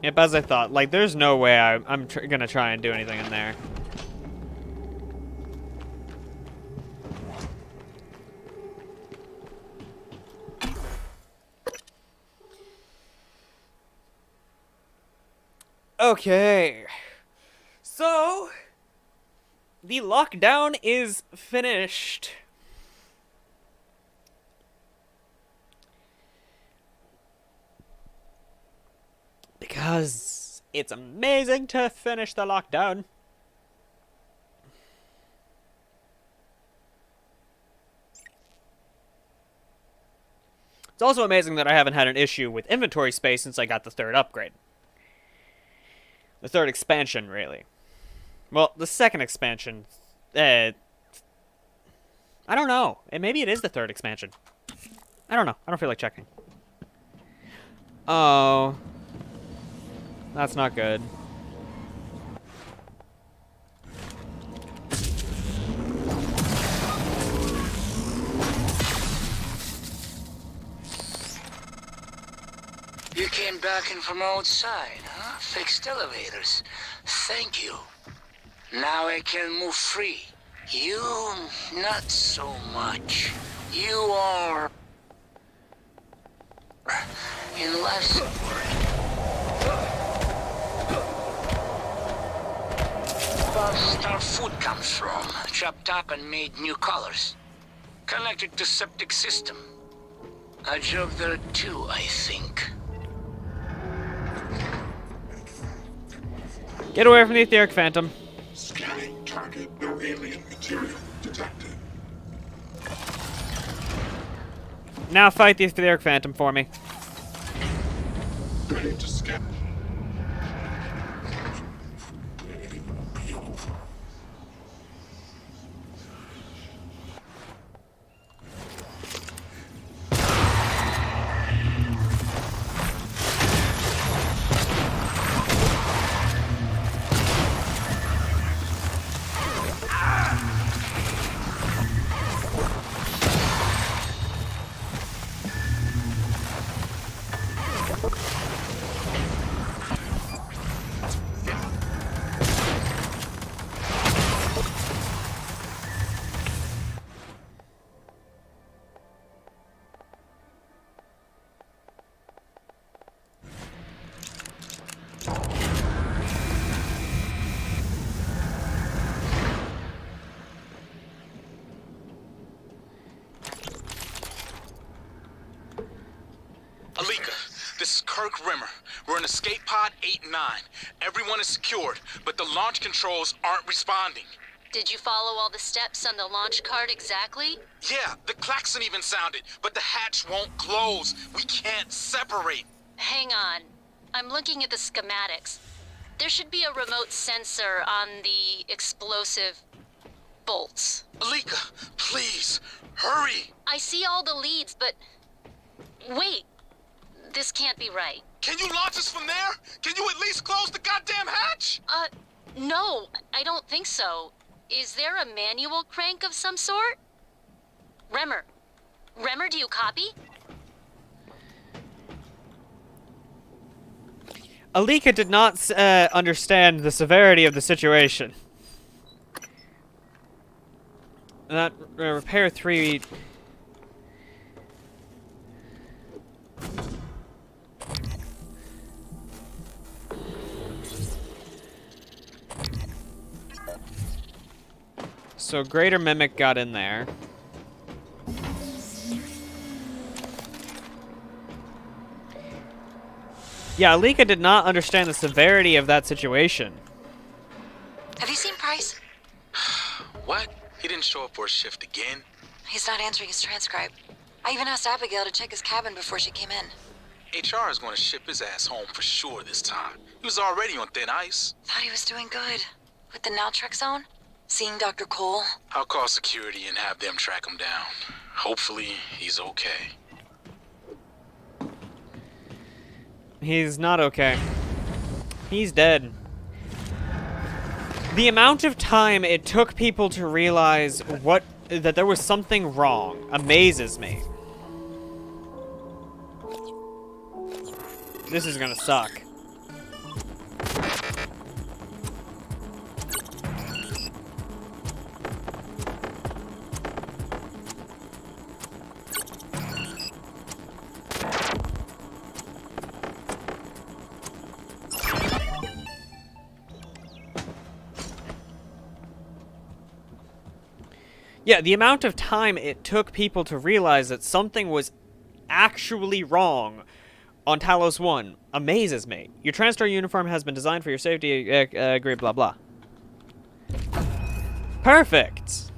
Yep, as I thought. Like, there's no way I'm gonna try and do anything in there. Okay. So, the lockdown is finished. Because it's amazing to finish the lockdown. It's also amazing that I haven't had an issue with inventory space since I got the third upgrade. The third expansion, really. Well, the second expansion, I don't know. Maybe it is the third expansion. I don't know. I don't feel like checking. Oh. That's not good. You came back in from outside, huh? Fixed elevators. Thank you. Now I can move free. You, not so much. You are... in life support. That's our food comes from. Chopped up and made new colors. Connected to septic system. A job there too, I think. Get away from the etheric phantom. Scanning target, no alien material detected. Now fight the etheric phantom for me. Ready to scan. This is Kirk Rimmer. We're in escape pod 8 and 9. Everyone is secured, but the launch controls aren't responding. Did you follow all the steps on the launch card exactly? Yeah, the klaxon even sounded, but the hatch won't close. We can't separate. Hang on. I'm looking at the schematics. There should be a remote sensor on the explosive bolts. Alika, please, hurry. I see all the leads, but... Wait. This can't be right. Can you launch us from there? Can you at least close the goddamn hatch? No, I don't think so. Is there a manual crank of some sort? Remmer. Remmer, do you copy? Alika did not understand the severity of the situation. That repair 3... So Greater Mimic got in there. Yeah, Alika did not understand the severity of that situation. Have you seen Price? What? He didn't show up for a shift again? He's not answering his transcribe. I even asked Abigail to check his cabin before she came in. HR is going to ship his ass home for sure this time. He was already on thin ice. Thought he was doing good. With the Naltrek zone? Seeing Dr. Cole? I'll call security and have them track him down. Hopefully, he's okay. He's not okay. He's dead. The amount of time it took people to realize that there was something wrong amazes me. This is gonna suck. Yeah, the amount of time it took people to realize that something was actually wrong on Talos I amazes me. Your TranStar uniform has been designed for your safety, agree, blah, blah. Perfect!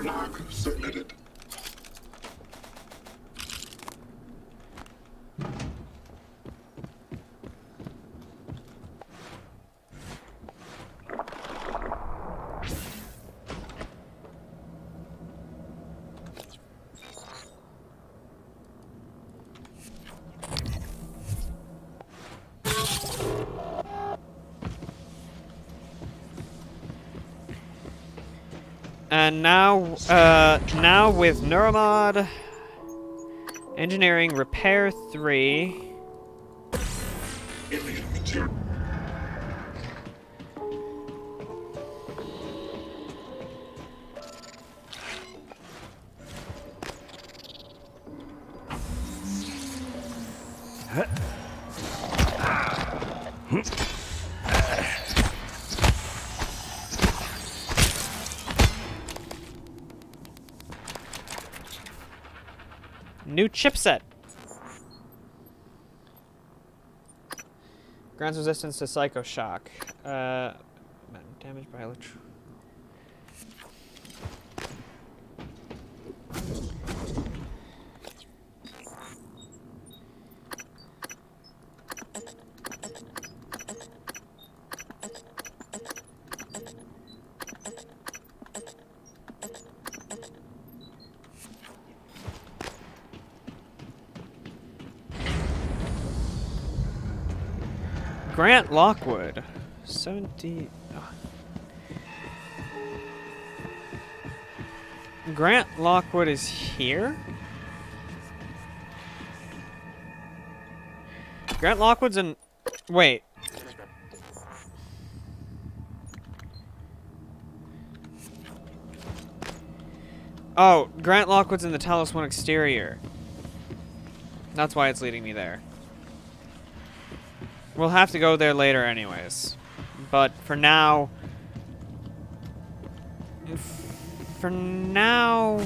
Log submitted. And now with Neuromod, Engineering, Repair 3. New chipset. Grants resistance to Psycho Shock. Damage by electro. Grant Lockwood. 70... oh. Grant Lockwood is here? Grant Lockwood's in... Wait. Oh, Grant Lockwood's in the Talos I exterior. That's why it's leading me there. We'll have to go there later anyways. But for now... For now...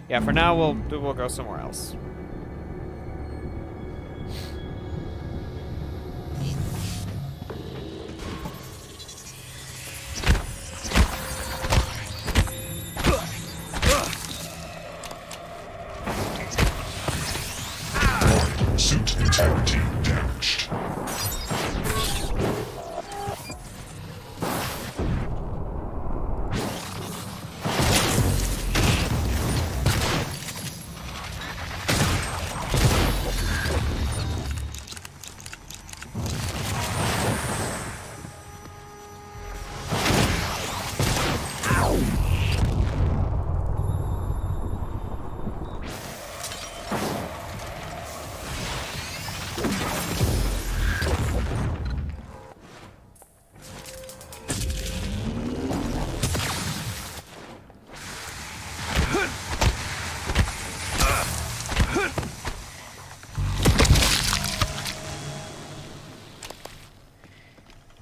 Yeah, for now we'll go somewhere else. Suit integrity damaged.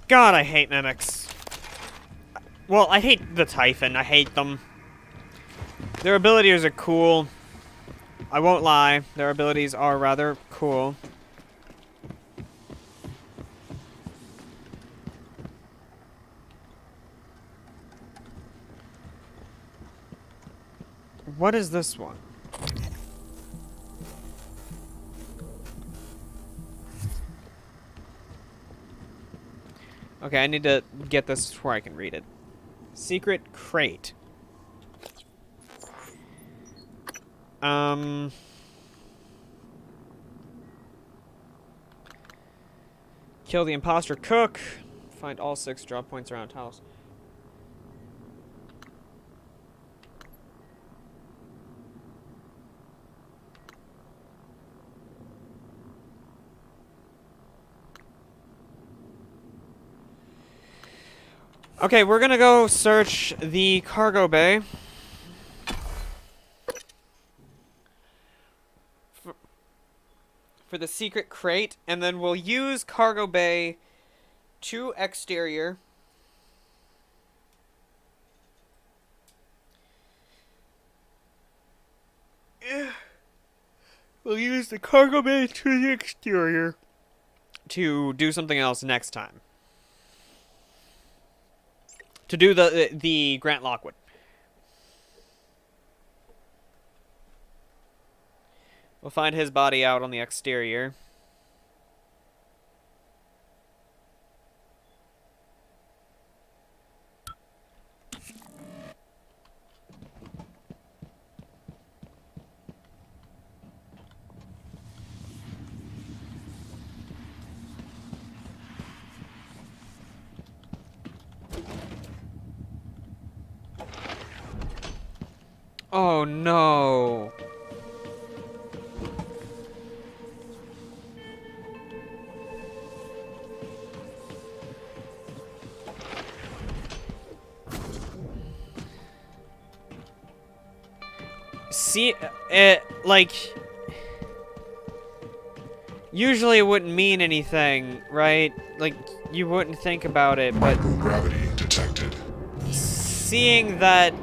God, I hate mimics. Well, I hate the Typhon. I hate them. Their abilities are cool. I won't lie. Their abilities are rather cool. What is this one? Okay, I need to get this where I can read it. Secret crate. Kill the imposter cook. Find all 6 drop points around Talos. Okay, we're gonna go search the cargo bay. For the secret crate, and then we'll use cargo bay to exterior. We'll use the cargo bay to the exterior to do something else next time. To do the Grant Lockwood. We'll find his body out on the exterior. Oh no. See, like, usually it wouldn't mean anything, right? Like, you wouldn't think about it, but Microgravity detected. Seeing that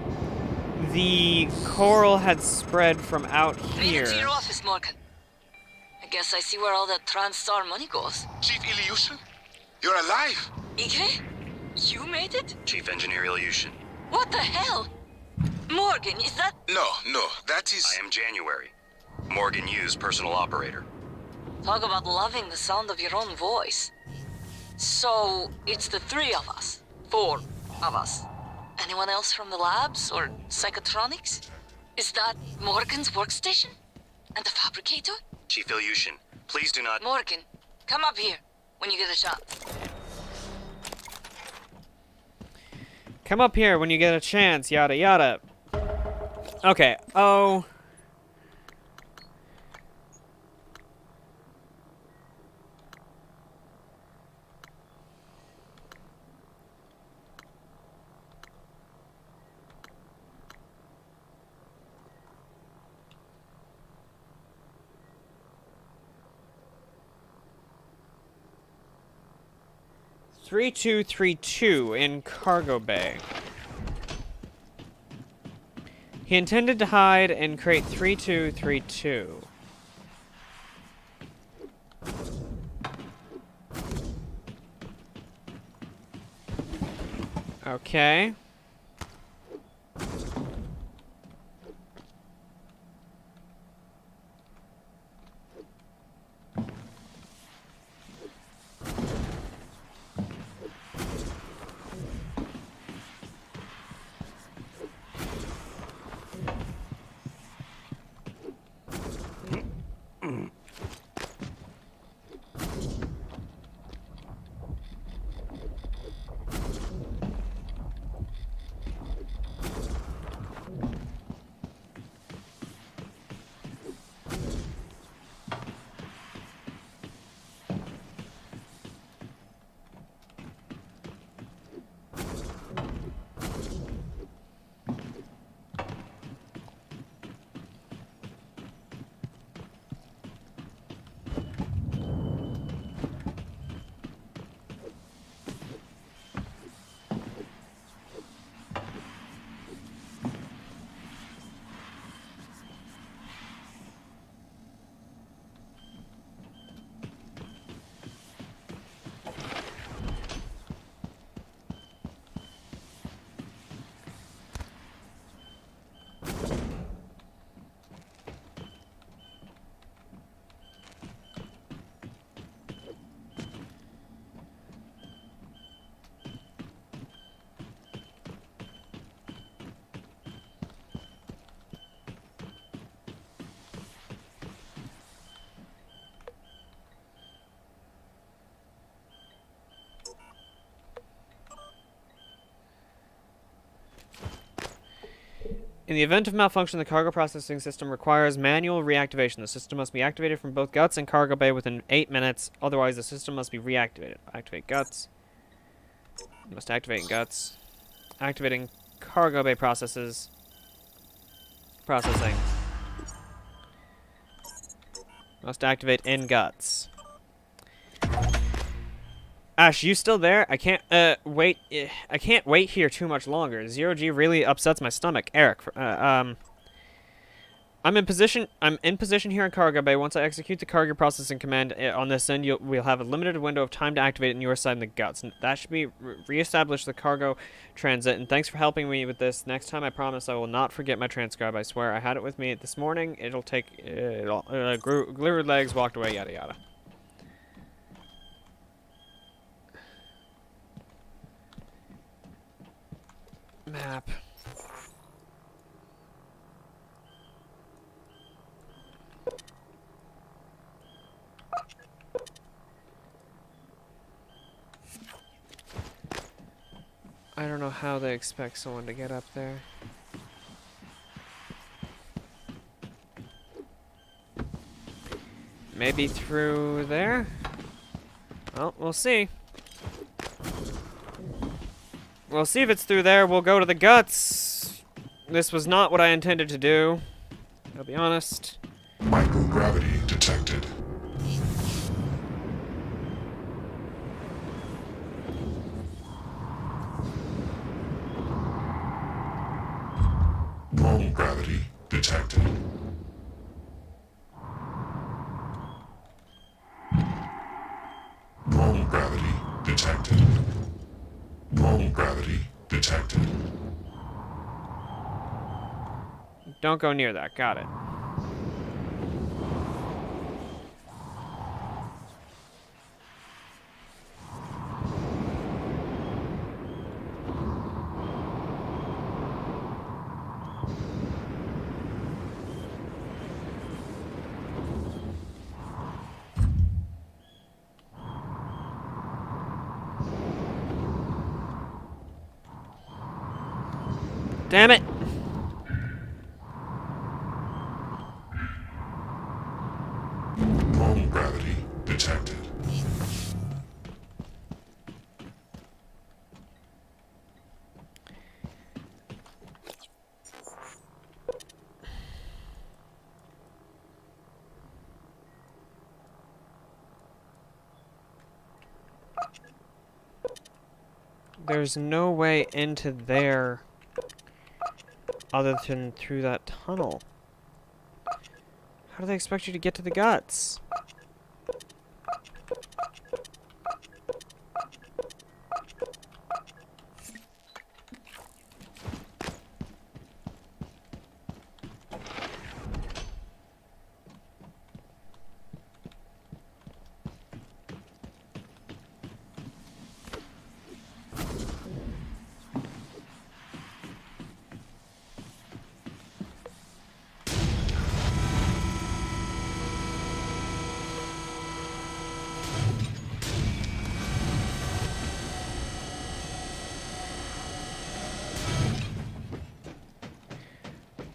the coral had spread from out Made it to here. your office, Morgan. I guess I see where all that TranStar money goes. Chief Ilyushin? You're alive! Igre? You made it? Chief Engineer Ilyushin. What the hell? Morgan, is that... No, that is... I am January. Morgan Hughes, personal operator. Talk about loving the sound of your own voice. So, it's the 3 of us. 4 of us. Anyone else from the labs or psychotronics? Is that Morgan's workstation? And the fabricator? Chief Ilyushin, please do not... Morgan, come up here when you get a chance. Come up here when you get a chance, yada yada. Okay, oh... 3232 in cargo bay. He intended to hide in crate 3232. Okay. In the event of malfunction, the cargo processing system requires manual reactivation. The system must be activated from both guts and cargo bay within 8 minutes. Otherwise, the system must be reactivated. Activate guts. You must activate guts. Activating cargo bay processes. Processing. Must activate in guts. Ash, you still there? I can't wait. I can't wait here too much longer. 0G really upsets my stomach. Eric, I'm in position. I'm in position here in cargo bay. Once I execute the cargo processing command on this end, we'll have a limited window of time to activate it on your side in the guts. And that should be reestablish the cargo transit. And thanks for helping me with this. Next time, I promise I will not forget my transcribe. I swear. I had it with me this morning. It'll take. Glued legs, walked away. Yada yada. Map. I don't know how they expect someone to get up there. Maybe through there? Well, we'll see. We'll see if it's through there. We'll go to the guts. This was not what I intended to do. I'll be honest. Microgravity detected. Normal gravity detected. Normal gravity detected. Normal gravity detected. Don't go near that. Got it. Damn it! Normal gravity detected. there's no way into there other than through that tunnel. How do they expect you to get to the guts?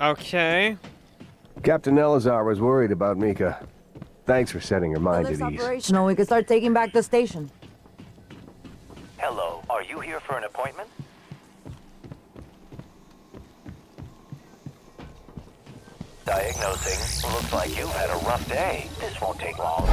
Okay. Captain Elazar was worried about Mika. Thanks for setting her mind at ease. Operational, we can start taking back the station. Hello, are you here for an appointment? Diagnosing. Looks like you've had a rough day. This won't take long.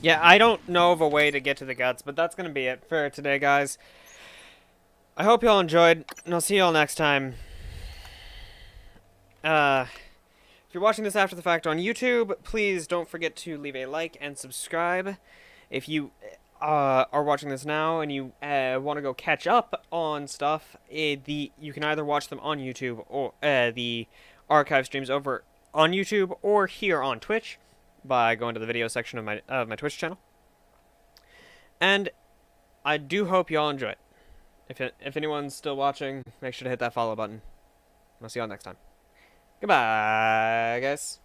Yeah, I don't know of a way to get to the guts, but that's going to be it for today, guys. I hope you all enjoyed, and I'll see you all next time. If you're watching this after the fact on YouTube, please don't forget to leave a like and subscribe. If you are watching this now and you want to go catch up on stuff, you can either watch them on YouTube or the archive streams over on YouTube or here on Twitch by going to the video section of my Twitch channel. And I do hope you all enjoy it. If anyone's still watching, make sure to hit that follow button. I'll see you all next time. Goodbye, guys.